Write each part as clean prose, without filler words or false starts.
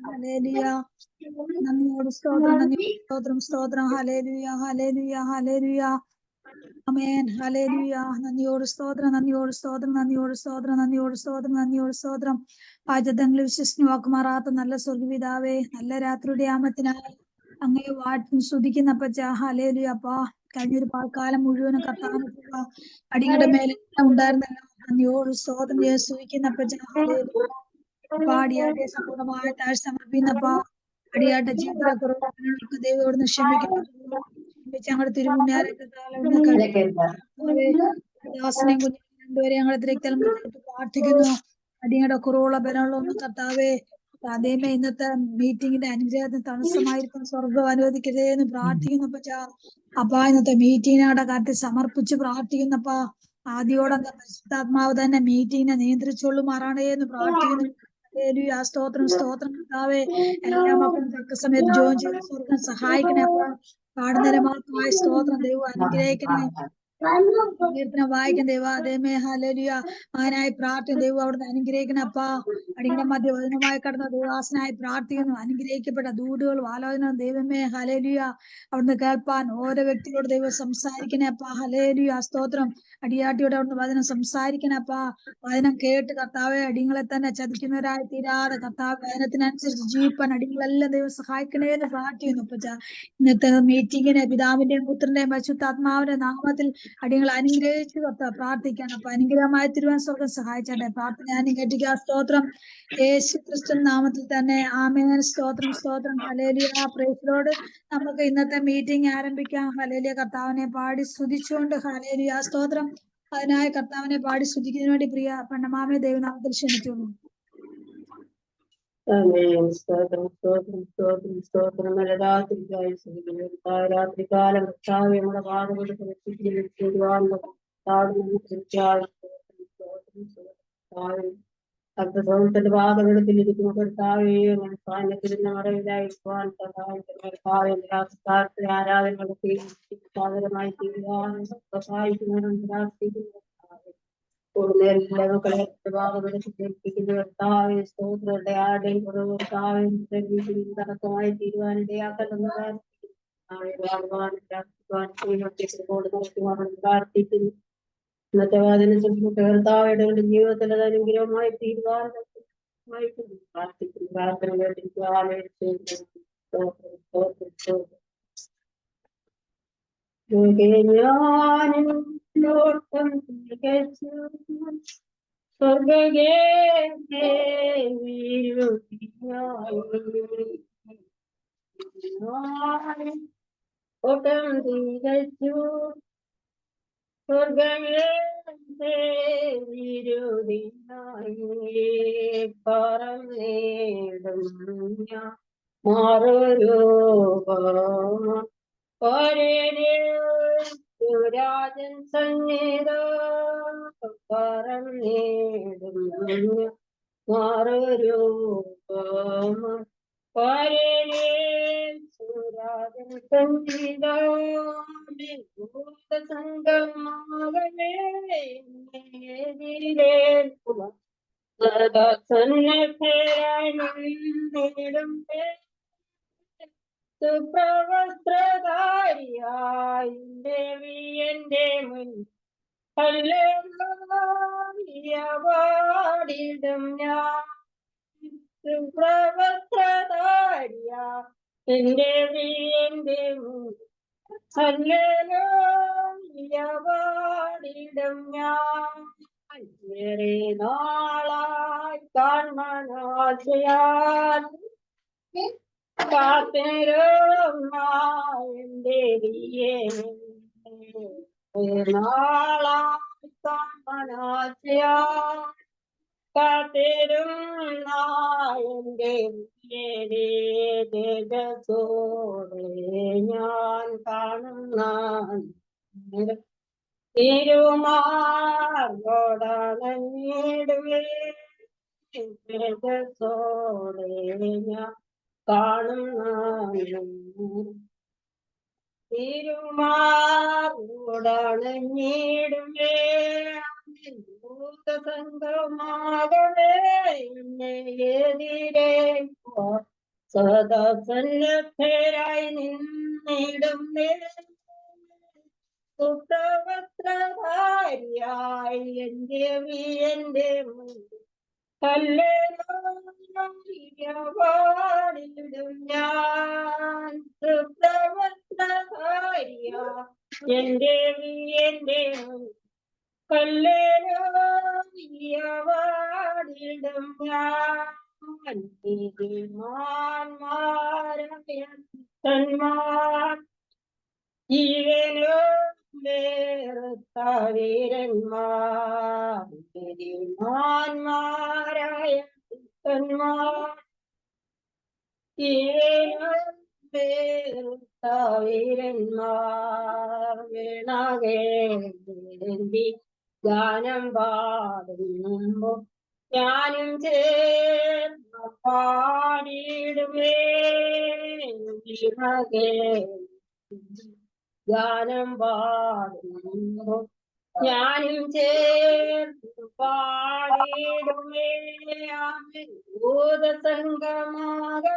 Hallelujah. നന്ദിയോട് സ്തോത്രം, നന്ദിയോട് സ്തോത്രം, സ്തോത്രം. ഹല്ലേലൂയ, ഹല്ലേലൂയ, ഹല്ലേലൂയ. ആമേൻ. ഹല്ലേലൂയ. നന്ദിയോട് സ്തോത്രം, നന്ദിയോട് സ്തോത്രം, നന്ദിയോട് സ്തോത്രം, നന്ദിയോട് സ്തോത്രം, നന്ദിയോട് സ്തോത്രം. വാഗ്ദത്തങ്ങളിൽ വിശ്വസനീയമാക്കുമാറാത്ത നല്ല സ്വർഗപിതാവേ, നല്ല രാത്രിയുടെ ആമത്തിനായി അങ്ങയെ വാഴ്ത്തും സ്തുതിക്കുന്ന അപ്പച്ച. ഹല്ലേലൂയ അപ്പാ. കഴിഞ്ഞൊരു കാലം മുഴുവനും കർത്താവിന്റെ അടിയുടെ മേലെ ഉണ്ടായിരുന്നല്ലോ. നന്ദിയോട് സ്തോത്രം ചെയ്യാൻ സ്തുതിക്കുന്ന അപ്പച്ച. ഹല്ലേലൂയ അപ്പാ. അടിയാട്ടെ സമ്പൂർണ്ണമായ താഴ് സമർപ്പിക്കുന്നപ്പാ. അടിയാട്ട ജീവിതത്തിലെ കുറവുകൾക്ക് ദൈവത്തോട് ക്ഷമിക്കുന്നു. ഞങ്ങളുടെ തിരുമുന്നാരെ ദാസനെയും കുഞ്ഞിനെ രണ്ടുപേരെ ഞങ്ങളുടെ തിരക്കിൽ പ്രാർത്ഥിക്കുന്നു. അടിയുടെ കുറവുള്ള ബലമുള്ള ഒന്നും കർത്താവേ അതേമേ ഇന്നത്തെ മീറ്റിംഗിന്റെ അനുഗ്രഹത്തിന് തടസ്സമായിരിക്കും സ്വർഗം അനുവദിക്കരുതേ എന്ന് പ്രാർത്ഥിക്കുന്നപ്പ. അപ്പാ ഇന്നത്തെ മീറ്റിങ്ങിനാടെ കാര്യത്തിൽ സമർപ്പിച്ച് പ്രാർത്ഥിക്കുന്നപ്പാ. ആദ്യോടെ പരിശുദ്ധാത്മാവ് തന്നെ മീറ്റിങ്ങിനെ നിയന്ത്രിച്ചൊള്ളുമാറാണേ എന്ന് പ്രാർത്ഥിക്കുന്നു. ഹല്ലേലൂയ. സ്തോത്രം, സ്തോത്രം കർത്താവേ. എല്ലാ മക്കളും തക്ക സമയത്ത് ജോയിൻ ചെയ്ത് സ്വർഗം സഹായിക്കണേ അപ്പാ. പാടുന്നതിന് മാത്രമായ സ്തോത്രം ദൈവം അനുഗ്രഹിക്കണേ. കീർത്തനം വായിക്കും ദൈവം അതേമേ. ഹല്ലേലൂയ. മകനായി പ്രാർത്ഥന ദൈവം അവിടുന്ന് അനുഗ്രഹിക്കണം അപ്പാ. അടിയുടെ മധ്യവചനമായി കടന്ന ദൈവാസനായി പ്രാർത്ഥിക്കുന്നു. അനുഗ്രഹിക്കപ്പെട്ട ദൂതുകളും ആലോചനകളും ദൈവമേ. ഹല്ലേലൂയ. അവിടുന്ന് കേൾപ്പാൻ ഓരോ വ്യക്തിയോട് ദൈവം സംസാരിക്കണേ അപ്പാ. ഹല്ലേലൂയ. സ്തോത്രം. അടിയാട്ടിയോട് അവിടുന്ന് വചനം സംസാരിക്കണേ അപ്പാ. വചനം കേട്ട് കർത്താവെ അടിയങ്ങളെ തന്നെ ചതിക്കുന്നവരായി തീരാതെ കർത്താവ് വചനത്തിനനുസരിച്ച് ജീവിപ്പാൻ അടിയങ്ങളെല്ലാം ദൈവം സഹായിക്കണേ എന്ന് പ്രാർത്ഥിക്കുന്നു അപ്പച്ച. ഇന്നത്തെ മീറ്റിങ്ങിനെ പിതാവിന്റെയും പുത്രന്റെയും പരിശുദ്ധാത്മാവിന്റെ നാമത്തിൽ അടിയങ്ങൾ അനുഗ്രഹിച്ചു പ്രാർത്ഥിക്കാൻ. അപ്പൊ അനുഗ്രഹമായി തിരുവാൻ സ്വർഗം സഹായിച്ചാട്ടെ. പ്രാർത്ഥന ഞാൻ കേട്ടിരിക്കുക. സ്തോത്രം യേശു ക്രിസ്തു നാമത്തിൽ തന്നെ. ആമേൻ. സ്തോത്രം, സ്തോത്രം. ഹല്ലേലൂയ. Praise lord. നമുക്ക് ഇന്നത്തെ മീറ്റിംഗ് ആരംഭിക്കാം. ഹല്ലേലൂയ. കർത്താവിനെ പാടി സ്തുതിച്ചുകൊണ്ട്. ഹല്ലേലൂയ. സ്തോത്രം. അതിനായി കർത്താവിനെ പാടി സ്തുതിക്കുന്നതിന് വേണ്ടി പ്രിയ പണ്ടമാമയെ ദൈവനാമത്തിൽ ക്ഷണിക്കുന്നു. സ്തോത്രം, സ്തോത്രം, സ്തോത്രം, സ്തോത്രം. നല്ല രാത്രികാലം നമ്മുടെ അർത്ഥസൗന്ദര്യത്തിന്റെ പാതകത്തിലിരിക്കുന്ന കർത്താവേ, മനസ്സാന്നിധ്യത്തിന്റെ മറവിലായിരിക്കുവാൻ ആരാധനകൾക്ക് സാധനമായി തീരുവാൻ സഹായിക്കുന്നവരും പ്രാർത്ഥിക്കുന്നു. എല്ലാ മക്കളെ കർത്താവേ, സ്തോത്രങ്ങളുടെ ആരുടെയും തടസ്സമായി തീരുവാൻ ഇടയാക്കണമെന്ന് പ്രാർത്ഥിക്കുന്നു. ഇന്നത്തെ വാതിന് കർത്താവയുടെ ജീവിതത്തിൽ അത് അനുഗ്രഹമായി തീരുവാൻ പ്രാർത്ഥിക്കുന്നു. പ്രാർത്ഥന രാജൻ സന്നിധ പറന്നേടും മാറരൂപം സുരാജൻ സന്നിധ സംഗമാകേ സന്നദ്ധേടും സുപ്രവസ്ത്രധാരിയായി ദേവി എന്റെ മുൻ പാടിടും ഞാൻ. സുപ്രവസ്ത്രധാരിയാ ദേവി എന്റെ മുൻ പാടിടും ഞാൻ. ഏറെ നാളായി കാൺമനാശയാൽ കാത്തിരും നാളായി കാൺമനാശയാ കാത്തിരും നായന്റെ തേജസ്സോടെ ഞാൻ കാണുന്ന തിരുമാർഗോടണഞ്ഞിടുവേ തേജസ്സോടെ ഞാൻ കാണുന്ന തിരുമാർഗോടണഞ്ഞിടുവേ സംഘമാകവേ എതിരെ സദാ സന്നദ്ധരായി നിന്നിടും സുപ്രവസ്ത്രധാരിയായി എന്റെ എന്റെ കല്ലേറിടും ഞാൻ സുപ്രവസ്ത്രധാരിയായി എന്റെ എന്റെ കല്ലേറിടും ഞാൻ നീതിമാന്മാരായ ജീവനോരന്മാർ നീതിമാന്മാരായ വീരന്മാർ വീണകേണ്ടി ഗാനം പാടുമ്പോ ഞാനും ചേർന്ന് പാടിയിടുമേ ഗാനം പാടുമ്പോ ഞാനും ചേർന്ന് പാടിയിടുമേ ഭൂതസംഗമാകുക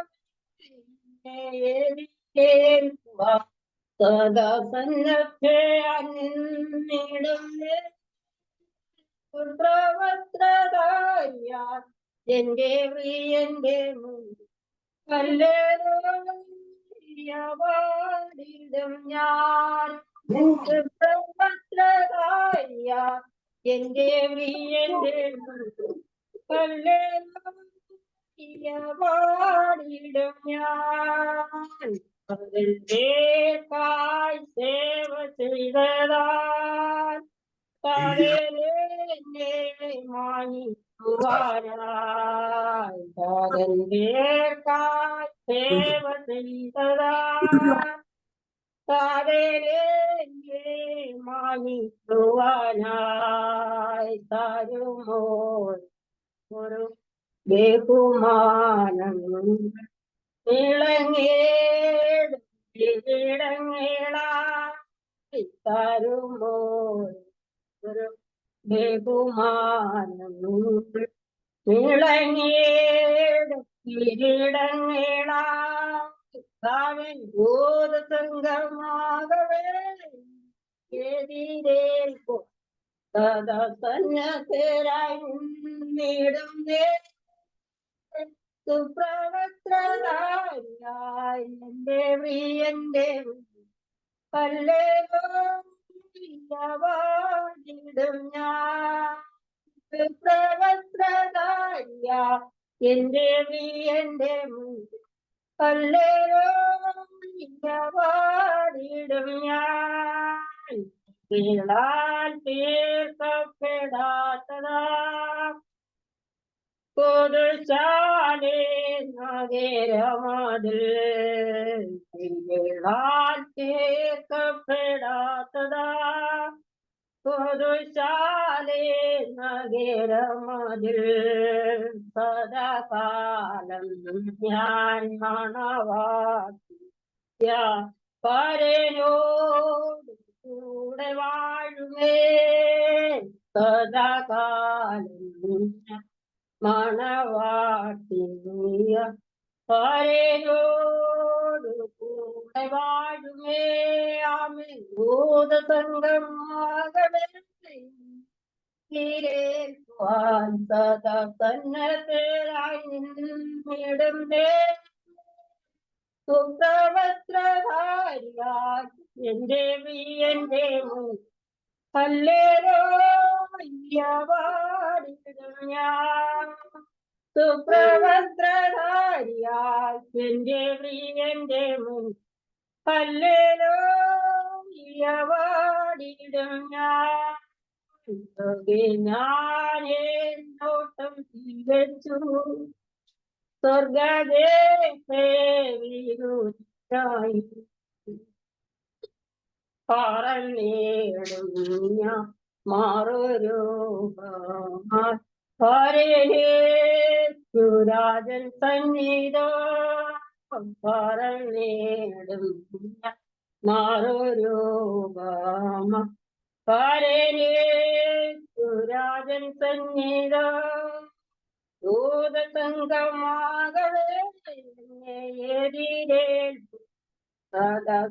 സദാ സന്നദ്ധയാനിടുമേ സുപ്രവസ്ത്രധാരിയാ എന്റെ പ്രിയന്റെ കല്ലേറിടും ഞാൻ സുപ്രവസ്ത്രധാരിയാ എന്റെ പ്രിയന്റെ കല്ലേറിടും ഞാൻ കായ് സേവ ചെയ്തതാൽ മാനിക്കുവാനായി സേവ ചെയ്തതാ മാനിക്കുവാനായി തരുമോ ഒരു ബഹുമാനം ഇളങ്ങേടങ്ങേളായി തരുമോ ഒരു ബഹുമാനം ഇളങ്ങേടങ്ങേളാവൻ ഭൂതസംഗമാകവേ എതിരേൽപ്പോ സദാ സന്നദ്ധരായി നിന്നിടുന്നേ സുപ്രവസ്ത്രധാരിയായി എന്റെ പ്രിയന്റെ കല്ലേറിടും ഞാൻ സുപ്രവസ്ത്രധാരിയാ എന്റെ പ്രിയന്റെ കല്ലേറിടും ഞാൻ കേളാൽ തീർക്കപ്പെടാത്തതാ കൊടുശാലേ നഗരമതിൽ കേളാൽ തീർക്കപ്പെടാത്തതാ കൊടുശാലേ നഗരമതിൽ സദാകാലം ഞാൻ മണവാട്ടിയ പരനോട് കൂടെ വാഴുമേ സദാകാലം മണവാട്ടിയ പരനോട് കൂടെ വാഴുമേ ആമേ ഭൂതസംഗമാകവേ സദാ സന്നദ്ധരായി നിന്നിടുന്നേ സുപ്രവസ്ത്രധാരിയായി എന്റെ പ്രിയന്റെ കല്ലേറിടും ഞാൻ സുപ്രവസ്ത്രധാരിയായി എന്റെ പ്രിയന്റെ കല്ലേറിടും ഞാൻ ഞാനോട്ടം തികച്ചു സ്വർഗദേവീരുത്തായി പറന്നേടും ഞാൻ മാറൊരുരാജൻ സന്നിധോ പറന്നേടും ഞാൻ മാറൊരുപമ രാജൻ സന്നിധോ ഭൂതസംഗമാകവേ എതിരേൽക്കും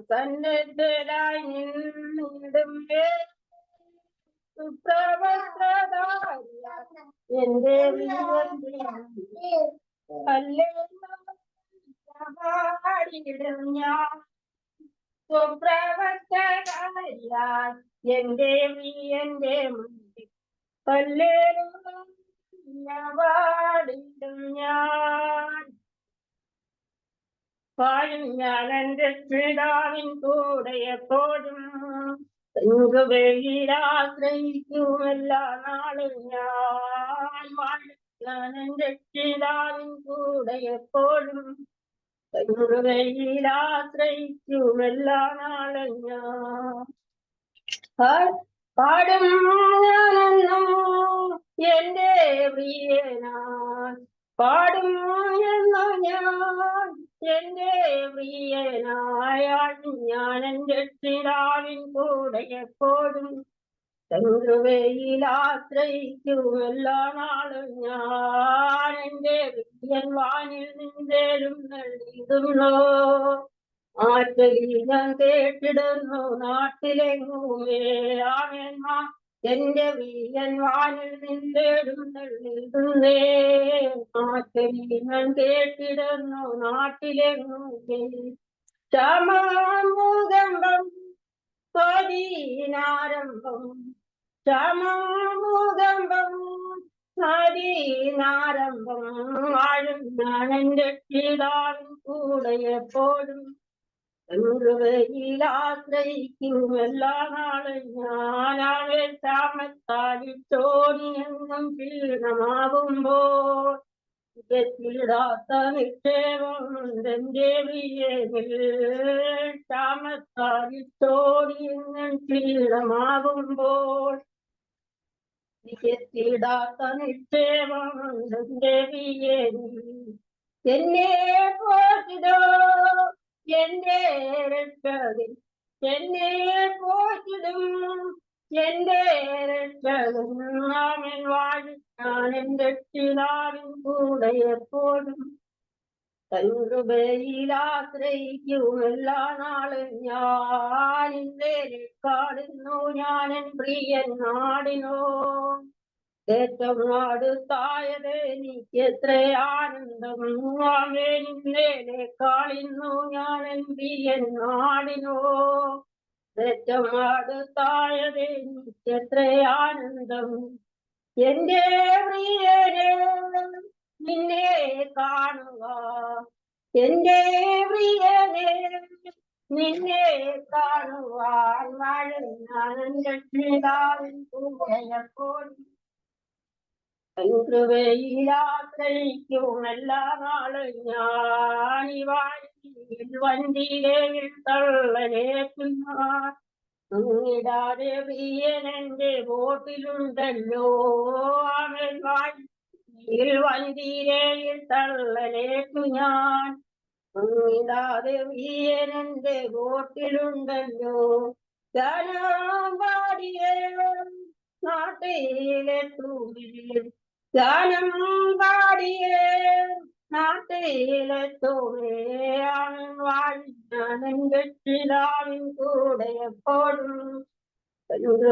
സന്നദ്ധരായി നിന്നിടും സുപ്രവസ്ത്രധാരിയ എന്റെ പാടിയിടും ഞാൻ സുപ്രവസ്ത്രധാരിയ എന്റെ മുന്നിൽ പാടിയിടും ഞാൻ പാടും ഞാൻ എന്റെ പിതാവിൻ കൂടെ എപ്പോഴും വെയിലാശ്രയിക്കും എല്ലാ നാളും ഞാൻ പാടും ഞാൻ എന്റെ പിതാവിൻ കൂടെ എപ്പോഴും വെയിലാശ്രയിക്കും എല്ലാ നാളും ഞാൻ പാടും ഞാനെന്നും എന്റെ പ്രിയനാൻ പാടും എന്നു ഞാൻ എന്റെ പ്രിയനായ ഞാൻ എന്റെ പിതാവിൻ കൂടെ എപ്പോഴും വെയിലാശ്രയിക്കും എല്ലാ നാളും ഞാൻ എന്റെ പ്രിയൻ വാനിൽ നിന്നേലും നൽകുന്നു ആറ്റലിൽ ഞാൻ കേട്ടിടുന്നു നാട്ടിലെങ്ങുമേ ആമേന്മ എന്റെ പ്രിയൻ വാനിൽ നിന്നേലും നൽകുന്നേ ആറ്റലിൽ ഞാൻ കേട്ടിടുന്നു നാട്ടിലെങ്ങുമേ ക്ഷമാമുഖമ്പം സ്വദീനാരംഭം ക്ഷമാമുഖമ്പം സ്വദീനാരംഭം വാഴും ഞാൻ എന്റെ പിതാവിൻ കൂടെ എപ്പോഴും വെയിലാശ്രയിക്കും എല്ലാ നാളും ഞാനാവേ ക്ഷാമത്താലിച്ചോണിയെന്നും ക്ഷീണമാകുമ്പോൾ ാത്ത നിക്ഷേപം എന്റെ പ്രിയനിൽ ക്ഷാമത്താലിച്ചോണിയെന്നും ക്ഷീണമാകുമ്പോൾ ാത്ത നിക്ഷേപം എന്റെ പ്രിയനിൽ എന്നെ പോറ്റിടോ എന്റെ രക്ഷകൻ എന്നെ പോറ്റിടും എന്റെ രക്ഷകൻ അവൻ വാഴും ഞാൻ എന്റെ പിതാവിൻ കൂടെ എപ്പോഴും കൃപയിലാശ്രയിക്കും എല്ലാ നാളും ഞാൻ ഇന്നലെ കാണുന്നു ഞാൻ എൻ പ്രിയൻ നാടിനോ ഏറ്റവും അടുത്തായത് എനിക്ക് എത്ര ആനന്ദം അവൻ ഇന്നലെ കാളിന്നു ഞാൻ എൻ പ്രിയൻ നാടിനോ ഏറ്റവും അടുത്തായത് എനിക്ക് എത്ര ആനന്ദം എന്റെ പ്രിയനെ നിന്നെ കാണുക എന്റെ പ്രിയനെ നിന്നെ കാണുവാൻ വാഴും ഞാൻ എന്റെ പിതാവിൻ കൂടെ എപ്പോഴും കൃപയിലാശ്രയിക്കും എല്ലാ നാളും ഞാൻ ഈ വാഴിയിൽ വണ്ടിയിലെ തള്ളലേക്കുന്ന ഇടാതെ പ്രിയനെന്റെ ബോട്ടിലുണ്ടല്ലോ അവൻ വാഴിയിൽ വണ്ടിയിലെ തള്ളലേക്കു ഞാൻ ഇടാതെ പ്രിയനെന്റെ ബോട്ടിലുണ്ടല്ലോ ഗാനം പാടിയേ നാട്ടിലെ തൂവിൽ ഗാനം പാടിയേ നാട്ടിലെ തൂവേ അവൻ വാഴിക്കാൻ എന്റെ പിതാവിൻ കൂടെ എപ്പോഴും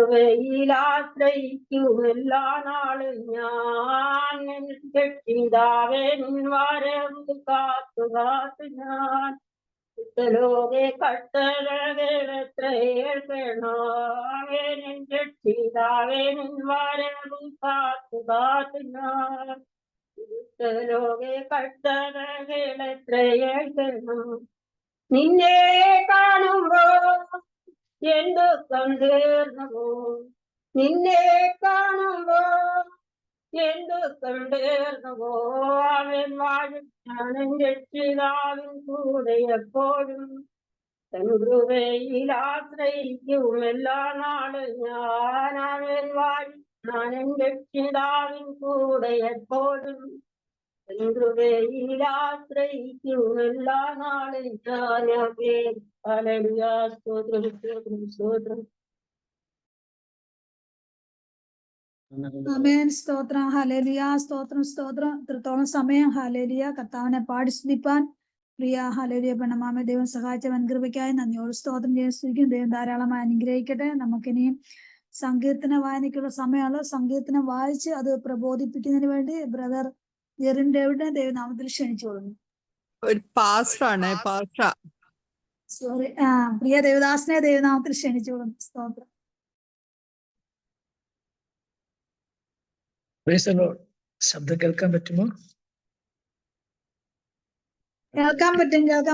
വെയിലാശ്രയിക്കും എല്ലാ നാളും ഞാൻ എന്റെ പിതാവേ നിൻ വരവ് കാത്തു ഞാൻ ലോകെ കട്ടഴകളെത്രയേൽക്കണോ എന്റെ പിതാവേ നിൻ വരവും കാത്തു ഞാൻ ലോകെ കട്ടഴകളെത്രയേൽക്കണോ നിന്നെ കാണുമ്പോ എന്തു കണ്ടേർന്നു നിന്നെ കാണുമ്പോ എന്തു കണ്ടേർന്നുവോ അവൻ വാഴും ഞാൻ എന്റെ പിതാവിൻ കൂടെ എപ്പോഴും കൃപയിലാശ്രയിക്കും എല്ലാ നാളും ഞാൻ അവൻ വാഴും ഞാൻ എന്റെ പിതാവിൻ കൂടെ എപ്പോഴും കൃപയിലാശ്രയിക്കും എല്ലാ നാളും ഞാൻ ഹല്ലേലൂയ സ്തോത്രം സ്തോത്രം സ്തോത്രം ആമേൻ സ്തോത്രം ഹല്ലേലൂയ സ്തോത്രം സ്തോത്രം ഇത്രത്തോളം സമയം ഹല്ലേലൂയ കർത്താവിനെ പാടി സ്തുതിപ്പാൻ പ്രിയ ഹല്ലേലൂയ പ്രണമാമേ. ദൈവം സഹായിച്ച വൻകൃപയ്ക്കായി നന്ദിയോട് സ്തോത്രം ചെയ്യാൻ സ്തുതിക്കും. ദൈവം ധാരാളമായി അനുഗ്രഹിക്കട്ടെ. നമുക്കിനിയും സങ്കീർത്തന വായനയ്ക്കുള്ള സമയമാണ്. സങ്കീർത്തനം വായിച്ച് അത് പ്രബോധിപ്പിക്കുന്നതിന് വേണ്ടി ബ്രദർ ജെറിൻ ഡേവിഡിനെ ദൈവനാമത്തിൽ ക്ഷണിച്ചുകൊള്ളുന്നു. ഒരു പാസ്റ്ററാണ് പാസ്റ്റർ. സോറി, പ്രിയ ദേവദാസിനെ ദൈവനാമത്തിൽ ക്ഷണിച്ചുകൊള്ളുന്നു. സ്തോത്രം. ശബ്ദം കേൾക്കാൻ പറ്റുമോ? കേൾക്കാൻ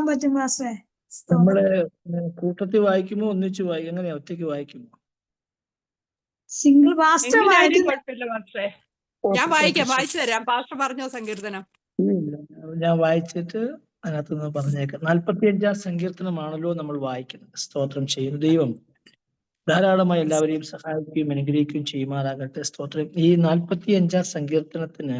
പറ്റും പാസ്റ്ററെ. നമ്മള് കൂട്ടത്തിൽ വായിക്കുമോ, ഒന്നിച്ച് വായിക്കും? എങ്ങനെയാ, ഒറ്റയ്ക്ക് വായിക്കുമോ? സിംഗിൾ പാസ്റ്റർ വായിക്കും. ഞാൻ വായിച്ചു തരാം. പാസ്റ്റർ പറഞ്ഞോ സങ്കീർത്തനം. ഞാൻ വായിച്ചിട്ട് അതിനകത്ത് നിന്ന് പറഞ്ഞേക്കാം. 45-ാം സങ്കീർത്തനമാണല്ലോ നമ്മൾ വായിക്കുന്നത്. സ്തോത്രം ചെയ്യുന്നു. ദൈവം ധാരാളമായി എല്ലാവരെയും സഹായിക്കുകയും അനുഗ്രഹിക്കുകയും ചെയ്യുമാറാകട്ടെ. സ്തോത്രം. ഈ 45-ാം സങ്കീർത്തനത്തിന്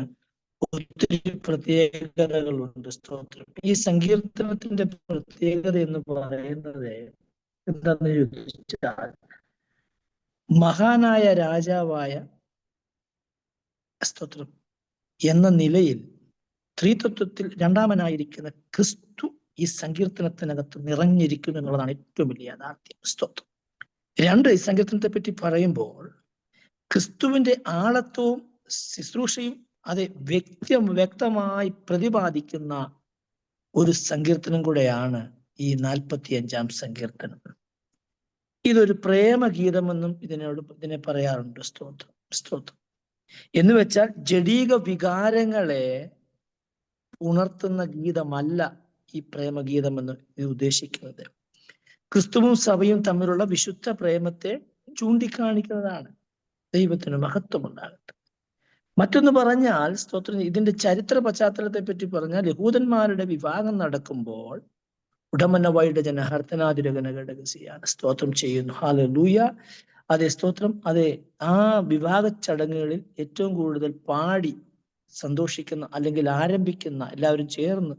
ഒത്തിരി പ്രത്യേകതകളുണ്ട്. സ്തോത്രം. ഈ സങ്കീർത്തനത്തിന്റെ പ്രത്യേകത എന്ന് പറയുന്നത് എന്താണെന്ന് ചോദിച്ചാൽ, മഹാനായ രാജാവായ സ്തോത്രം എന്ന നിലയിൽ ത്രിത്വത്തിൽ രണ്ടാമനായിരിക്കുന്ന ക്രിസ്തു ഈ സങ്കീർത്തനത്തിനകത്ത് നിറഞ്ഞിരിക്കുന്നു എന്നുള്ളതാണ് ഏറ്റവും വലിയ യാഥാർത്ഥ്യം. സ്തോത്രം. ഈ സങ്കീർത്തനത്തെ പറ്റി പറയുമ്പോൾ ക്രിസ്തുവിന്റെ ആളത്വവും ശുശ്രൂഷയും അത് വ്യക്തമായി പ്രതിപാദിക്കുന്ന ഒരു സങ്കീർത്തനം കൂടെയാണ് ഈ 45-ാം സങ്കീർത്തനം. ഇതൊരു പ്രേമഗീതമെന്നും ഇതിനെ പറയാറുണ്ട്. സ്തോത്രം. എന്ന് വെച്ചാൽ ജഡീക വികാരങ്ങളെ ഉണർത്തുന്ന ഗീതമല്ല ഈ പ്രേമഗീതമെന്ന് ഇത് ഉദ്ദേശിക്കുന്നത്. ക്രിസ്തുവും സഭയും തമ്മിലുള്ള വിശുദ്ധ പ്രേമത്തെ ചൂണ്ടിക്കാണിക്കുന്നതാണ്. ദൈവത്തിന് മഹത്വമുണ്ടാകട്ടെ. മറ്റൊന്ന് പറഞ്ഞാൽ സ്തോത്രം, ഇതിന്റെ ചരിത്ര പശ്ചാത്തലത്തെ പറ്റി പറഞ്ഞാൽ, യഹൂദന്മാരുടെ വിവാഹം നടക്കുമ്പോൾ ഉടമനവയുടെ ജനഹർത്തനാതിരകനഘടകസിയാണ്. സ്തോത്രം ചെയ്യുന്നു. ഹല്ലേലൂയ. അതെ, സ്തോത്രം. അതെ, ആ വിവാഹ ചടങ്ങുകളിൽ ഏറ്റവും കൂടുതൽ പാടി സന്തോഷിക്കുന്ന അല്ലെങ്കിൽ ആരംഭിക്കുന്ന, എല്ലാവരും ചേർന്ന്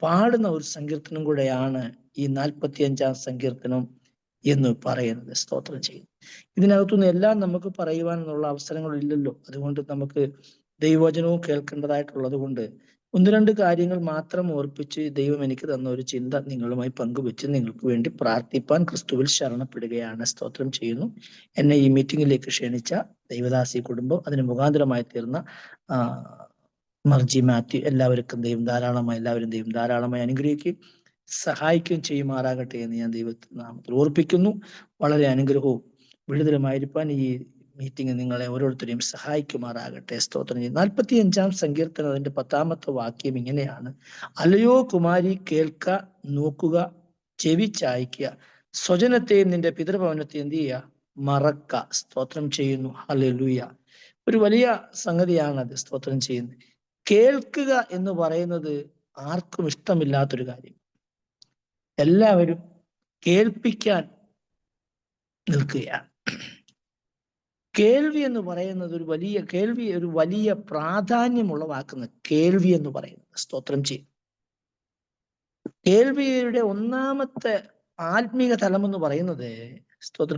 പാടുന്ന ഒരു സങ്കീർത്തനം കൂടെയാണ് ഈ 45-ാം സങ്കീർത്തനം എന്ന് പറയുന്നത്. സ്തോത്രം ചെയ്യുന്നു. ഇതിനകത്തുനിന്ന് എല്ലാം നമുക്ക് പറയുവാനുള്ള അവസരങ്ങളില്ലല്ലോ. അതുകൊണ്ട് നമുക്ക് ദൈവവചനവും കേൾക്കേണ്ടതായിട്ടുള്ളത് കൊണ്ട് 1-2 കാര്യങ്ങൾ മാത്രം ഓർപ്പിച്ച് ദൈവം എനിക്ക് തന്ന ഒരു ചിന്ത നിങ്ങളുമായി പങ്കുവെച്ച് നിങ്ങൾക്ക് വേണ്ടി പ്രാർത്ഥിപ്പാൻ ക്രിസ്തുവിൽ ശരണപ്പെടുകയാണ്. സ്തോത്രം ചെയ്യുന്നു. എന്നെ ഈ മീറ്റിംഗിലേക്ക് ക്ഷണിച്ച ദൈവദാസി കുടുംബം, അതിന് മുഖാന്തരമായി തീർന്ന മർജി മാത്യു, എല്ലാവർക്കും ദൈവം ധാരാളമായി അനുഗ്രഹിക്കുകയും സഹായിക്കുകയും ചെയ്യുമാറാകട്ടെ എന്ന് ഞാൻ ദൈവത്തിന്റെ നാമത്തിൽ ഓർപ്പിക്കുന്നു. വളരെ അനുഗ്രഹവും വിടുതലുമായിരിക്കാൻ ഈ മീറ്റിംഗ് നിങ്ങളെ ഓരോരുത്തരെയും സഹായിക്കുമാറാകട്ടെ. സ്തോത്രം ചെയ്യും. 45-ാം സങ്കീർത്തനം അതിന്റെ 10-ാമത്തെ വാക്യം ഇങ്ങനെയാണ്: അല്ലയോ കുമാരി, കേൾക്ക, നോക്കുക, ചെവി ചായ്ക്കുക, സ്വജനത്തെയും നിന്റെ പിതൃഭവനത്തെയും എന്ത് ചെയ്യുക? മറക്ക. സ്തോത്രം ചെയ്യുന്നു. ഹല്ലേലൂയ. ഒരു വലിയ സംഗതിയാണത്. സ്തോത്രം ചെയ്യുന്നത്. കേൾക്കുക എന്ന് പറയുന്നത് ആർക്കും ഇഷ്ടമില്ലാത്തൊരു കാര്യം. എല്ലാവരും കേൾപ്പിക്കാൻ നിൽക്കുകയാണ്. കേൾവി എന്ന് പറയുന്നത് ഒരു വലിയ പ്രാധാന്യമുള്ളതാക്കുന്ന കേൾവി എന്ന് പറയുന്നത്. സ്തോത്രം ചെയ്യും. കേൾവിയുടെ ഒന്നാമത്തെ ആത്മീക തലം എന്ന് പറയുന്നത്,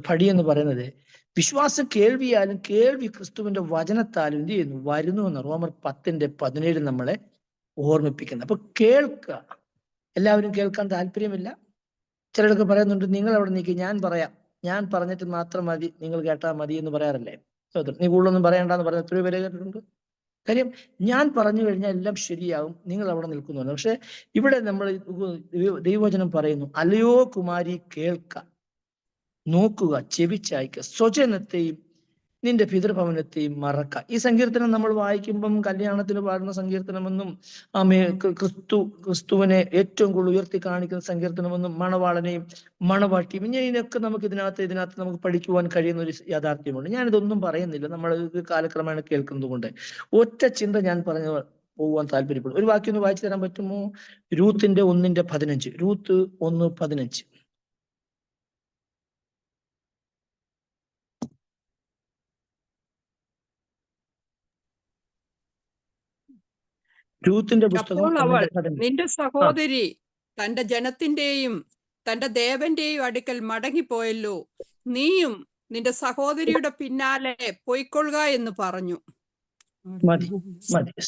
പടി എന്ന് പറയുന്നത്, വിശ്വാസം കേൾവിയാലും കേൾവി ക്രിസ്തുവിന്റെ വചനത്താലും എന്ത് ചെയ്യുന്നു? വരുന്നു എന്ന് റോമർ 10:17 നമ്മളെ ഓർമ്മിപ്പിക്കുന്നത്. അപ്പൊ കേൾക്കുക. എല്ലാവരും കേൾക്കാൻ താല്പര്യമില്ല. ചിലരൊക്കെ പറയുന്നുണ്ട്, നിങ്ങൾ അവിടെ നിൽക്കുക, ഞാൻ പറഞ്ഞിട്ട് മാത്രം മതി, നിങ്ങൾ കേട്ടാൽ മതി എന്ന് പറയാറില്ലേ? നീ കൂടുതലൊന്നും പറയണ്ടെന്ന് പറഞ്ഞ എത്രയോ പേരെ കേട്ടിട്ടുണ്ട്. കാര്യം, ഞാൻ പറഞ്ഞു കഴിഞ്ഞാൽ എല്ലാം ശരിയാവും, നിങ്ങൾ അവിടെ നിൽക്കുന്നുണ്ട്. പക്ഷെ ഇവിടെ നമ്മൾ ദൈവവചനം പറയുന്നു, അല്ലയോ കുമാരി, കേൾക്ക, നോക്കുക, ചെവി ചായ്ക്ക, സ്വജനത്തെയും നിന്റെ പിതൃഭവനത്തെയും മറക്ക. ഈ സങ്കീർത്തനം നമ്മൾ വായിക്കുമ്പം കല്യാണത്തിന് പാടുന്ന സങ്കീർത്തനമെന്നും ക്രിസ്തുവിനെ ഏറ്റവും കൂടുതൽ ഉയർത്തി കാണിക്കുന്ന സങ്കീർത്തനമെന്നും മണവാളനെയും മണവാട്ടിയും ഇതിനൊക്കെ നമുക്ക് ഇതിനകത്ത് നമുക്ക് പഠിക്കുവാൻ കഴിയുന്ന ഒരു യാഥാർത്ഥ്യമുണ്ട്. ഞാനിതൊന്നും പറയുന്നില്ല, നമ്മൾ കാലക്രമേണ കേൾക്കുന്നത് കൊണ്ട് ഒറ്റ ചിന്ത ഞാൻ പറഞ്ഞു പോകാൻ താല്പര്യപ്പെടും. ഒരു വാക്യം ഒന്ന് വായിച്ചു തരാൻ പറ്റുമോ? രൂത്തിന്റെ 1:15. രൂത്ത് 1:15. രൂത്തിന്റെ പുസ്തകം. അവൾ, നിന്റെ സഹോദരി തന്റെ ജനത്തിന്റെയും തന്റെ ദേവന്റെയും അടുക്കൽ മടങ്ങിപ്പോയല്ലോ, നീയും നിന്റെ സഹോദരിയുടെ പിന്നാലെ പോയിക്കൊള്ളുക എന്ന് പറഞ്ഞു. മതി.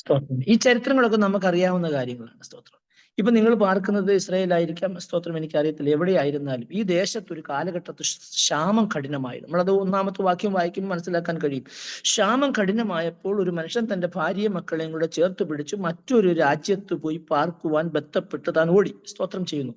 സ്തോത്രം. ഈ ചരിത്രങ്ങളൊക്കെ നമുക്ക് അറിയാവുന്ന കാര്യങ്ങളാണ്. സ്തോത്രം. ഇപ്പൊ നിങ്ങൾ പാർക്കുന്നത് ഇസ്രായേലായിരിക്കാം, സ്തോത്രം എനിക്കറിയത്തില്ല, എവിടെയായിരുന്നാലും ഈ ദേശത്ത് ഒരു കാലഘട്ടത്തിൽ ക്ഷാമം കഠിനമായിരുന്നു. നമ്മളത് 1-ാമത്തെ വാക്യം വായിക്കുമ്പോൾ മനസ്സിലാക്കാൻ കഴിയും. ക്ഷാമം കഠിനമായപ്പോൾ ഒരു മനുഷ്യൻ തന്റെ ഭാര്യയും മക്കളെയും കൂടെ ചേർത്ത് പിടിച്ച് മറ്റൊരു രാജ്യത്ത് പോയി പാർക്കുവാൻ ബന്ധപ്പെട്ട് താൻ ഓടി. സ്തോത്രം ചെയ്യുന്നു.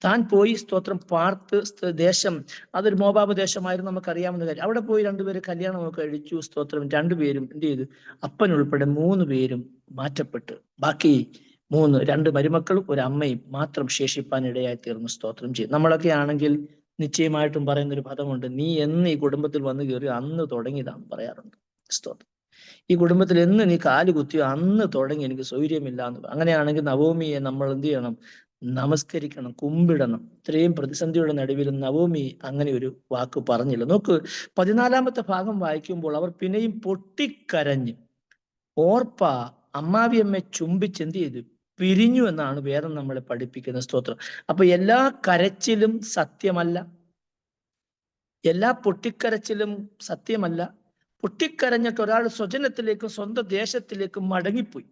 താൻ പോയി സ്തോത്രം പാർത്ത് ദേശം അതൊരു മോവാബ് ദേശമായിരുന്നു, നമുക്കറിയാവുന്ന കാര്യം. അവിടെ പോയി രണ്ടുപേര് കല്യാണമൊക്കെ കഴിച്ചു. സ്തോത്രം രണ്ടുപേരും എന്ത് ചെയ്തു? അപ്പനുൾപ്പെടെ 3 പേരും മാറ്റപ്പെട്ടു. ബാക്കി 2 മരുമക്കളും ഒരു അമ്മയും മാത്രം ശേഷിപ്പാൻ ഇടയായി തീർന്നു. സ്തോത്രം ചെയ്യും. നമ്മളൊക്കെ ആണെങ്കിൽ നിശ്ചയമായിട്ടും പറയുന്നൊരു പദമുണ്ട്, നീ എന്ന് ഈ കുടുംബത്തിൽ വന്നു കയറി അന്ന് തുടങ്ങിയതാണെന്ന് പറയാറുണ്ട്. സ്തോത്രം. ഈ കുടുംബത്തിൽ എന്ന് നീ കാല് കുത്തിയോ അന്ന് തുടങ്ങി എനിക്ക് സൗകര്യമില്ല എന്ന്. അങ്ങനെയാണെങ്കിൽ നവോമിയെ നമ്മൾ എന്ത് ചെയ്യണം? നമസ്കരിക്കണം, കുമ്പിടണം. ഇത്രയും പ്രതിസന്ധിയുടെ നടുവിൽ നവോമി അങ്ങനെ ഒരു വാക്ക് പറഞ്ഞില്ല. നോക്ക്, 14-ാമത്തെ ഭാഗം വായിക്കുമ്പോൾ അവർ പിന്നെയും പൊട്ടിക്കരഞ്ഞ് ഓർപ്പ അമ്മാവിയമ്മയെ ചുംബിച്ച് എന്ത് ചെയ്തു? പിരിഞ്ഞു എന്നാണ് വേദം നമ്മളെ പഠിപ്പിക്കുന്ന. സ്തോത്രം. അപ്പൊ എല്ലാ കരച്ചിലും സത്യമല്ല, എല്ലാ പൊട്ടിക്കരച്ചിലും സത്യമല്ല. പൊട്ടിക്കരഞ്ഞിട്ട് ഒരാൾ സ്വജനത്തിലേക്കും സ്വന്തം ദേശത്തിലേക്കും മടങ്ങിപ്പോയി.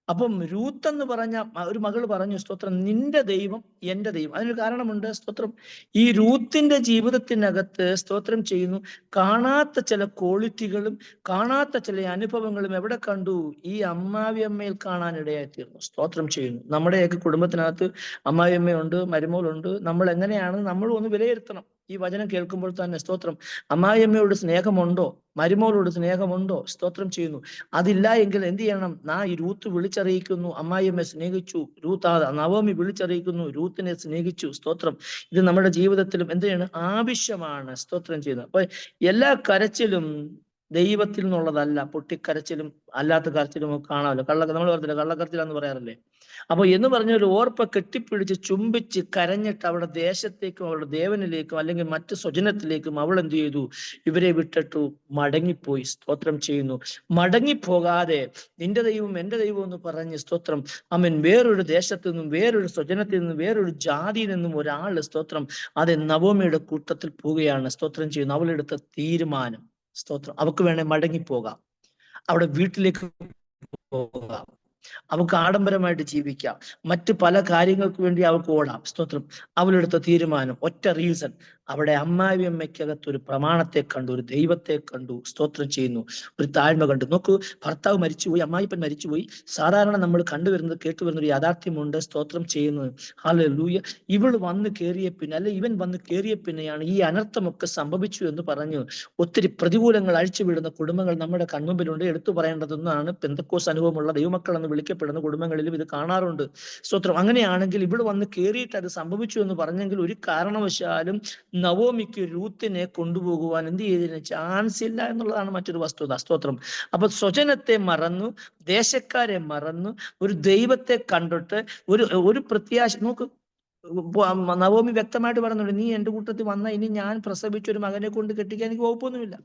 അപ്പം രൂത്ത് എന്ന് പറഞ്ഞ ഒരു മകൾ പറഞ്ഞു, സ്തോത്രം, നിന്റെ ദൈവം എന്റെ ദൈവം. അതിനൊരു കാരണമുണ്ട്. സ്തോത്രം. ഈ രൂത്തിന്റെ ജീവിതത്തിനകത്ത് സ്തോത്രം ചെയ്യുന്നു കാണാത്ത ചില ക്വാളിറ്റികളും കാണാത്ത ചില അനുഭവങ്ങളും എവിടെ കണ്ടു? ഈ അമ്മാവിയമ്മയിൽ കാണാനിടയായി തീർന്നു. സ്തോത്രം ചെയ്യുന്നു. നമ്മുടെയൊക്കെ കുടുംബത്തിനകത്ത് അമ്മാവിയമ്മയുണ്ട്, മരുമോളുണ്ട്. നമ്മൾ എങ്ങനെയാണ് നമ്മൾ ഒന്ന് വിലയിരുത്തണം. ഈ വചനം കേൾക്കുമ്പോൾ തന്നെ സ്തോത്രം, അമ്മായിയമ്മയോട് സ്നേഹമുണ്ടോ? മരുമോളോട് സ്നേഹമുണ്ടോ? സ്തോത്രം ചെയ്യുന്നു. അതില്ല എങ്കിൽ എന്ത് ചെയ്യണം? ഈ രൂത്ത് വിളിച്ചറിയിക്കുന്നു, അമ്മായിയമ്മയെ സ്നേഹിച്ചു. നവോമി വിളിച്ചറിയിക്കുന്നു, രൂത്തിനെ സ്നേഹിച്ചു. സ്തോത്രം. ഇത് നമ്മുടെ ജീവിതത്തിലും എന്ത് ചെയ്യണം? ആവശ്യമാണ്. സ്തോത്രം ചെയ്യുന്നത്. അപ്പൊ എല്ലാ കരച്ചിലും ദൈവത്തിൽ നിന്നുള്ളതല്ല. പൊട്ടിക്കരച്ചിലും അല്ലാത്ത കരച്ചിലും കാണാമല്ലോ. നമ്മൾ പറഞ്ഞില്ല, കള്ളക്കരച്ചിലാന്ന് പറയാറില്ലേ? അപ്പൊ എന്ന് പറഞ്ഞ ഒരു ഓർപ്പ കെട്ടിപ്പിടിച്ച് ചുംബിച്ച് കരഞ്ഞിട്ട് അവിടെ ദേശത്തേക്കും അവളുടെ ദേവനിലേക്കും അല്ലെങ്കിൽ മറ്റു സ്വജനത്തിലേക്കും അവൾ എന്ത് ചെയ്തു? ഇവരെ വിട്ടിട്ടു മടങ്ങിപ്പോയി. സ്തോത്രം ചെയ്യുന്നു. മടങ്ങിപ്പോകാതെ നിന്റെ ദൈവം എന്റെ ദൈവം എന്ന് പറഞ്ഞ് സ്തോത്രം അമ്മൻ വേറൊരു ദേശത്തു നിന്നും വേറൊരു സ്വജനത്തിൽ നിന്നും വേറൊരു ജാതിയിൽ നിന്നും ഒരാള് സ്തോത്രം അത് നവോമിയുടെ കൂട്ടത്തിൽ പോവുകയാണ്. സ്തോത്രം ചെയ്യുന്നു. അവളെടുത്ത തീരുമാനം, സ്തോത്രം, അവക്ക് വേണേ മടങ്ങിപ്പോകാം, അവിടെ വീട്ടിലേക്ക് പോകാം, അവൾക്ക് ആഡംബരമായിട്ട് ജീവിക്കാം, മറ്റു പല കാര്യങ്ങൾക്ക് വേണ്ടി അവൾക്ക് ഓടാം. സ്തോത്രം. അവളെടുത്ത തീരുമാനം, ഒറ്റ റീസൺ, അവിടെ അമ്മാവിയമ്മയ്ക്കകത്ത് ഒരു പ്രമാണത്തെ കണ്ടു, ഒരു ദൈവത്തെ കണ്ടു. സ്തോത്രം ചെയ്യുന്നു. ഒരു താഴ്മ കണ്ടു. നോക്കൂ, ഭർത്താവ് മരിച്ചുപോയി, അമ്മായിപ്പൻ മരിച്ചുപോയി. സാധാരണ നമ്മൾ കണ്ടുവരുന്നത് കേട്ടുവരുന്ന ഒരു യാഥാർത്ഥ്യമുണ്ട്. സ്തോത്രം ചെയ്യുന്നത്. ഹല്ലേലൂയ. ഇവൾ വന്ന് കയറിയ പിന്നെ, അല്ലെ ഇവൻ വന്ന് കയറിയ പിന്നെയാണ് ഈ അനർത്ഥമൊക്കെ സംഭവിച്ചു എന്ന് പറഞ്ഞു ഒത്തിരി പ്രതികൂലങ്ങൾ അഴിച്ചുവിടുന്ന കുടുംബങ്ങൾ നമ്മുടെ കൺമുമ്പിലുണ്ട്. എടുത്തു പറയേണ്ടതെന്നാണ് പെന്തക്കോസ് അനുഭവമുള്ള ദൈവമക്കൾ എന്ന് വിളിക്കപ്പെടുന്ന കുടുംബങ്ങളിലും ഇത് കാണാറുണ്ട്. സ്തോത്രം. അങ്ങനെയാണെങ്കിൽ ഇവിടെ വന്ന് കയറിയിട്ട് അത് സംഭവിച്ചു എന്ന് പറഞ്ഞെങ്കിൽ ഒരു കാരണവശാലും നവോമിക്ക് രൂത്തിനെ കൊണ്ടുപോകുവാൻ എന്ത് ചെയ്തതിന് ചാൻസ് ഇല്ല എന്നുള്ളതാണ് മറ്റൊരു വസ്തുത. സ്തോത്രം. അപ്പൊ സ്വജനത്തെ മറന്നു, ദേശക്കാരെ മറന്നു, ഒരു ദൈവത്തെ കണ്ടിട്ട് ഒരു പ്രത്യാശ. നോക്ക്, നവോമി വ്യക്തമായിട്ട് പറയുന്നുണ്ട്, നീ എന്റെ കൂട്ടത്തിൽ വന്ന ഇനി ഞാൻ പ്രസവിച്ച ഒരു മകനെ കൊണ്ട് കെട്ടിക്കാൻ എനിക്ക് വകുപ്പൊന്നുമില്ല,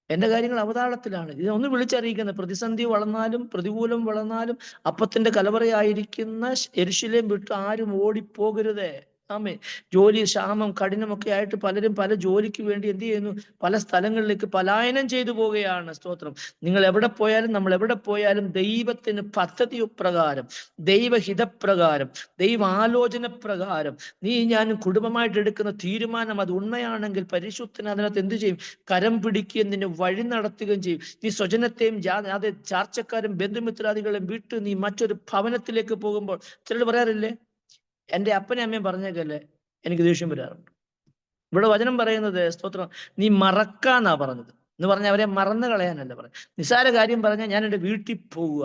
എന്റെ കാര്യങ്ങൾ അവതാളത്തിലാണ്. ഇതൊന്ന് വിളിച്ചറിയിക്കുന്നത്. പ്രതിസന്ധി വളർന്നാലും പ്രതികൂലം വളർന്നാലും അപ്പത്തിന്റെ കലവറയായിരിക്കുന്ന യെരൂശലേം വിട്ട് ആരും ഓടിപ്പോകരുതേ. ആമേ. ജോലി ക്ഷാമം കഠിനമൊക്കെ ആയിട്ട് പലരും പല ജോലിക്ക് വേണ്ടി എന്ത് ചെയ്യുന്നു? പല സ്ഥലങ്ങളിലേക്ക് പലായനം ചെയ്തു പോവുകയാണ്. സ്തോത്രം. നിങ്ങൾ എവിടെ പോയാലും, നമ്മൾ എവിടെ പോയാലും ദൈവത്തിന് പദ്ധതി പ്രകാരം, ദൈവഹിതപ്രകാരം, ദൈവാലോചന പ്രകാരം നീ ഞാനും കുടുംബമായിട്ട് എടുക്കുന്ന തീരുമാനം അത് ഉണ്മയാണെങ്കിൽ പരിശുദ്ധന് അതിനകത്ത് എന്ത് ചെയ്യും? കരം പിടിക്കുകയും നിന്നെ വഴി നടത്തുകയും ചെയ്യും. നീ സ്വജനത്തെയും അതെ ചാർച്ചക്കാരും ബന്ധുമിത്രാദികളെയും വിട്ട് നീ മറ്റൊരു ഭവനത്തിലേക്ക് പോകുമ്പോൾ ചിലർ പറയാറില്ലേ, എന്റെ അപ്പനെ അമ്മയും പറഞ്ഞേക്കല്ലേ, എനിക്ക് ദേഷ്യം വരാറുണ്ട്. ഇവിടെ വചനം പറയുന്നത് സ്തോത്രം നീ മറക്കാന്നാ പറഞ്ഞത്. എന്ന് പറഞ്ഞാൽ അവരെ മറന്നു കളയാനല്ല പറഞ്ഞത്. നിസ്സാര കാര്യം പറഞ്ഞാൽ ഞാൻ എൻ്റെ വീട്ടിൽ പോവുക,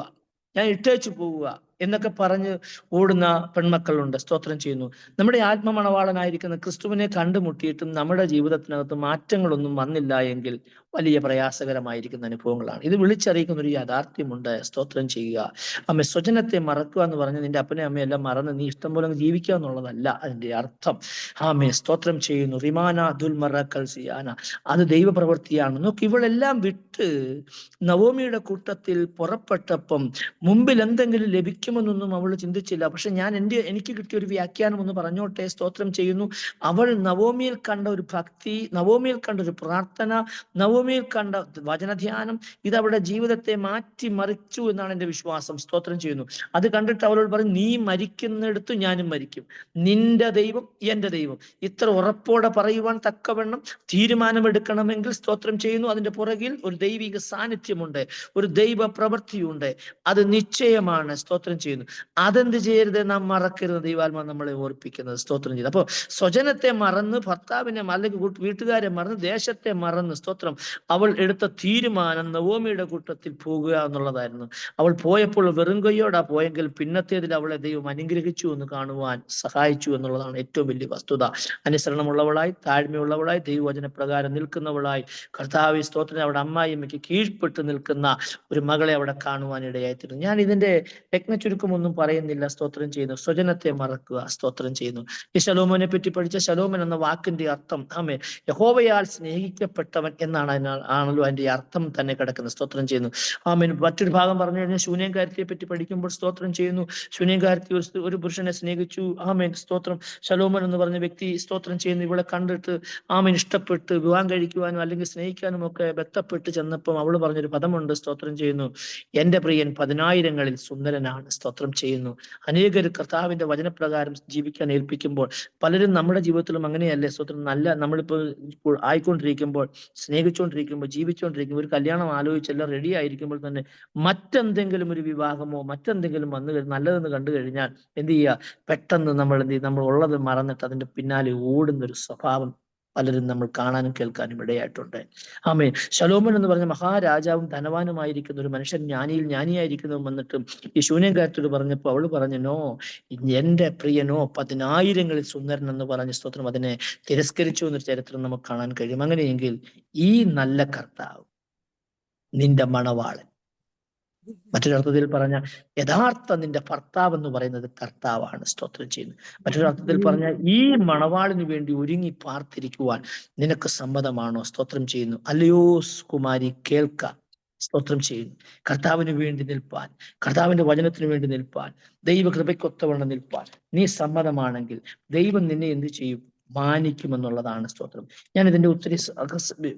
ഞാൻ ഇട്ടേച്ചു പോവുക എന്നൊക്കെ പറഞ്ഞ് ഓടുന്ന പെൺമക്കളുണ്ട്. സ്തോത്രം ചെയ്യുന്നു. നമ്മുടെ ആത്മമണവാളനായിരിക്കുന്ന ക്രിസ്തുവിനെ കണ്ടുമുട്ടിയിട്ടും നമ്മുടെ ജീവിതത്തിനകത്ത് മാറ്റങ്ങളൊന്നും വന്നില്ല എങ്കിൽ വലിയ പ്രയാസകരമായിരിക്കുന്ന അനുഭവങ്ങളാണ്. ഇത് വിളിച്ചറിയിക്കുന്ന ഒരു യാഥാർത്ഥ്യമുണ്ട്. സ്തോത്രം ചെയ്യുക. അമ്മ സ്വജനത്തെ മറക്കുക എന്ന് പറഞ്ഞ് നിന്റെ അപ്പനെ അമ്മയെല്ലാം മറന്ന് നീ ഇഷ്ടം പോലെ ജീവിക്കുക എന്നുള്ളതല്ല അതിന്റെ അർത്ഥം. ആമേ. സ്തോത്രം ചെയ്യുന്നു. റിമാന ദുൽമറക്കൽ സിയാന, അത് ദൈവപ്രവൃത്തിയാണ്. നോക്ക്, ഇവളെല്ലാം വിട്ട് നവോമിയുടെ കൂട്ടത്തിൽ പുറപ്പെട്ടപ്പം മുമ്പിൽ എന്തെങ്കിലും ലഭിക്കുമെന്നൊന്നും അവൾ ചിന്തിച്ചില്ല. പക്ഷെ എനിക്ക് കിട്ടിയ ഒരു വ്യാഖ്യാനം ഒന്ന് പറഞ്ഞോട്ടെ. സ്തോത്രം ചെയ്യുന്നു. അവൾ നവോമിയിൽ കണ്ട ഒരു ഭക്തി, നവോമിയിൽ കണ്ട ഒരു പ്രാർത്ഥന, നവോമി നവോമിയിൽ കണ്ട വചനധ്യാനം ഇത് അവളുടെ ജീവിതത്തെ മാറ്റിമറിച്ചു എന്നാണ് എൻ്റെ വിശ്വാസം. സ്തോത്രം ചെയ്യുന്നു. അത് കണ്ടിട്ട് അവളോട് പറഞ്ഞു, നീ മരിക്കുന്നിടത്ത് ഞാനും മരിക്കും, നിന്റെ ദൈവം എൻ്റെ ദൈവം. ഇത്ര ഉറപ്പോടെ പറയുവാൻ തക്കവണ്ണം തീരുമാനമെടുക്കണമെങ്കിൽ സ്തോത്രം ചെയ്യുന്നു, അതിന്റെ പുറകിൽ ഒരു ദൈവിക സാന്നിധ്യമുണ്ട്, ഒരു ദൈവ പ്രവൃത്തിയുണ്ട്. അത് നിശ്ചയമാണ്. സ്തോത്രം ചെയ്യുന്നു. അതെന്ത് ചെയ്യരുത്? നാം മറക്കരുത്. ദൈവാത്മാ നമ്മളെ ഓർപ്പിക്കുന്നത്. സ്തോത്രം ചെയ്തു. അപ്പോൾ സ്വജനത്തെ മറന്ന്, ഭർത്താവിനെ അല്ലെങ്കിൽ വീട്ടുകാരെ മറന്ന്, ദേശത്തെ മറന്ന്, സ്തോത്രം, അവൾ എടുത്ത തീരുമാനം നവോമിയുടെ കൂട്ടത്തിൽ പോകുക എന്നുള്ളതായിരുന്നു. അവൾ പോയപ്പോൾ വെറും കൈയോടാ പോയെങ്കിൽ പിന്നത്തേതിൽ അവളെ ദൈവം അനുഗ്രഹിച്ചു എന്ന് കാണുവാൻ സഹായിച്ചു എന്നുള്ളതാണ് ഏറ്റവും വലിയ വസ്തുത. അനുസരണമുള്ളവളായി, താഴ്മയുള്ളവളായി, ദൈവവചന പ്രകാരം നിൽക്കുന്നവളായി, കർത്താവ് സ്തോത്രം അവിടെ അമ്മായിയമ്മയ്ക്ക് കീഴ്പ്പെട്ട് നിൽക്കുന്ന ഒരു മകളെ അവിടെ കാണുവാൻ ഇടയായിത്തീരുന്നു. ഞാൻ ഇതിന്റെ ചുരുക്കമൊന്നും പറയുന്നില്ല. സ്തോത്രം ചെയ്യുന്നു. സ്വജനത്തെ മറക്കുക. സ്തോത്രം ചെയ്യുന്നു. ഈ ശലോമോനെ പറ്റി പഠിച്ച ശലോമൻ എന്ന വാക്കിന്റെ അർത്ഥം യഹോവയാൽ സ്നേഹിക്കപ്പെട്ടവൻ എന്നാണ്. ആണല്ലോ അതിന്റെ അർത്ഥം തന്നെ കിടക്കുന്നത്. സ്തോത്രം ചെയ്യുന്നു. മറ്റൊരു ഭാഗം പറഞ്ഞു കഴിഞ്ഞാൽ ശൂന്യംകാരത്തിയെ പറ്റി പഠിക്കുമ്പോൾ സ്തോത്രം ചെയ്യുന്നു, ശൂന്യംകാരത്തി ഒരു പുരുഷനെ സ്നേഹിച്ചു. സ്തോത്രം. ശലോമൻ എന്ന് പറഞ്ഞ വ്യക്തി സ്തോത്രം ചെയ്യുന്നു, ഇവളെ കണ്ടിട്ട് ഇഷ്ടപ്പെട്ട് വിവാഹം കഴിക്കുവാനും അല്ലെങ്കിൽ സ്നേഹിക്കാനും ഒക്കെ ബന്ധപ്പെട്ട് ചെന്നപ്പം അവള് പറഞ്ഞൊരു പദമുണ്ട്. സ്തോത്രം ചെയ്യുന്നു, എൻ്റെ പ്രിയൻ 10,000-ങ്ങളിൽ സുന്ദരനാണ്. സ്തോത്രം ചെയ്യുന്നു. അനേകർ കർത്താവിന്റെ വചനപ്രകാരം ജീവിക്കാൻ ഏൽപ്പിക്കുമ്പോൾ പലരും നമ്മുടെ ജീവിതത്തിലും അങ്ങനെയല്ലേ? സ്തോത്രം. നമ്മളിപ്പോൾ ആയിക്കൊണ്ടിരിക്കുമ്പോൾ, സ്നേഹിച്ചുകൊണ്ടിരിക്കുമ്പോൾ, ജീവിച്ചുകൊണ്ടിരിക്കുമ്പോൾ, ഒരു കല്യാണം ആലോചിച്ചെല്ലാം റെഡി ആയിരിക്കുമ്പോൾ തന്നെ മറ്റെന്തെങ്കിലും ഒരു വിവാഹമോ മറ്റെന്തെങ്കിലും വന്നു നല്ലതെന്ന് കണ്ടു കഴിഞ്ഞാൽ എന്ത് ചെയ്യുക? പെട്ടെന്ന് നമ്മൾ എന്ത് ചെയ്യും? നമ്മൾ ഉള്ളത് മറന്നിട്ട് അതിന്റെ പിന്നാലെ ഓടുന്നൊരു സ്വഭാവം പലരും നമ്മൾ കാണാനും കേൾക്കാനും ഇടയായിട്ടുണ്ട്. ശലോമോൻ എന്ന് പറഞ്ഞ മഹാരാജാവും ധനവാനുമായിരിക്കുന്ന ഒരു മനുഷ്യൻ, ജ്ഞാനിയായിരിക്കുന്നതും വന്നിട്ടും ഈ ശൂന്യംകാരത്തോട് പറഞ്ഞപ്പോൾ അവള് പറഞ്ഞു, നോ, എൻ്റെ പ്രിയനോ 10,000-ങ്ങളിൽ സുന്ദരൻ എന്ന് പറഞ്ഞ സ്തോത്രം അതിനെ തിരസ്കരിച്ചു എന്നൊരു ചരിത്രം നമുക്ക് കാണാൻ കഴിയും. അങ്ങനെയെങ്കിൽ ഈ നല്ല കർത്താവ് നിന്റെ മണവാളൻ, മറ്റൊരർത്ഥത്തിൽ പറഞ്ഞ യഥാർത്ഥ നിന്റെ ഭർത്താവ് എന്ന് പറയുന്നത് കർത്താവാണ്. സ്തോത്രം ചെയ്യുന്നു. മറ്റൊരർത്ഥത്തിൽ പറഞ്ഞ ഈ മണവാളിന് വേണ്ടി ഒരുങ്ങി പാർത്തിരിക്കുവാൻ നിനക്ക് സമ്മതമാണോ? സ്തോത്രം ചെയ്യുന്നു. അല്ലയോ കുമാരി, കേൾക്ക. സ്തോത്രം ചെയ്യുന്നു. കർത്താവിന് വേണ്ടി നിൽപ്പാൻ, കർത്താവിന്റെ വചനത്തിന് വേണ്ടി നിൽപ്പാൻ, ദൈവകൃപയ്ക്കൊത്തവണ്ണം നിൽപ്പാൻ നീ സമ്മതമാണെങ്കിൽ ദൈവം നിന്നെ എന്ത് ചെയ്യും? മാനിക്കുമെന്നുള്ളതാണ്. സ്തോത്രം. ഞാൻ ഇതിന്റെ ഒത്തിരി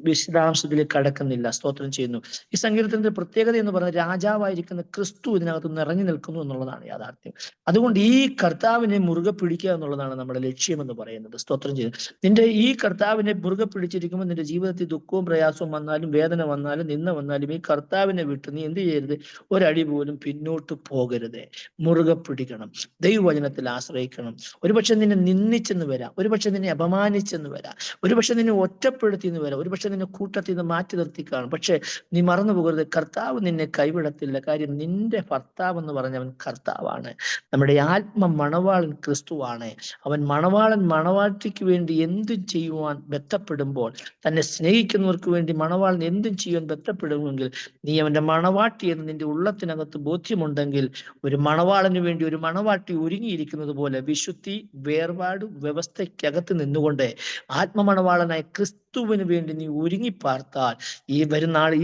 വിശദാംശത്തിലേക്ക് കടക്കുന്നില്ല. സ്തോത്രം ചെയ്യുന്നു. ഈ സങ്കീർത്തനത്തിന്റെ പ്രത്യേകത എന്ന് പറഞ്ഞാൽ രാജാവായിരിക്കുന്ന ക്രിസ്തു ഇതിനകത്ത് നിറഞ്ഞു നിൽക്കുന്നു എന്നുള്ളതാണ് യാഥാർത്ഥ്യം. അതുകൊണ്ട് ഈ കർത്താവിനെ മുറുകെ പിടിക്കുക എന്നുള്ളതാണ് നമ്മുടെ ലക്ഷ്യം എന്ന് പറയുന്നത്. സ്തോത്രം ചെയ്യുന്നു. നിന്റെ ഈ കർത്താവിനെ മുറുകെ പിടിച്ചിരിക്കുമ്പോൾ നിന്റെ ജീവിതത്തിൽ ദുഃഖവും പ്രയാസവും വന്നാലും, വേദന വന്നാലും, നിന്ന വന്നാലും, ഈ കർത്താവിനെ വിട്ട് നീ എന്ത് ചെയ്യരുത്? ഒരടി പോലും പിന്നോട്ട് പോകരുത്. മുറുകെ പിടിക്കണം. ദൈവവചനത്തിൽ ആശ്രയിക്കണം. ഒരുപക്ഷെ നിന്നെ നിന്ദിച്ചെന്ന് വരാം, ഒരുപക്ഷെ നിന്നെ അപമാനിച്ചെന്ന് വരാം, ഒരുപക്ഷെ നിന്നെ ഒറ്റപ്പെടുത്തിയെന്ന് വരാം, ഒരുപക്ഷെ നിന്നെ കൂട്ടത്തിൽ നിന്ന് മാറ്റി നിർത്തി കാണും. പക്ഷെ നീ മറന്നു പോകരുത്, കർത്താവ് നിന്നെ കൈവിടത്തില്ല. കാര്യം നിന്റെ ഭർത്താവ് എന്ന് പറഞ്ഞവൻ കർത്താവാണ്. നമ്മുടെ ആത്മ മണവാളൻ ക്രിസ്തുവാണ്. അവൻ മണവാട്ടിക്ക് വേണ്ടി എന്തും ചെയ്യുവാൻ ബന്ധപ്പെടുമ്പോൾ, തന്നെ സ്നേഹിക്കുന്നവർക്ക് വേണ്ടി മണവാളൻ എന്തും ചെയ്യുവാൻ ബന്ധപ്പെടുമെങ്കിൽ നീ അവന്റെ മണവാട്ടി എന്ന് നിന്റെ ഉള്ളത്തിനകത്ത് ബോധ്യമുണ്ടെങ്കിൽ, ഒരു മണവാളന് വേണ്ടി ഒരു മണവാട്ടി ഒരുങ്ങിയിരിക്കുന്നത് പോലെ വിശുദ്ധി, വേർപാട്, വ്യവസ്ഥയ്ക്കകത്ത് നിന്നുകൊണ്ട് ആത്മമണവാളനായ ക്രിസ്തുവിന് വേണ്ടി നീ ഒരുങ്ങിപ്പാർത്താൽ ഈ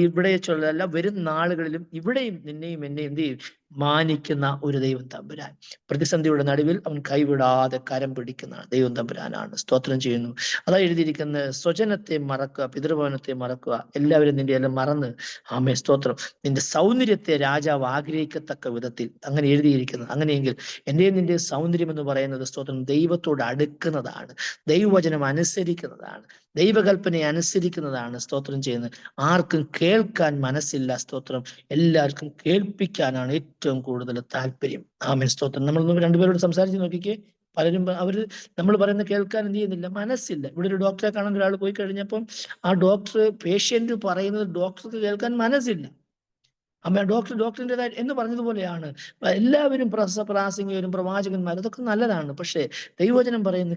ഇവിടെ ചൊല്ലല്ല, വരും നാളുകളിലും ഇവിടെയും നിന്നെയും എന്നെയും എന്ത് ചെയ്യും? മാനിക്കുന്ന ഒരു ദൈവം തമ്പുരാൻ. പ്രതിസന്ധിയുടെ നടുവിൽ അവൻ കൈവിടാതെ കരം പിടിക്കുന്ന ദൈവം തമ്പുരാനാണ്. സ്തോത്രം ചെയ്യുന്നു. അതാ എഴുതിയിരിക്കുന്നത്, സ്വജനത്തെ മറക്കുക, പിതൃഭവനത്തെ മറക്കുക, എല്ലാവരും നിന്റെ എല്ലാം മറന്ന് സ്തോത്രം നിന്റെ സൗന്ദര്യത്തെ രാജാവ് ആഗ്രഹിക്കത്തക്ക വിധത്തിൽ അങ്ങനെ എഴുതിയിരിക്കുന്നത്. അങ്ങനെയെങ്കിൽ എന്റെയും നിന്റെ സൗന്ദര്യം എന്ന് പറയുന്നത് സ്തോത്രം ദൈവത്തോട് അടുക്കുന്നതാണ്, ദൈവവചനം അനുസരിക്കുന്നതാണ്, ദൈവകൽപ്പനയെ അനുസരിക്കുന്നതാണ്. സ്തോത്രം ചെയ്യുന്നത്. ആർക്കും കേൾക്കാൻ മനസ്സില്ല. സ്തോത്രം. എല്ലാവർക്കും കേൾപ്പിക്കാനാണ് ഏറ്റവും കൂടുതൽ താല്പര്യം. സ്തോത്രം. നമ്മൾ രണ്ടുപേരോട് സംസാരിച്ച് നോക്കിക്കേ, പലരും നമ്മൾ പറയുന്ന കേൾക്കാൻ എന്ത് ചെയ്യുന്നില്ല? മനസ്സില്ല. ഇവിടെ ഒരു ഡോക്ടറെ കാണാൻ ഒരാൾ പോയി കഴിഞ്ഞപ്പം ആ പേഷ്യന്റ് പറയുന്നത് ഡോക്ടർക്ക് കേൾക്കാൻ മനസ്സില്ല. ഡോക്ടറിൻ്റെതായി എന്ന് പറഞ്ഞതുപോലെയാണ് എല്ലാവരും പ്രാസംഗികരും പ്രവാചകന്മാരും, അതൊക്കെ നല്ലതാണ്. പക്ഷെ ദൈവവചനം പറയുന്ന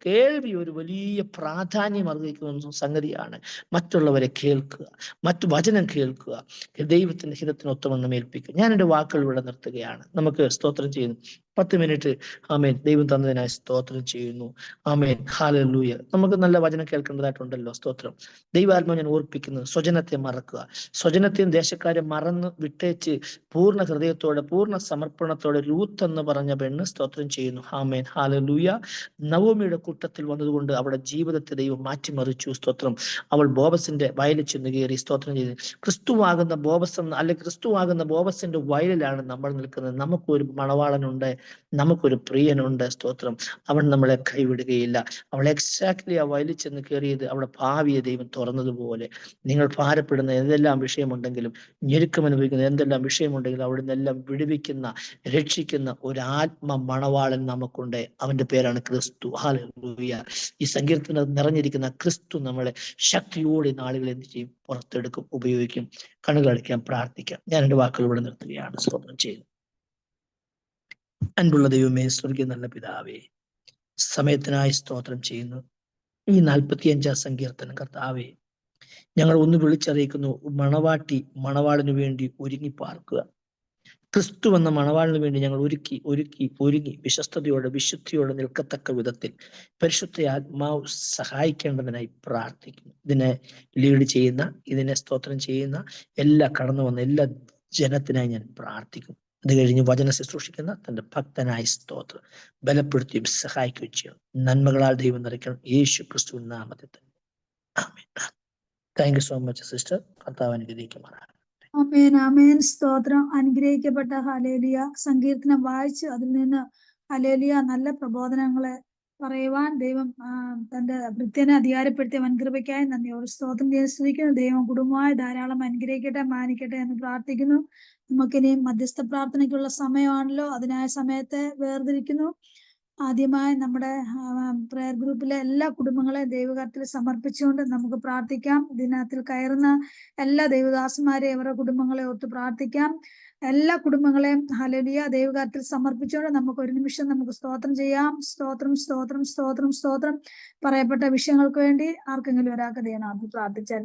കേൾവി ഒരു വലിയ പ്രാധാന്യം അർഹിക്കുന്ന സംഗതിയാണ്. മറ്റുള്ളവരെ കേൾക്കുക, മറ്റു വചനം കേൾക്കുക, ദൈവത്തിന്റെ ഹിതത്തിന് ഒത്തവണ്ണം ഏൽപ്പിക്കുക. ഞാൻ എൻ്റെ വാക്കുകൾ ഇവിടെ നിർത്തുകയാണ്. നമുക്ക് സ്തോത്രം ചെയ്യുന്നു. 10 മിനിറ്റ് ആമേൻ ദൈവം തന്നതിനായി സ്തോത്രം ചെയ്യുന്നു. Amen hallelujah. നമുക്ക് നല്ല വചനം കേൾക്കേണ്ടതായിട്ടുണ്ടല്ലോ. സ്തോത്രം. ദൈവാത്മാവ് ഞാൻ ഓർപ്പിക്കുന്നത് സ്വജനത്തെ മറക്കുക. സ്വജനത്തെയും ദേശക്കാരെ മറന്ന് വിട്ടേച്ച് പൂർണ്ണ ഹൃദയത്തോടെ പൂർണ്ണ സമർപ്പണത്തോടെ രൂത്ത് എന്ന് പറഞ്ഞ പെണ്ണ് സ്തോത്രം ചെയ്യുന്നു. Amen hallelujah. നവോമിയുടെ കൂട്ടത്തിൽ വന്നതുകൊണ്ട് അവളുടെ ജീവിതത്തെ ദൈവം മാറ്റിമറിച്ചു. സ്തോത്രം. അവൾ ബോബസിന്റെ വയലിൽ ചെന്ന് കയറി സ്തോത്രം ചെയ്തു. ക്രിസ്തുവാകുന്ന ബോബസ് എന്ന അല്ലെങ്കിൽ ക്രിസ്തുവാകുന്ന ബോബസിന്റെ വയലിലാണ് നമ്മൾ നിൽക്കുന്നത്. നമുക്കൊരു മണവാളനുണ്ട്, നമുക്കൊരു പ്രിയനുണ്ട്. സ്തോത്രം. അവൻ നമ്മളെ കൈവിടുകയില്ല. അവൾ എക്സാക്ട്ലി ആ വയലിൽ ചെന്ന് കയറിയത് അവിടെ ഭാവിയെ ദൈവം തുറന്നതുപോലെ നിങ്ങൾ ഭാരപ്പെടുന്ന എന്തെല്ലാം വിഷയമുണ്ടെങ്കിലും ഞെരുക്കം അനുഭവിക്കുന്ന എന്തെല്ലാം വിഷയമുണ്ടെങ്കിലും അവിടെ നിന്നെല്ലാം വിടുവിക്കുന്ന രക്ഷിക്കുന്ന ഒരു ആത്മ മണവാളൻ നമുക്കുണ്ട്. അവന്റെ പേരാണ് ക്രിസ്തു. ഹല്ലേലൂയ. ഈ സങ്കീർത്തനം നിറഞ്ഞിരിക്കുന്ന ക്രിസ്തു നമ്മളെ ശക്തിയോടെ നാളുകൾ എന്ത് ചെയ്യും? പുറത്തെടുക്കും, ഉപയോഗിക്കും. കണ്ണുകളടയ്ക്കാം, പ്രാർത്ഥിക്കാം. ഞാൻ എൻ്റെ വാക്കുകൾ ഇവിടെ നിർത്തുകയാണ്. സ്തോത്രം ചെയ്യുന്നു. അൻപുള്ള ദൈവമേ, സ്വർഗീയ നല്ല പിതാവേ, സമയത്തിനായി സ്തോത്രം ചെയ്യുന്നു. ഈ 45-ാം സങ്കീർത്തനം കർത്താവേ, ഞങ്ങൾ ഒന്ന് വിളിച്ചറിയിക്കുന്നു. മണവാട്ടി മണവാളിനു വേണ്ടി ഒരുങ്ങി പാർക്കുക. ക്രിസ്തു എന്ന മണവാളിനു വേണ്ടി ഞങ്ങൾ ഒരുങ്ങി വിശ്വസ്തയോടെ വിശുദ്ധിയോടെ നിൽക്കത്തക്ക വിധത്തിൽ പരിശുദ്ധ ആത്മാവ് സഹായിക്കേണ്ടതിനായി പ്രാർത്ഥിക്കുന്നു. ഇതിനെ ലീഡ് ചെയ്യുന്ന, ഇതിനെ സ്തോത്രം ചെയ്യുന്ന കടന്നു വന്ന എല്ലാ ജനത്തിനായി ഞാൻ പ്രാർത്ഥിക്കുന്നു. അത് കഴിഞ്ഞ് വചന ശുശ്രൂഷിക്കുന്ന തന്റെ ഭക്തനായി സ്തോത്രം ബലപ്പെടുത്തിയും സഹായിക്കുകയും ചെയ്യും. നന്മകളാൽ ദൈവം നിറയ്ക്കണം. യേശു ക്രിസ്തു നാമത്തിൽ തന്നെ. ആമേൻ. Thank you so much sister. കർത്താവ് അനുഗ്രഹിക്കുമാറാകട്ടെ. ആമേൻ ആമേൻ. സ്തോത്രം. അനുഗ്രഹിക്കപ്പെട്ട ഹല്ലേലൂയ സങ്കീർത്തനം വായിച്ച് അതിൽ നിന്ന് ഹല്ലേലൂയ നല്ല പ്രബോധനങ്ങളെ പറയുവാൻ ദൈവം തന്റെ ഭൃത്യനെ അധികാരപ്പെടുത്തിയ വൻകൃപയ്ക്കായി നന്ദിയോട് സ്തോത്രം ചെയ്ത് സ്തുതിക്കുന്നു. ദൈവം കുടുംബമായി ധാരാളം അനുഗ്രഹിക്കട്ടെ, മാനിക്കട്ടെ എന്ന് പ്രാർത്ഥിക്കുന്നു. നമുക്കിനിയും മധ്യസ്ഥ പ്രാർത്ഥനയ്ക്കുള്ള സമയമാണല്ലോ. അതിനായ സമയത്തെ വേർതിരിക്കുന്നു. ആദ്യമായി നമ്മുടെ പ്രയർ ഗ്രൂപ്പിലെ എല്ലാ കുടുംബങ്ങളെയും ദൈവകരത്തിൽ സമർപ്പിച്ചുകൊണ്ട് നമുക്ക് പ്രാർത്ഥിക്കാം. ഇതിനകത്തിൽ കയറുന്ന എല്ലാ ദൈവദാസന്മാരെയും അവരുടെ കുടുംബങ്ങളെ ഓർത്ത് പ്രാർത്ഥിക്കാം. എല്ലാ കുടുംബങ്ങളെയും ഹല്ലേലൂയ ദൈവകരത്തിൽ സമർപ്പിച്ചുകൊണ്ട് നമുക്ക് ഒരു നിമിഷം നമുക്ക് സ്തോത്രം ചെയ്യാം. സ്തോത്രം സ്തോത്രം സ്തോത്രം സ്തോത്രം. പറയപ്പെട്ട വിഷയങ്ങൾക്ക് വേണ്ടി ആർക്കെങ്കിലും ഒരാൾക്ക് ദൈവം ആദ്യം പ്രാർത്ഥിച്ചാൽ.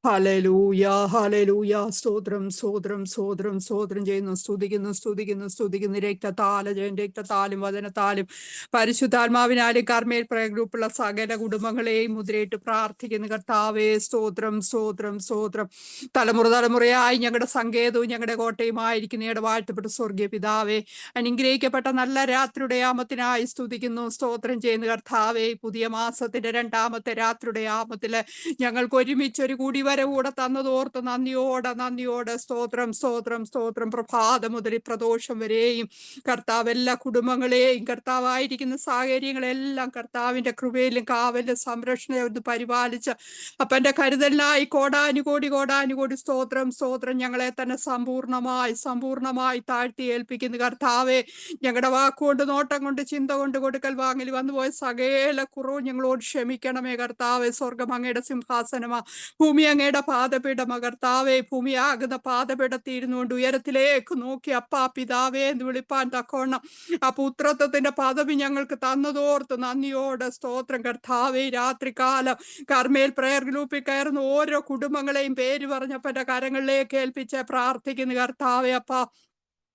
Hallelujah hallelujah. സ്തോത്രം സ്തോത്രം സ്തോത്രം സ്തോത്രം ചെയ്യുന്നു. സ്തുതിക്കുന്നു. രക്തത്താലും വചനത്താലും പരിശുദ്ധാത്മാവിനാലും കർമ്മേൽ പ്രയർ ഗ്രൂപ്പുള്ള സകല കുടുംബങ്ങളെയും മുദ്രയിട്ട് പ്രാർത്ഥിക്കുന്നു. കർത്താവേ സ്തോത്രം സ്തോത്രം സ്തോത്രം. തലമുറയായി ഞങ്ങളുടെ സങ്കേതവും ഞങ്ങളുടെ കോട്ടയുമായിരിക്കുന്ന ഞങ്ങളുടെ വാഴ്ത്തപ്പെട്ട സ്വർഗീയ പിതാവേ, അനുഗ്രഹിക്കപ്പെട്ട നല്ല രാത്രിയുടെ യാമത്തിനായി സ്തുതിക്കുന്നു. സ്തോത്രം ചെയ്യുന്നു. കർത്താവേ, പുതിയ മാസത്തിന്റെ 2ാമത്തെ രാത്രിയുടെ യാമത്തില് ഞങ്ങൾക്ക് ഒരുമിച്ചൊരു കൂടിവരവ് കൂടെ തന്നതോർത്ത് നന്ദിയോടെ സ്തോത്രം സ്തോത്രം സ്തോത്രം. പ്രഭാതം മുതൽ പ്രദോഷം വരെയും കർത്താവ് എല്ലാ കുടുംബങ്ങളെയും കർത്താവായിരിക്കുന്ന സാഹചര്യങ്ങളെല്ലാം കർത്താവിന്റെ കൃപയിലും കാവലും സംരക്ഷണവും പരിപാലിച്ച് അപ്പന്റെ കരുതലിനായി കോടാനുകോടി സ്തോത്രം സ്തോത്രം. ഞങ്ങളെ തന്നെ സമ്പൂർണമായി താഴ്ത്തി ഏൽപ്പിക്കുന്നു. കർത്താവെ, ഞങ്ങളുടെ വാക്കുകൊണ്ട്, നോട്ടം കൊണ്ട്, ചിന്ത കൊണ്ട്, കൊടുക്കൽ വാങ്ങൽ വന്നുപോയ സകല കുറവും ഞങ്ങളോട് ക്ഷമിക്കണമേ. കർത്താവെ, സ്വർഗം അങ്ങയുടെ സിംഹാസനമാ, ഭൂമി അങ്ങയുടെ പാദപീഠമാ. കർത്താവെ, ഭൂമിയാകുന്ന പാദപീഠത്തിരുന്നുകൊണ്ട് ഉയരത്തിലേക്ക് നോക്കി അപ്പാ പിതാവേ എന്ന് വിളിപ്പാൻ തക്കോണം ആ പുത്രത്വത്തിന്റെ പദവി ഞങ്ങൾക്ക് തന്നതോർത്ത് നന്ദിയോടെ സ്തോത്രം. കർത്താവെ, രാത്രികാലം കർമ്മേൽ പ്രയർ ഗ്രൂപ്പിൽ കയറുന്ന ഓരോ കുടുംബങ്ങളെയും പേര് പറഞ്ഞപ്പന്റെ കരങ്ങളിലേക്ക് ഏൽപ്പിച്ച് പ്രാർത്ഥിക്കുന്നു. കർത്താവെ, അപ്പാ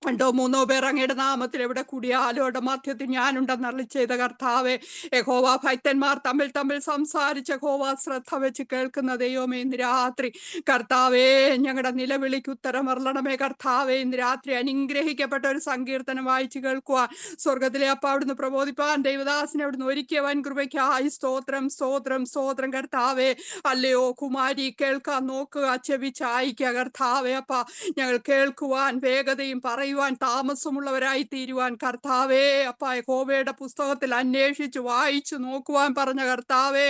2 3 പേർ അങ്ങയുടെ നാമത്തിൽ എവിടെ കൂടിയാലും അവിടെ മധ്യത്തിൽ ഞാനുണ്ടെന്ന് അരുളി ചെയ്ത കർത്താവെ, യഹോവ ഭക്തന്മാർ തമ്മിൽ സംസാരിച്ച് യഹോവ ശ്രദ്ധ വെച്ച് കേൾക്കുന്ന ദൈവമേ, ഇന്ന് രാത്രി കർത്താവേ ഞങ്ങളുടെ നിലവിളിക്ക് ഉത്തരം അരുളണമേ. കർത്താവെ, ഇന്ന് രാത്രി അനുഗ്രഹിക്കപ്പെട്ട ഒരു സങ്കീർത്തനം വായിച്ച് കേൾക്കുവാൻ സ്വർഗത്തിലെ അപ്പ അവിടുന്ന് പ്രബോധിപ്പാൻ ദൈവദാസിനെ അവിടുന്ന് ഒരുക്കിയ വൻ കൃപയ്ക്കായി സ്തോത്രം സ്തോത്രം സ്തോത്രം. കർത്താവെ, അല്ലയോ കുമാരി, കേൾക്കാൻ നോക്കുക, ചെവിച്ചായിക്കുക. കർത്താവെ, അപ്പ ഞങ്ങൾ കേൾക്കുവാൻ വേഗതയും പറയുവാൻ താമസമുള്ളവരായി തീരുവാൻ കർത്താവേ, അപ്പ യഹോവയുടെ പുസ്തകത്തിൽ അന്വേഷിച്ച് വായിച്ചു നോക്കുവാൻ പറഞ്ഞ കർത്താവേ,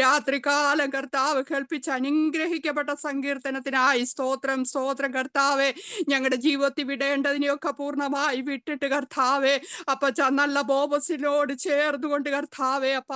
രാത്രികാലം കർത്താവ് കേൾപ്പിച്ച് അനുഗ്രഹിക്കപ്പെട്ട സങ്കീർത്തനത്തിനായി സ്തോത്രം സ്തോത്രം. കർത്താവെ, ഞങ്ങളുടെ ജീവിതത്തിൽ വിടേണ്ടതിനെയൊക്കെ പൂർണ്ണമായി വിട്ടിട്ട് കർത്താവെ, അപ്പ നല്ല ബോബസിനോട് ചേർന്നുകൊണ്ട് കർത്താവെ, അപ്പ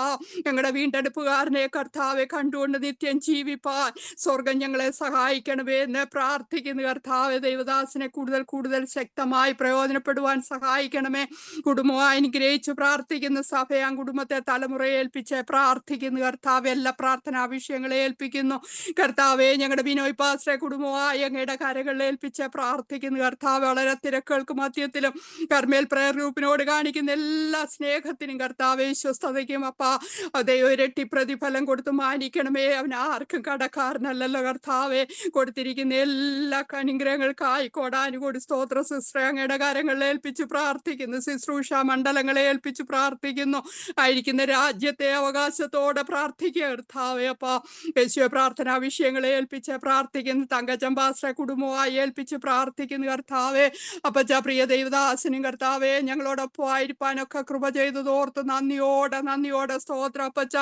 ഞങ്ങളുടെ വീണ്ടെടുപ്പുകാരനെ കർത്താവെ കണ്ടുകൊണ്ട് നിത്യം ജീവിപ്പാൻ സ്വർഗം ഞങ്ങളെ സഹായിക്കണമേ എന്ന് പ്രാർത്ഥിക്കുന്നു. കർത്താവെ, ദൈവദാസിനെ കൂടുതൽ ശക്തി ശക്തമായി പ്രയോജനപ്പെടുവാൻ സഹായിക്കണമേ. കുടുംബം അനുഗ്രഹിച്ച് പ്രാർത്ഥിക്കുന്നു. സഭയാം കുടുംബത്തെ തലമുറയെ ഏൽപ്പിച്ച് പ്രാർത്ഥിക്കുന്നു കർത്താവ്. എല്ലാ പ്രാർത്ഥനാ വിഷയങ്ങളെ ഏൽപ്പിക്കുന്നു കർത്താവെ. ഞങ്ങളുടെ ബിനോയ് പാസ്റ്ററെ കുടുംബമായി അങ്ങയുടെ കരകളിൽ ഏൽപ്പിച്ച് പ്രാർത്ഥിക്കുന്നു കർത്താവ്. വളരെ തിരക്കുകൾക്ക് മധ്യത്തിലും കർമ്മേൽ പ്രയർ ഗ്രൂപ്പിനോട് കാണിക്കുന്ന എല്ലാ സ്നേഹത്തിനും കർത്താവെ വിശ്വസ്തതയ്ക്കും അപ്പാ ദൈവം ഇരട്ടി പ്രതിഫലം കൊടുത്ത് മാനിക്കണമേ. അവൻ ആർക്കും കടക്കാരനല്ലല്ലോ കർത്താവെ. കൊടുത്തിരിക്കുന്ന എല്ലാ അനുഗ്രഹങ്ങൾക്കായി കോടാനുകൂടി സ്തോത്ര. സിസ്റ്റർ അങ്ങയുടെ കരങ്ങളിൽ ഏൽപ്പിച്ച് പ്രാർത്ഥിക്കുന്നു. ശുശ്രൂഷ മണ്ഡലങ്ങളെ ഏൽപ്പിച്ച് പ്രാർത്ഥിക്കുന്നു. ആയിരിക്കുന്ന രാജ്യത്തെ അവകാശത്തോടെ പ്രാർത്ഥിക്കുക കർത്താവെ. അപ്പാ യേശുവെ പ്രാർത്ഥനാ വിഷയങ്ങളെ ഏൽപ്പിച്ച് പ്രാർത്ഥിക്കുന്നു. തങ്കച്ചൻ പാസ്റ്ററെ കുടുംബമായി ഏൽപ്പിച്ച് പ്രാർത്ഥിക്കുന്നു കർത്താവെ. അപ്പച്ച പ്രിയ ദൈവദാസനും കർത്താവെ ഞങ്ങളോടൊപ്പം ആയിരിക്കാനൊക്കെ കൃപ ചെയ്തതോർത്ത് നന്ദിയോടെ സ്തോത്ര. അപ്പച്ച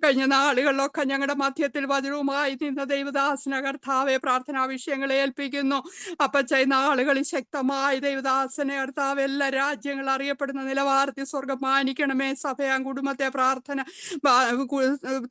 കഴിഞ്ഞ നാളുകളിലൊക്കെ ഞങ്ങളുടെ മധ്യത്തിൽ വചനവുമായി നിന്ന ദൈവദാസന കർത്താവെ പ്രാർത്ഥനാ വിഷയങ്ങളെ ഏൽപ്പിക്കുന്നു. അപ്പച്ച ഈ നാളുകളിൽ ശക്തമായി ദൈവദാസനെ കർത്താവ് എല്ലാ രാജ്യങ്ങൾ അറിയപ്പെടുന്ന നിലവാരത്തിൽ സ്വർഗം മാനിക്കണമേ. സഭയാം കുടുംബത്തെ പ്രാർത്ഥന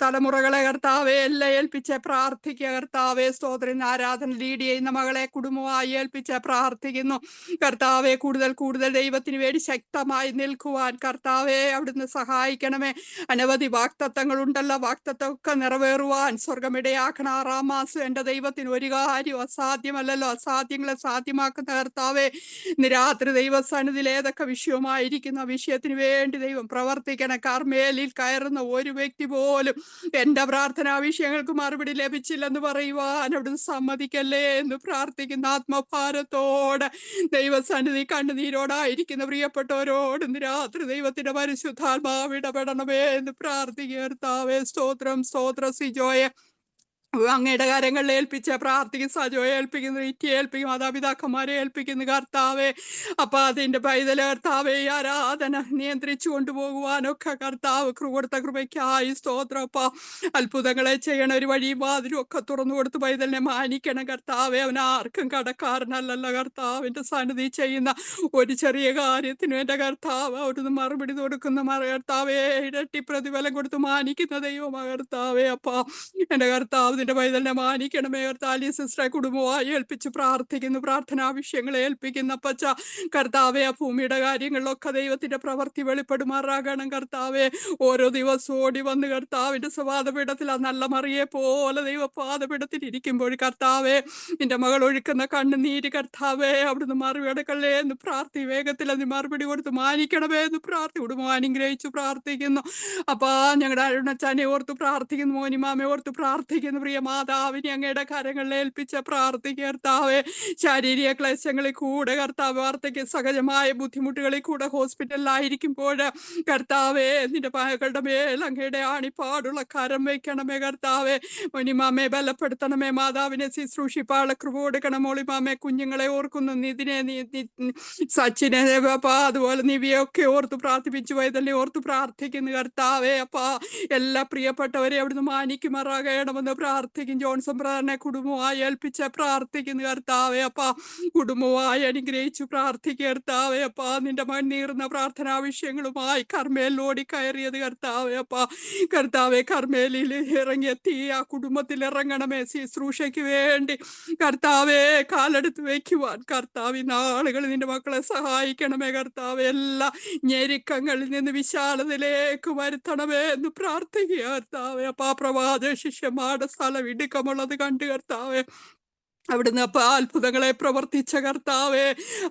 തലമുറകളെ കർത്താവെ എല്ലാം ഏൽപ്പിച്ച് പ്രാർത്ഥിക്കുക കർത്താവെ. സ്തോത്രം. ആരാധന ലീഡ് ചെയ്യുന്ന മകളെ കുടുംബമായി ഏൽപ്പിച്ച് പ്രാർത്ഥിക്കുന്നു കർത്താവെ. കൂടുതൽ ദൈവത്തിന് വേണ്ടി ശക്തമായി നിൽക്കുവാൻ കർത്താവെ അവിടുന്ന് സഹായിക്കണമേ. അനവധി വാക്തത്വങ്ങളുണ്ടല്ലോ, വാക്തത്വമൊക്കെ നിറവേറുവാൻ സ്വർഗമിടയാക്കണ. 6-ാം മാസം എൻ്റെ ദൈവത്തിന് ഒരു കാര്യം അസാധ്യമല്ലല്ലോ. അസാധ്യങ്ങളെ സാധ്യമാക്കുന്ന കർത്താവെ. ഇന്ന് രാത്രി ദൈവസന്നിധിയിൽ ഏതൊക്കെ വിഷയമായിരിക്കുന്ന വിഷയത്തിന് വേണ്ടി ദൈവം പ്രവർത്തിക്കണം. കർമ്മേലിൽ കയറുന്ന ഒരു വ്യക്തി പോലും എൻ്റെ പ്രാർത്ഥനാ വിഷയങ്ങൾക്ക് മറുപടി ലഭിച്ചില്ലെന്ന് പറയുവാൻ അവിടുന്ന് സമ്മതിക്കല്ലേ എന്ന് പ്രാർത്ഥിക്കുന്ന ആത്മഭാരത്തോടെ ദൈവസന്നിധി കണ്ണുനീരോടായിരിക്കുന്ന പ്രിയപ്പെട്ടവരോട് ഇന്ന് രാത്രി ദൈവത്തിന്റെ പരിശുദ്ധാത്മാവ് ഇടപെടണമേ എന്ന് പ്രാർത്ഥിക്കുക കർത്താവേ. സ്തോത്രം. സിജോയെ അങ്ങയുടെ കാര്യങ്ങളിൽ ഏൽപ്പിച്ച് പ്രാർത്ഥിക്കും. സജോയെ ഏൽപ്പിക്കുന്നു, ഇറ്റി ഏൽപ്പിക്കും, മാതാപിതാക്കന്മാരെ ഏൽപ്പിക്കുന്നു കർത്താവെ. അപ്പൊ അതിന്റെ പൈതൽ കർത്താവെ ആരാധന നിയന്ത്രിച്ചു കൊണ്ടുപോകുവാനൊക്കെ കർത്താവ് കൊടുത്ത കൃപയ്ക്കായി സ്തോത്രം. അപ്പ അത്ഭുതങ്ങളെ ചെയ്യണം. ഒരു വഴിയും വാതിലും ഒക്കെ തുറന്നു കൊടുത്ത് പൈതലിനെ മാനിക്കണം കർത്താവെ. അവൻ ആർക്കും കടക്കാരനല്ലല്ലോ കർത്താവിന്റെ സന്നിധി ചെയ്യുന്ന ഒരു ചെറിയ കാര്യത്തിനും എൻ്റെ കർത്താവ് അവിടുന്ന് മറുപടി കൊടുക്കുന്ന കർത്താവെ ഇരട്ടി പ്രതിഫലം കൊടുത്ത് മാനിക്കുന്ന ദൈവമാ കർത്താവെ. അപ്പ എൻ്റെ കർത്താവ് നിന്റെ പൈതലിനെ മാനിക്കണമേ കർത്താലി. സിസ്റ്ററെ കുടുംബമായി ഏൽപ്പിച്ച് പ്രാർത്ഥിക്കുന്നു. പ്രാർത്ഥനാ വിഷയങ്ങളെ ഏൽപ്പിക്കുന്ന പച്ച കർത്താവെ. ആ ഭൂമിയുടെ കാര്യങ്ങളിലൊക്കെ ദൈവത്തിന്റെ പ്രവൃത്തി വെളിപ്പെടുമാറാകണം കർത്താവെ. ഓരോ ദിവസവും ഓടി വന്ന് കർത്താവിന്റെ പാദപീഠത്തിൽ ആ നല്ല മറിയെ പോലെ ദൈവ പാദപീഠത്തിൽ ഇരിക്കുമ്പോൾ കർത്താവെ നിന്റെ മകൾ ഒഴുക്കുന്ന കണ്ണുനീര് കർത്താവെ അവിടുന്ന് മറുപടിക്കല്ലേ എന്ന് വേഗത്തിൽ അതിന് മറുപടി കൊടുത്ത് മാനിക്കണമേ എന്ന് കുടുംബം അനുഗ്രഹിച്ചു പ്രാർത്ഥിക്കുന്നു. അപ്പാ ഞങ്ങളുടെ അരുണച്ചാനെ ഓർത്ത് പ്രാർത്ഥിക്കുന്നു. മോനിമാമയെ ഓർത്ത് പ്രാർത്ഥിക്കുന്നു. പ്രിയ മാതാവിനെ അങ്ങയുടെ കരങ്ങളിൽ ഏൽപ്പിച്ച പ്രാർത്ഥിക്കുക കർത്താവെ. ശാരീരിക ക്ലേശങ്ങളിൽ കൂടെ കർത്താവ് വാർത്തയ്ക്ക് സഹജമായ ബുദ്ധിമുട്ടുകളിൽ കൂടെ ഹോസ്പിറ്റലിലായിരിക്കുമ്പോൾ കർത്താവെ നിന്റെ മകളുടെ മേൽ അങ്ങയുടെ ആണിപ്പാടുള്ള കരം വയ്ക്കണമേ കർത്താവെ. മോനിമാമയെ ബലപ്പെടുത്തണമേ. മാതാവിനെ ശുശ്രൂഷിപ്പാളെ കൃപ കൊടുക്കണം. മോളിമാമയെ കുഞ്ഞുങ്ങളെ ഓർക്കുന്നു. നിതിനെ സച്ചിനെ അതുപോലെ നിവിയൊക്കെ ഓർത്ത് പ്രാർത്ഥിപ്പിച്ചു. വൈതലിനെ ഓർത്ത് പ്രാർത്ഥിക്കുന്നു കർത്താവെ. അപ്പാ എല്ലാ പ്രിയപ്പെട്ടവരെ അവിടുന്ന് മാനിക്കുമാറാകണമെന്ന് പ്രാർത്ഥിക്കും. ജോൺസൺ ബ്രദറിനെ കുടുംബമായി ഏൽപ്പിച്ച് പ്രാർത്ഥിക്കുന്നു കർത്താവെ. അപ്പാ കുടുംബമായി അനുഗ്രഹിച്ചു പ്രാർത്ഥിക്കുക കർത്താവെ. അപ്പാ നിന്റെ മണ്ണീറുന്ന പ്രാർത്ഥനാ വിഷയങ്ങളുമായി കർമ്മേൽ ഓടി കയറിയത് കർത്താവെ. അപ്പാ കർത്താവെ കർമ്മേലിൽ ഇറങ്ങിയെത്തി ആ കുടുംബത്തിൽ ഇറങ്ങണമേ. ശുശ്രൂഷയ്ക്ക് വേണ്ടി കർത്താവെ കാലെടുത്ത് വയ്ക്കുവാൻ കർത്താവ് നാളുകളിൽ നിന്റെ മക്കളെ സഹായിക്കണമേ കർത്താവെ. എല്ലാ ഞെരുക്കങ്ങളിൽ നിന്ന് വിശാലതയിലേക്ക് വരുത്തണമേ എന്ന് പ്രാർത്ഥിക്കുക കർത്താവെ. അപ്പാ പ്രവാചക ശിഷ്യന്മാരുടെ സ്ഥലം ഇടുക്കമുള്ളത് കണ്ടു കർത്താവെ. അവിടുന്ന് അപ്പൊ അത്ഭുതങ്ങളെ പ്രവർത്തിച്ച കർത്താവെ.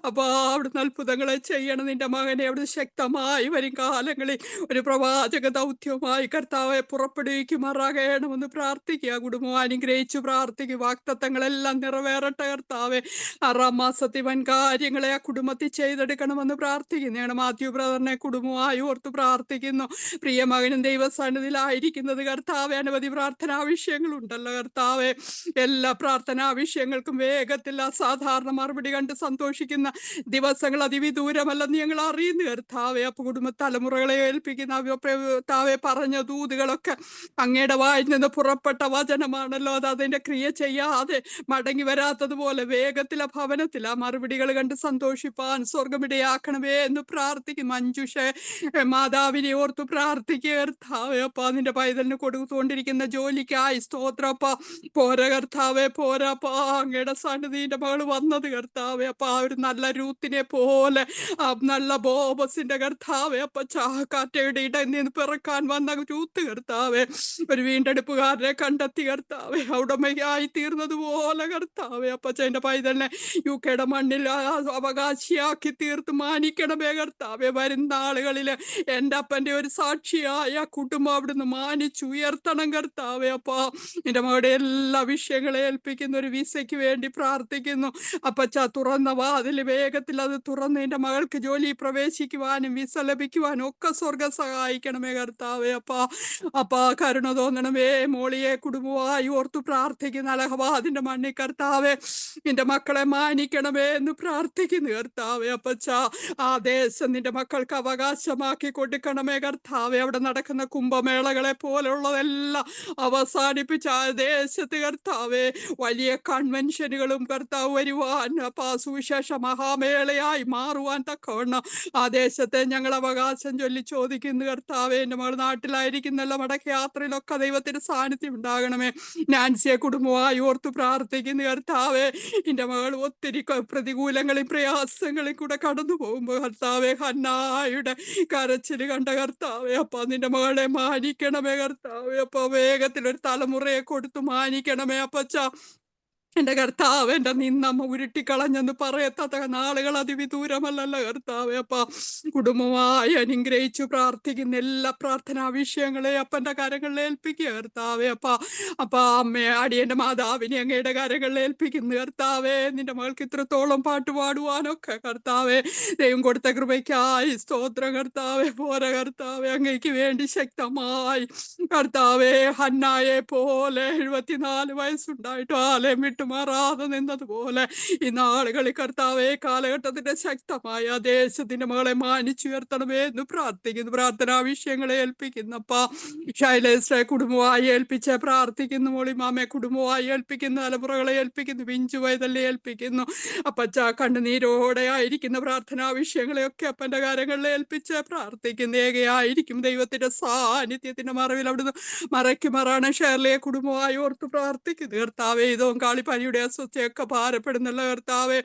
അപ്പൊ അവിടുന്ന് അത്ഭുതങ്ങളെ ചെയ്യണം. നിന്റെ മകനെ അവിടുന്ന് ശക്തമായി വരും കാലങ്ങളിൽ ഒരു പ്രവാചക ദൗത്യമായി കർത്താവെ പുറപ്പെടുവിക്കുമാറാകണമെന്ന് പ്രാർത്ഥിക്കുക. കുടുംബം അനുഗ്രഹിച്ചു പ്രാർത്ഥിക്കുക. വാക്തത്വങ്ങളെല്ലാം നിറവേറട്ടെ കർത്താവെ. 6-ാം മാസത്തിൽ വൻ കാര്യങ്ങളെ ആ കുടുംബത്തിൽ ചെയ്തെടുക്കണമെന്ന് പ്രാർത്ഥിക്കുന്നു. ഞങ്ങളുടെ മാത്യു ബ്രദറിനെ കുടുംബമായി ഓർത്ത് പ്രാർത്ഥിക്കുന്നു. പ്രിയ മകനും ദൈവസന്നിധിയിലായിരിക്കുന്നത് കർത്താവെ. അനവധി പ്രാർത്ഥനാ വിഷയങ്ങളുണ്ടല്ലോ കർത്താവെ. എല്ലാ പ്രാർത്ഥനാ വിഷയങ്ങൾക്കും വേഗത്തിൽ അസാധാരണ മറുപടി കണ്ട് സന്തോഷിക്കുന്ന ദിവസങ്ങൾ അതിവിദൂരമല്ലെന്ന് ഞങ്ങൾ അറിയുന്നു കർത്താവെ. അപ്പൊ കുടുംബ തലമുറകളെ ഏൽപ്പിക്കുന്ന കർത്താവെ പറഞ്ഞ ദൂതുകളൊക്കെ അങ്ങയുടെ വായിൽ നിന്ന് പുറപ്പെട്ട വചനമാണല്ലോ. അത് അതിന്റെ ക്രിയ ചെയ്യാതെ മടങ്ങി വരാത്തതുപോലെ വേഗത്തിൽ ആ ഭവനത്തിൽ ആ മറുപടികൾ കണ്ട് സന്തോഷിപ്പാൻ സ്വർഗമിടയാക്കണമേ എന്ന് പ്രാർത്ഥിക്കും. മഞ്ജുഷ മാതാവിനെ ഓർത്ത് പ്രാർത്ഥിക്കുക കർത്താവെ. അപ്പ നിന്റെ പൈതലിന് കൊടുത്തുകൊണ്ടിരിക്കുന്ന ജോലിക്കായി സ്തോത്രപ്പ. പോരാ കർത്താവെ പോരാപ്പാ. അങ്ങയുടെ സന്നിധിന്റെ മകള് വന്നത് കർത്താവെ. അപ്പൊ ആ ഒരു നല്ല രൂത്തിനെ പോലെ ആ നല്ല ബോബസിന്റെ കർത്താവെ അപ്പച്ചാ കാറ്റയുടെ ഇടയിൽ നിന്ന് പിറക്കാൻ വന്ന രൂത്ത് കർത്താവെ ഒരു വീണ്ടെടുപ്പുകാരനെ കണ്ടെത്തി കർത്താവെ ഉടമയായി തീർന്നതുപോലെ കർത്താവെ അപ്പച്ചന്റെ പൈതലിനെ UK മണ്ണിൽ അവകാശിയാക്കി തീർത്ത് മാനിക്കണമേ കർത്താവെ. വരുന്ന ആളുകളില് എൻ്റെ അപ്പന്റെ ഒരു സാക്ഷിയായ കുടുംബം അവിടുന്ന് മാനിച്ചുയർത്തണം കർത്താവെ. അപ്പാ നിന്റെ മകളുടെ എല്ലാ വിഷയങ്ങളെ ഏൽപ്പിക്കുന്ന ഒരു വിസയ്ക്ക് വേണ്ടി പ്രാർത്ഥിക്കുന്നു അപ്പച്ച. തുറന്ന വാതിൽ വേഗത്തിൽ അത് തുറന്ന് എൻ്റെ മകൾക്ക് ജോലി പ്രവേശിക്കുവാനും വിസ ലഭിക്കുവാനും ഒക്കെ സ്വർഗം സഹായിക്കണമേ കർത്താവെ. അപ്പാ കരുണ തോന്നണമേ. മോളിയെ കുടുംബമായി ഓർത്തു പ്രാർത്ഥിക്കുന്ന അലഹബാദിന്റെ മണ്ണിൽ കർത്താവെ നിന്റെ മക്കളെ മാനിക്കണമേ എന്ന് പ്രാർത്ഥിക്കുന്നു കർത്താവെ. അപ്പച്ച ആ ദേശം നിന്റെ മക്കൾക്ക് അവകാശമാക്കി കൊടുക്കണമേ കർത്താവെ. അവിടെ നടക്കുന്ന കുംഭമേളകളെ പോലുള്ളതെല്ലാം അവസാനിപ്പിച്ച ആ ദേശത്ത് കർത്താവെ വലിയ കൺവെൻഷനുകളും കർത്താവ് വരുവാൻ അപ്പാ സുവിശേഷ മഹാമേളയായി മാറുവാൻ തക്കവണ്ണം ആ ദേശത്തെ ഞങ്ങൾ അവകാശം ചൊല്ലി ചോദിക്കുന്നു കർത്താവെ. എൻ്റെ മകൾ നാട്ടിലായിരിക്കുന്നല്ല മടക്ക യാത്രയിലൊക്കെ ദൈവത്തിന്റെ സാന്നിധ്യം ഉണ്ടാകണമേ. നാൻസിയെ കുടുംബമായി ഓർത്തു പ്രാർത്ഥിക്കുന്നു കർത്താവെ. എൻ്റെ മകൾ ഒത്തിരി പ്രതികൂലങ്ങളും പ്രയാസങ്ങളിൽ കൂടെ കടന്നു പോകുമ്പോൾ കർത്താവെ ഹന്നായുടെ കരച്ചില് കണ്ട കർത്താവെ അപ്പൊ നിന്റെ മകളെ മാനിക്കണമേ കർത്താവെ. അപ്പൊ വേഗത്തിലൊരു തലമുറയെ കൊടുത്തു മാനിക്കണമേ അപ്പച്ച. എൻ്റെ കർത്താവ് എൻ്റെ നിന്നമ്മ ഉരുട്ടിക്കളഞ്ഞെന്ന് പറയത്തക്ക നാളുകൾ അതിവിദൂരമല്ലല്ലോ കർത്താവെ. അപ്പ കുടുംബമായി അനുഗ്രഹിച്ചു പ്രാർത്ഥിക്കുന്ന എല്ലാ പ്രാർത്ഥനാ വിഷയങ്ങളെ അപ്പൻ്റെ കരങ്ങളിൽ ഏൽപ്പിക്കുക കർത്താവെ. അപ്പ അമ്മയെ അടിയൻ്റെ മാതാവിനെ അങ്ങയുടെ കരങ്ങളിൽ ഏൽപ്പിക്കുന്നു കർത്താവെ. നിന്റെ മകൾക്ക് ഇത്രത്തോളം പാട്ട് പാടുവാനൊക്കെ കർത്താവെ ദൈവം കൊടുത്ത കൃപയ്ക്കായി സ്തോത്രം കർത്താവെ. പോര കർത്താവെ അങ്ങയ്ക്ക് വേണ്ടി ശക്തമായി കർത്താവെ ഹന്നായെ പോലെ 74 വയസ്സുണ്ടായിട്ട് ആലയം വിട്ടു മാറാതെ നിന്നതുപോലെ ഈ നാളുകളിൽ കർത്താവെ കാലഘട്ടത്തിന്റെ ശക്തമായ ദേശത്തിന്റെ മകളെ മാനിച്ചുയർത്തണമേ എന്ന് പ്രാർത്ഥിക്കുന്നു. പ്രാർത്ഥനാ വിഷയങ്ങളെ ഏൽപ്പിക്കുന്നപ്പ ശൈലേശ്വര കുടുംബമായി ഏൽപ്പിച്ച് പ്രാർത്ഥിക്കുന്നു. മോളിമാമയെ കുടുംബമായി ഏൽപ്പിക്കുന്നു. തലമുറകളെ ഏൽപ്പിക്കുന്നു. പിഞ്ചു വയതല്ലേ ഏൽപ്പിക്കുന്നു. അപ്പച്ച കണ്ണുനീരോടെ ആയിരിക്കുന്ന പ്രാർത്ഥനാ വിഷയങ്ങളെയൊക്കെ അപ്പന്റെ കാര്യങ്ങളിൽ ഏൽപ്പിച്ച് പ്രാർത്ഥിക്കുന്നു. ഏകയായിരിക്കും ദൈവത്തിന്റെ സാന്നിധ്യത്തിന്റെ മറവിൽ അവിടുന്ന് മറയ്ക്കുമാറാണ് ഷേർലിയെ കുടുംബമായി ഓർത്ത് പ്രാർത്ഥിക്കുന്നു കർത്താവെ. ഇതും കാളിപ്പനിയുടെ അസ്വസ്ഥയൊക്കെ ഭാരപ്പെടുന്നുള്ള കർത്താവെ.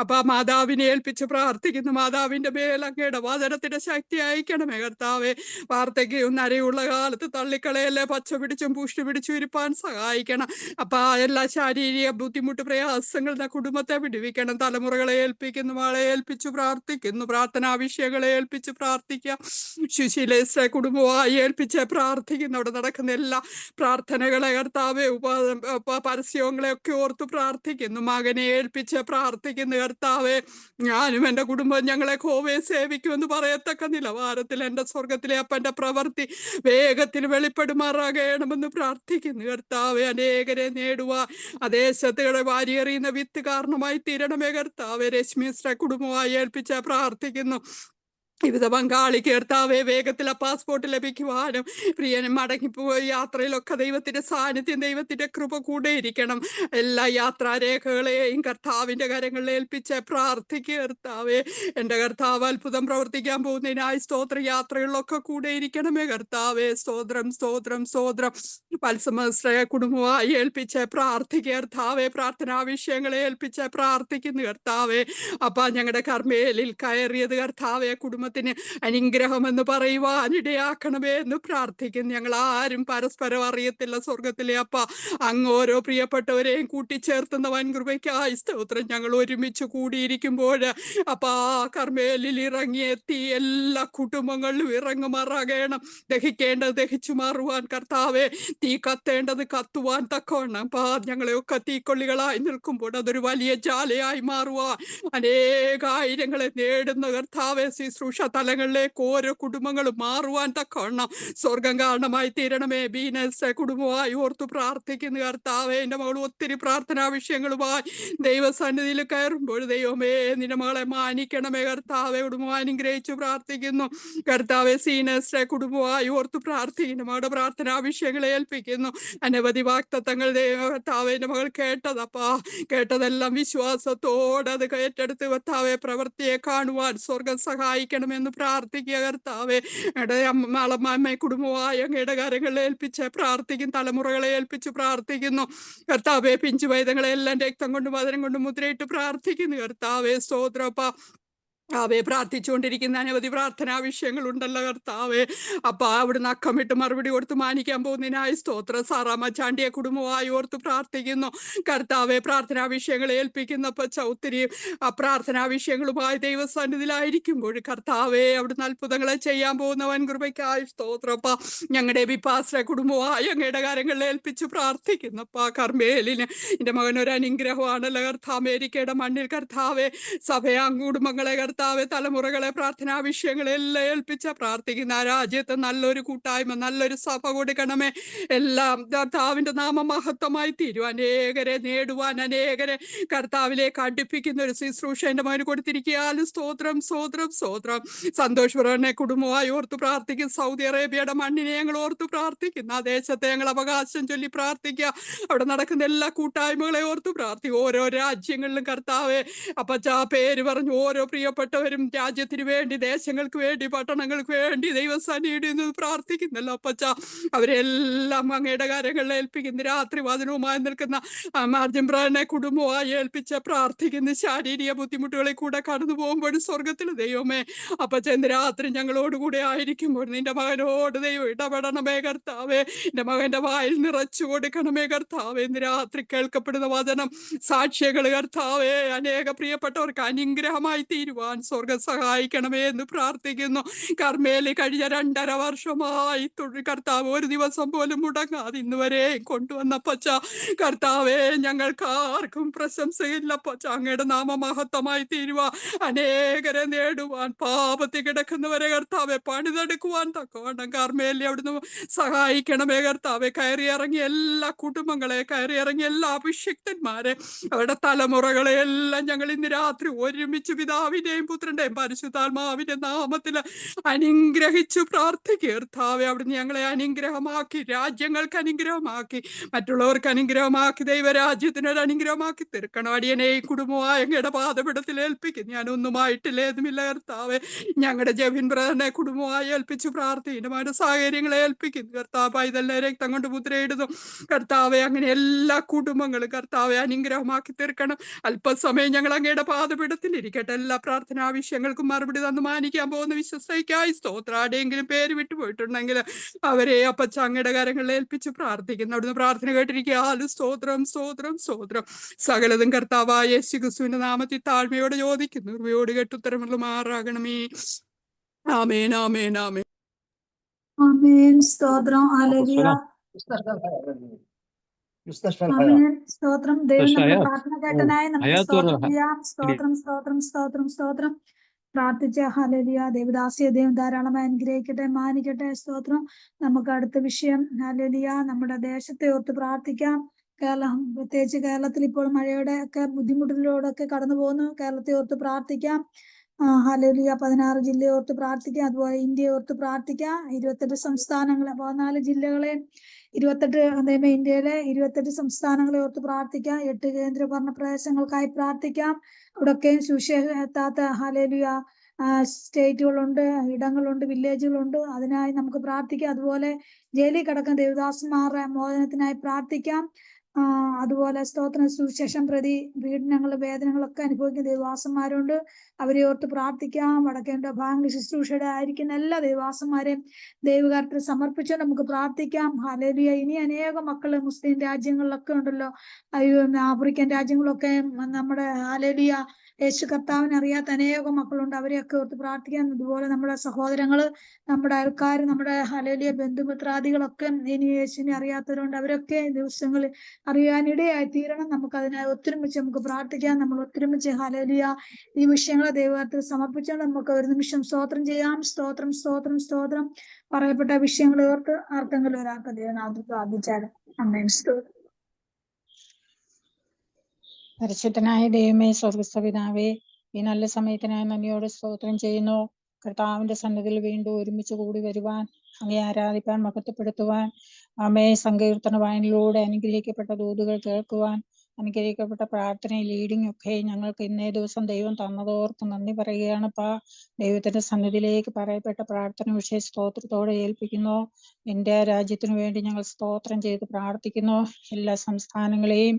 അപ്പൊ മാതാവിനെ ഏൽപ്പിച്ച് പ്രാർത്ഥിക്കുന്നു. മാതാവിന്റെ മേൽ അങ്ങയുടെ വചനത്തിന്റെ ശക്തി അയക്കണമേ കർത്താവെ. വാർദ്ധക്യവും നരയുള്ള കാലത്ത് തള്ളിക്കളയല്ലേ പച്ച പിടിച്ചും പുഷ്ടി പിടിച്ചും ഇരിപ്പാൻ സഹായിക്കണം. അപ്പൊ എല്ലാ ശാരീരിക ബുദ്ധിമുട്ട് പ്രയാസങ്ങൾ കുടുംബത്തെ വിടുവിക്കണം. തലമുറകളെ ഏൽപ്പിക്കുന്നു. മകളെ ഏൽപ്പിച്ചു പ്രാർത്ഥിക്കുന്നു. പ്രാർത്ഥനാ വിഷയങ്ങളെ ഏൽപ്പിച്ച് പ്രാർത്ഥിക്കാം. സുശീലേശ്വര കുടുംബമായി ഏൽപ്പിച്ച് പ്രാർത്ഥിക്കുന്നു. അവിടെ നടക്കുന്ന എല്ലാ പ്രാർത്ഥനകളെ കർത്താവെ പരസ്യങ്ങളെ ഒക്കെ ഓർത്ത് പ്രാർത്ഥിക്കുന്നു. മകനെ ഏൽപ്പിച്ച് പ്രാർത്ഥിക്കുന്നു കർത്താവെ. ഞാനും എൻ്റെ കുടുംബം ഞങ്ങളെ കോവയെ സേവിക്കുമെന്ന് പറയത്തക്ക നിലവാരത്തിൽ എൻ്റെ സ്വർഗത്തിലെ അപ്പൻ്റെ പ്രവൃത്തി വേഗത്തിൽ വെളിപ്പെടുമാറാകണമെന്ന് പ്രാർത്ഥിക്കുന്നു കർത്താവെ. അനേകരെ നേടുവാൻ ദേശത്തുകളെ വാരിയെറിയുന്ന വിത്ത് കാരണമായി തീരണമേ കർത്താവെ. രശ്മിശ്ര കുടുംബമായി ഏൽപ്പിച്ച് പ്രാർത്ഥിക്കുന്നു. വിവിധ പങ്കാളി കർത്താവെ വേഗത്തിൽ പാസ്പോർട്ട് ലഭിക്കുവാനും പ്രിയനും മടങ്ങിപ്പോയി യാത്രയിലൊക്കെ ദൈവത്തിന്റെ സാന്നിധ്യം ദൈവത്തിന്റെ കൃപ കൂടെ ഇരിക്കണം. എല്ലാ യാത്രാരേഖകളെയും കർത്താവിന്റെ കരങ്ങളിൽ ഏൽപ്പിച്ച് പ്രാർത്ഥിക്കുക കർത്താവെ. എൻ്റെ കർത്താവ് അത്ഭുതം പ്രവർത്തിക്കാൻ പോകുന്നതിനായി സ്തോത്ര യാത്രകളിലൊക്കെ കൂടെ ഇരിക്കണമേ കർത്താവെ. സ്തോത്രം സ്തോത്രം സ്തോത്രം. വത്സമശ്രയ കുടുംബമായി ഏൽപ്പിച്ച് പ്രാർത്ഥിക്കുക കർത്താവെ. പ്രാർത്ഥനാ വിഷയങ്ങളെ ഏൽപ്പിച്ച് പ്രാർത്ഥിക്കുന്നു കർത്താവെ. അപ്പ ഞങ്ങളുടെ കർമ്മേലിൽ കയറിയത് കർത്താവെ കുടുംബത്തിന് അനുഗ്രഹമെന്ന് പറയുവാനിടയാക്കണമേ എന്ന് പ്രാർത്ഥിക്കുന്നു. ഞങ്ങൾ ആരും പരസ്പരം അറിയത്തില്ല സ്വർഗത്തിലെ അപ്പ. അങ്ങ് ഓരോ പ്രിയപ്പെട്ടവരെയും കൂട്ടിച്ചേർത്തുന്ന വൻകൃപയ്ക്കായി സ്തോത്രം. ഞങ്ങൾ ഒരുമിച്ച് കൂടിയിരിക്കുമ്പോൾ അപ്പാ കർമ്മേലിൽ ഇറങ്ങിയെത്തി എല്ലാ കുടുംബങ്ങളിലും ഇറങ്ങുമാറാകണം. ദഹിക്കേണ്ടത് ദഹിച്ചു മാറുവാൻ കർത്താവെ. തീ കത്തേണ്ടത് കത്തുവാൻ തക്കവണ്ണം ഞങ്ങളെയൊക്കെ തീക്കൊള്ളികളായി നിൽക്കുമ്പോൾ അതൊരു വലിയ ജാലയായി മാറുവാൻ അനേകായിരങ്ങളെ നേടുന്ന കർത്താവെ ശുശ്രൂഷ തലങ്ങളിലേക്ക് ഓരോ കുടുംബങ്ങളും മാറുവാൻ തക്കവണ്ണം സ്വർഗം കാരണമായി തീരണമേ. ബീനസ് കുടുംബമായി ഓർത്തു പ്രാർത്ഥിക്കുന്നു കർത്താവെ. എൻ്റെ മകൾ ഒത്തിരി പ്രാർത്ഥനാ വിഷയങ്ങളുമായി ദൈവസന്നിധിയിൽ കയറുമ്പോൾ ദൈവമേ നിന്റെ മകളെ മാനിക്കണമേ കർത്താവെ. കുടുംബം അനുഗ്രഹിച്ചു പ്രാർത്ഥിക്കുന്നു കർത്താവെ. സീനസ് കുടുംബമായി ഓർത്തു പ്രാർത്ഥിക്കുന്നു. മകളുടെ പ്രാർത്ഥനാ വിഷയങ്ങളെ ഏൽപ്പിക്കുന്നു. അനവധി വാക്തത്വങ്ങൾ കർത്താവെ എൻ്റെ മകൾ കേട്ടതെല്ലാം വിശ്വാസത്തോടെ അത് ഏറ്റെടുത്ത് കർത്താവെ പ്രവൃത്തിയെ കാണുവാൻ സ്വർഗം സഹായിക്കണം പ്രാർത്ഥിക്കണമെന്ന് പ്രാർത്ഥിക്കുക കർത്താവെ. ഞങ്ങളുടെ അമ്മയെ കുടുംബമായ അങ്ങയുടെ കരങ്ങളിൽ ഏൽപ്പിച്ച് പ്രാർത്ഥിക്കും, തലമുറകളെ ഏൽപ്പിച്ച് പ്രാർത്ഥിക്കുന്നു കർത്താവെ. പിഞ്ചു വൈദങ്ങളെല്ലാം രക്തം കൊണ്ടും വചനം കൊണ്ടും മുദ്രയിട്ട് പ്രാർത്ഥിക്കുന്നു കർത്താവെ. സ്തോത്രപ്പ അവയെ പ്രാർത്ഥിച്ചുകൊണ്ടിരിക്കുന്ന അനവധി പ്രാർത്ഥനാ വിഷയങ്ങളുണ്ടല്ലോ കർത്താവെ. അപ്പൊ അവിടുന്ന് അക്കമിട്ട് മറുപടി കൊടുത്ത് മാനിക്കാൻ പോകുന്നതിനായി സ്തോത്ര. സാറാമ്മ ചാണ്ടിയെ കുടുംബമായി ഓർത്ത് പ്രാർത്ഥിക്കുന്നു കർത്താവെ. പ്രാർത്ഥനാ വിഷയങ്ങളെ ഏൽപ്പിക്കുന്നപ്പോ ഒത്തിരി ആ പ്രാർത്ഥനാ വിഷയങ്ങളുമായി ദൈവസന്നിധിയിലായിരിക്കുമ്പോൾ കർത്താവെ അവിടുന്ന് അത്ഭുതങ്ങളെ ചെയ്യാൻ പോകുന്ന വൻകൃപയ്ക്കായി സ്തോത്രപ്പ. ഞങ്ങളുടെ വിപാശ്ര കുടുംബമായി അങ്ങയുടെ കാര്യങ്ങളിൽ ഏൽപ്പിച്ച് പ്രാർത്ഥിക്കുന്നപ്പ. കർമ്മേലിന് എൻ്റെ മകൻ ഒരു അനുഗ്രഹമാണല്ലോ കർത്താവ്. അമേരിക്കയുടെ മണ്ണിൽ കർത്താവെ സഭയാ കുടുംബങ്ങളെ കർത്താവെ, തലമുറകളെ പ്രാർത്ഥനാ വിഷയങ്ങളെല്ലാം ഏൽപ്പിച്ച പ്രാർത്ഥിക്കുന്ന ആ രാജ്യത്ത് നല്ലൊരു കൂട്ടായ്മ, നല്ലൊരു സഭ കൊടുക്കണമേ. എല്ലാം കർത്താവിന്റെ നാമമഹത്വമായി തീരും. അനേകരെ നേടുവാൻ, അനേകരെ കർത്താവിലേക്ക് അടുപ്പിക്കുന്ന ഒരു ശുശ്രൂഷ എൻ്റെ മകന് കൊടുത്തിരിക്കുകയാലും സ്തോത്രം സ്തോത്രം സ്തോത്രം. സന്തോഷ് ബ്രദറിനെ കുടുംബമായി ഓർത്ത് പ്രാർത്ഥിക്കും. സൗദി അറേബ്യയുടെ മണ്ണിനെ ഞങ്ങൾ ഓർത്ത് പ്രാർത്ഥിക്കുന്നു. ആ ദേശത്തെ ഞങ്ങൾ അവകാശം ചൊല്ലി പ്രാർത്ഥിക്കുക. അവിടെ നടക്കുന്ന എല്ലാ കൂട്ടായ്മകളെ ഓർത്ത് പ്രാർത്ഥിക്കും. ഓരോ രാജ്യങ്ങളിലും കർത്താവെ അപ്പച്ചാ പേര് പറഞ്ഞു ഓരോ പ്രിയപ്പെട്ടവരും രാജ്യത്തിന് വേണ്ടി, ദേശങ്ങൾക്ക് വേണ്ടി, പട്ടണങ്ങൾക്ക് വേണ്ടി ദൈവസന്നിധിയിൽ നിന്ന് പ്രാർത്ഥിക്കുന്നല്ലോ അപ്പച്ച. അവരെല്ലാം അങ്ങയുടെ കാര്യങ്ങളിൽ ഏൽപ്പിക്കുന്നു. രാത്രി വചനവുമായി നിൽക്കുന്ന മാർജിൻ ബ്രദറിനെ കുടുംബമായി ഏൽപ്പിച്ച് പ്രാർത്ഥിക്കുന്നു. ശാരീരിക ബുദ്ധിമുട്ടുകളിൽ കൂടെ കടന്നു പോകുമ്പോൾ സ്വർഗത്തിൽ ദൈവമേ അപ്പച്ച ഇന്ന് രാത്രി ഞങ്ങളോടുകൂടെ ആയിരിക്കുമ്പോൾ നിന്റെ മകനോട് ദൈവം ഇടപെടണമേ കർത്താവേ. എൻ്റെ മകന്റെ വായിൽ നിറച്ചു കൊടുക്കണമേ കർത്താവേ. ഇന്ന് രാത്രി കേൾക്കപ്പെടുന്ന വചനം സാക്ഷികൾ കർത്താവേ അനേക പ്രിയപ്പെട്ടവർക്ക് അനുഗ്രഹമായി തീരുവാൻ സ്വർഗം സഹായിക്കണമേ എന്ന് പ്രാർത്ഥിക്കുന്നു. കർമ്മേലി കഴിഞ്ഞ 2.5 വർഷമായി കർത്താവ് ഒരു ദിവസം പോലും മുടങ്ങാതെ ഇന്ന് വരെ കൊണ്ടുവന്ന പച്ച കർത്താവേ ഞങ്ങൾക്ക് ആർക്കും പ്രശംസയില്ല പച്ച. അങ്ങയുടെ നാമമഹത്വമായി തീരുവാൻ, അനേകരെ നേടുവാൻ, പാപത്തിൽ കിടക്കുന്നവരെ കർത്താവെ പണിതെടുക്കുവാൻ തക്കവണ്ണം കർമ്മേലി അവിടുന്ന് സഹായിക്കണമേ കർത്താവെ. കയറിയിറങ്ങിയ എല്ലാ കുടുംബങ്ങളെ, കയറിയിറങ്ങിയ എല്ലാ അഭിഷിക്തന്മാരെ, അവരുടെ തലമുറകളെ എല്ലാം ഞങ്ങൾ ഇന്ന് രാത്രി ഒരുമിച്ച് പിതാവിന്റെയും പുത്രന്റെയും പരിശുദ്ധാത്മാവിന്റെ നാമത്തിൽ അനുഗ്രഹിച്ചു പ്രാർത്ഥിക്കുക കർത്താവേ. അവിടുന്ന് ഞങ്ങളെ അനുഗ്രഹമാക്കി, രാജ്യങ്ങൾക്ക് അനുഗ്രഹമാക്കി, മറ്റുള്ളവർക്ക് അനുഗ്രഹമാക്കി, ദൈവരാജ്യത്തിനൊരു അനുഗ്രഹമാക്കി തീർക്കണം. അടിയനെ ഈ കുടുംബമായ അങ്ങയുടെ പാദപീഠത്തിൽ ഏൽപ്പിക്കും. ഞാനൊന്നുമായിട്ടില്ല, ഏതുമില്ല കർത്താവെ. ഞങ്ങളുടെ ജെബിൻ ബ്രദറിനെ കുടുംബമായി ഏൽപ്പിച്ചു പ്രാർത്ഥനയുടെ സാഹചര്യങ്ങളെ ഏൽപ്പിക്കുന്നു കർത്താവ്. പൈതലിനെ രക്തം കൊണ്ട് മുദ്രയിടുന്നു കർത്താവെ. അങ്ങനെ എല്ലാ കുടുംബങ്ങളും കർത്താവെ അനുഗ്രഹമാക്കി തീർക്കണം. അല്പസമയം ഞങ്ങൾ അങ്ങയുടെ പാദപീഠത്തിൽ ഇരിക്കട്ടെ. എല്ലാ പ്രാർത്ഥനാ വിഷയങ്ങൾക്കും മറുപടി തന്ന് മാനിക്കാൻ പോകുന്ന വിശ്വസ്തയ്ക്കായി സ്തോത്രം. ആരുടെയെങ്കിലും പേര് വിട്ടുപോയിട്ടുണ്ടെങ്കിൽ അവരെ അപ്പച്ച അങ്ങയുടെ കരങ്ങളിൽ ഏൽപ്പിച്ച് പ്രാർത്ഥിക്കുന്നു. അവിടുന്ന് പ്രാർത്ഥന കേട്ടിരിക്കാലും സ്തോത്രം സ്തോത്രം സ്തോത്രം. സകലതും കർത്താവായ യേശു ക്രിസ്തുവിന്റെ നാമത്തിൽ താഴ്മയോടെ ചോദിക്കുന്നു. കൃപയോട് കേട്ടുത്തരമുള്ള മാറാകണമേ. ആമേൻ ആമേൻ ആമേൻ ആമേൻ. സ്തോത്രം. ഹല്ലേലൂയ. ആമേൻ. സ്തോത്രം. ദൈവം നമ്മുടെ പ്രാർത്ഥന കേട്ടനായി നമുക്ക് സ്തോത്രം ചെയ്യാം. സ്തോത്രം സ്തോത്രം സ്തോത്രം സ്തോത്രം. പ്രാർത്ഥിച്ച ഹല്ലേലൂയ. ദേവദാസിയെ ദൈവം ധാരാളമായി അനുഗ്രഹിക്കട്ടെ, മാനിക്കട്ടെ. സ്തോത്രം. നമുക്ക് അടുത്ത വിഷയം ഹല്ലേലൂയ നമ്മുടെ ദേശത്തെ ഓർത്ത് പ്രാർത്ഥിക്കാം. കേരളം, പ്രത്യേകിച്ച് കേരളത്തിൽ ഇപ്പോൾ മഴയുടെ ഒക്കെ ബുദ്ധിമുട്ടിലൂടെയൊക്കെ കടന്നു പോകുന്നു. കേരളത്തെ ഓർത്ത് പ്രാർത്ഥിക്കാം. ഹല്ലേലൂയ. 16 ജില്ലയെ ഓർത്ത് പ്രാർത്ഥിക്കാം. അതുപോലെ ഇന്ത്യയെ ഓർത്ത് പ്രാർത്ഥിക്കാം. 28 സംസ്ഥാനങ്ങളെ, 14 ജില്ലകളെ, 28 ഇന്ത്യയിലെ 28 സംസ്ഥാനങ്ങളെ ഓർത്ത് പ്രാർത്ഥിക്കാം. 8 കേന്ദ്രഭരണ പ്രദേശങ്ങൾക്കായി പ്രാർത്ഥിക്കാം. അവിടെയൊക്കെ സുവിശേഷം എത്താത്ത ഹല്ലേലൂയ സ്റ്റേറ്റുകളുണ്ട്, ഇടങ്ങളുണ്ട്, വില്ലേജുകളുണ്ട്. അതിനായി നമുക്ക് പ്രാർത്ഥിക്കാം. അതുപോലെ ജയിലിൽ കിടക്കുന്ന ദേവദാസന്മാരുടെ മോചനത്തിനായി പ്രാർത്ഥിക്കാം. അതുപോലെ സ്തോത്രം. സുവിശേഷം പ്രതി പീഡനങ്ങളും വേദനകളൊക്കെ അനുഭവിക്കുന്ന ദേവദാസന്മാരുണ്ട്. അവരെ ഓർത്ത് പ്രാർത്ഥിക്കാം. വടക്കേണ്ട ഭാഗങ്ങളിൽ ശുശ്രൂഷയുടെ ആയിരിക്കുന്ന എല്ലാ ദേവദാസന്മാരെയും ദൈവകരത്തിൽ സമർപ്പിച്ച് നമുക്ക് പ്രാർത്ഥിക്കാം. ഹല്ലേലൂയ. ഇനി അനേകം മക്കള് മുസ്ലിം രാജ്യങ്ങളിലൊക്കെ ഉണ്ടല്ലോ, ആഫ്രിക്കൻ രാജ്യങ്ങളൊക്കെ നമ്മുടെ ഹല്ലേലൂയ യേശു കർത്താവിനെ അറിയാത്ത അനേകം മക്കളുണ്ട്. അവരെയൊക്കെ ഓർത്ത് പ്രാർത്ഥിക്കാം. അതുപോലെ നമ്മുടെ സഹോദരങ്ങള്, നമ്മുടെ അയൽക്കാർ, നമ്മുടെ ഹല്ലേലൂയ ബന്ധുമിത്രാദികളൊക്കെ ഇനി യേശുവിനെ അറിയാത്തവരുണ്ട്. അവരൊക്കെ ദിവസങ്ങളിൽ അറിയാനിടയായി തീരണം. നമുക്ക് അതിനായി ഒത്തൊരുമിച്ച് നമുക്ക് പ്രാർത്ഥിക്കാം. നമ്മൾ ഒത്തൊരുമിച്ച് ഹല്ലേലൂയ ഈ വിഷയങ്ങളെ ദൈവത്തിൽ സമർപ്പിച്ചുകൊണ്ട് നമുക്ക് ഒരു നിമിഷം സ്തോത്രം ചെയ്യാം. സ്തോത്രം സ്തോത്രം സ്തോത്രം. പറയപ്പെട്ട വിഷയങ്ങളെ ഓർത്ത് ആർക്കെങ്കിലും ഒരാൾക്ക് ദൈവനാമത്തിൽ പ്രാർത്ഥിച്ചാലും അമ്മേൻ. സ്തോത്രം. പരിശുദ്ധനായ ദൈവമേ, സ്വർഗ്ഗസ്ഥ പിതാവേ, ഈ നല്ല സമയത്തിനായി നന്ദിയോടെ സ്തോത്രം ചെയ്യുന്നു. കർത്താവിന്റെ സന്നിധിയിൽ വീണ്ടും ഒരുമിച്ച് കൂടി വരുവാൻ, അങ്ങയെ ആരാധിപ്പാൻ, മഹത്വപ്പെടുത്തുവാൻ, അമ്മയെ സങ്കീർത്തന വായനയിലൂടെ അനുഗ്രഹിക്കപ്പെട്ട ദൂതുകൾ കേൾക്കുവാൻ അനുഗ്രഹിക്കപ്പെട്ട പ്രാർത്ഥനയും ലീഡിംഗ് ഒക്കെ ഞങ്ങൾക്ക് ഇന്നേ ദിവസം ദൈവം തന്നതോർത്ത് നന്ദി പറയുകയാണപ്പാ. ദൈവത്തിന്റെ സന്നിധിയിലേക്ക് പറയപ്പെട്ട പ്രാർത്ഥന വിഷയ സ്തോത്രത്തോടെ ഏൽപ്പിക്കുന്നു. ഇന്ത്യ രാജ്യത്തിനു വേണ്ടി ഞങ്ങൾ സ്തോത്രം ചെയ്ത് പ്രാർത്ഥിക്കുന്നു. എല്ലാ സംസ്ഥാനങ്ങളെയും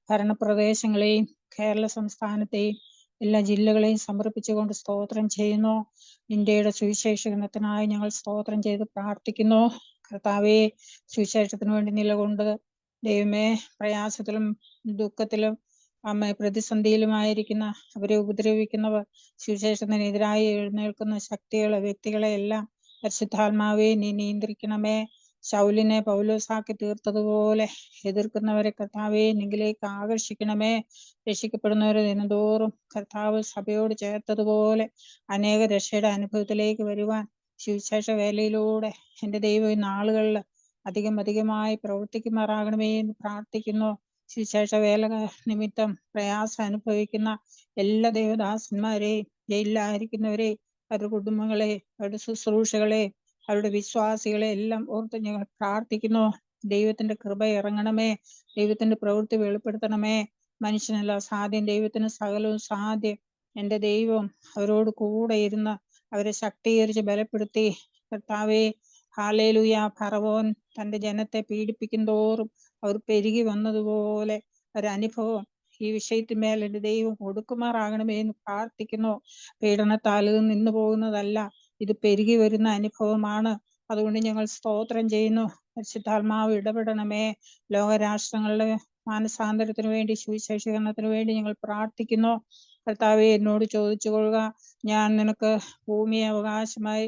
ഭരണപ്രദേശങ്ങളെയും കേരള സംസ്ഥാനത്തെയും എല്ലാ ജില്ലകളെയും സമർപ്പിച്ചുകൊണ്ട് സ്തോത്രം ചെയ്യുന്നു. ഇന്ത്യയുടെ സുവിശേഷത്തിനായി ഞങ്ങൾ സ്തോത്രം ചെയ്ത് പ്രാർത്ഥിക്കുന്നു. കർത്താവേ, സുവിശേഷത്തിന് വേണ്ടി നിലകൊണ്ട് ദൈവമേ, പ്രയാസത്തിലും ദുഃഖത്തിലും പ്രതിസന്ധിയിലുമായിരിക്കുന്ന അവരെ ഉപദ്രവിക്കുന്നവർ, സുവിശേഷത്തിനെതിരായി എഴുന്നേൽക്കുന്ന ശക്തികളെ, വ്യക്തികളെ എല്ലാം പരിശുദ്ധാത്മാവേ നീ നിയന്ത്രിക്കണമേ. ശൗലിനെ പൗലോസാക്കി തീർത്തതുപോലെ എതിർക്കുന്നവരെ കർത്താവെ നിങ്കിലേക്ക് ആകർഷിക്കണമേ. രക്ഷിക്കപ്പെടുന്നവരെ ദിനംതോറും കർത്താവ് സഭയോട് ചേർത്തതുപോലെ അനേക രക്ഷയുടെ അനുഭവത്തിലേക്ക് വരുവാൻ സുവിശേഷ വേലയിലൂടെ എൻ്റെ ദൈവം ഈ നാളുകളിൽ അധികമായി പ്രവർത്തിക്കുമാറാകണമേ എന്ന് പ്രാർത്ഥിക്കുന്നു. സുവിശേഷ വേല നിമിത്തം പ്രയാസം അനുഭവിക്കുന്ന എല്ലാ ദൈവദാസന്മാരെയും, ജയിലിലായിരിക്കുന്നവരെ, അവരുടെ കുടുംബങ്ങളെ, അവരുടെ ശുശ്രൂഷകളെ, അവരുടെ വിശ്വാസികളെ എല്ലാം ഓർത്ത് ഞങ്ങൾ പ്രാർത്ഥിക്കുന്നു. ദൈവത്തിന്റെ കൃപ ഇറങ്ങണമേ, ദൈവത്തിന്റെ പ്രവൃത്തി വെളിപ്പെടുത്തണമേ. മനുഷ്യനല്ല സാധ്യം, ദൈവത്തിന് സകലവും സാധ്യം. എൻ്റെ ദൈവം അവരോട് കൂടെ ഇരുന്ന് അവരെ ശക്തീകരിച്ച് ബലപ്പെടുത്തി കർത്താവേ, ഹല്ലേലൂയ. ഫറവോൻ തന്റെ ജനത്തെ പീഡിപ്പിക്കും തോറും അവർ പെരുകി വന്നതുപോലെ ഒരനുഭവം ഈ വിഷയത്തിന്മേൽ എൻ്റെ ദൈവം കൊടുക്കുമാറാകണമേ എന്ന് പ്രാർത്ഥിക്കുന്നു. പീഡനത്താൽ നിന്നു പോകുന്നതല്ല, ഇത് പെരുകി വരുന്ന അനുഭവമാണ്. അതുകൊണ്ട് ഞങ്ങൾ സ്തോത്രം ചെയ്യുന്നു. പരിശുദ്ധാത്മാവ് ഇടപെടണമേ. ലോകരാഷ്ട്രങ്ങളുടെ മാനസാന്തരത്തിന് വേണ്ടി, സുവിശേഷീകരണത്തിന് വേണ്ടി ഞങ്ങൾ പ്രാർത്ഥിക്കുന്നു. കർത്താവെ, എന്നോട് ചോദിച്ചു കൊള്ളുക, ഞാൻ നിനക്ക് ഭൂമിയെ അവകാശമായി,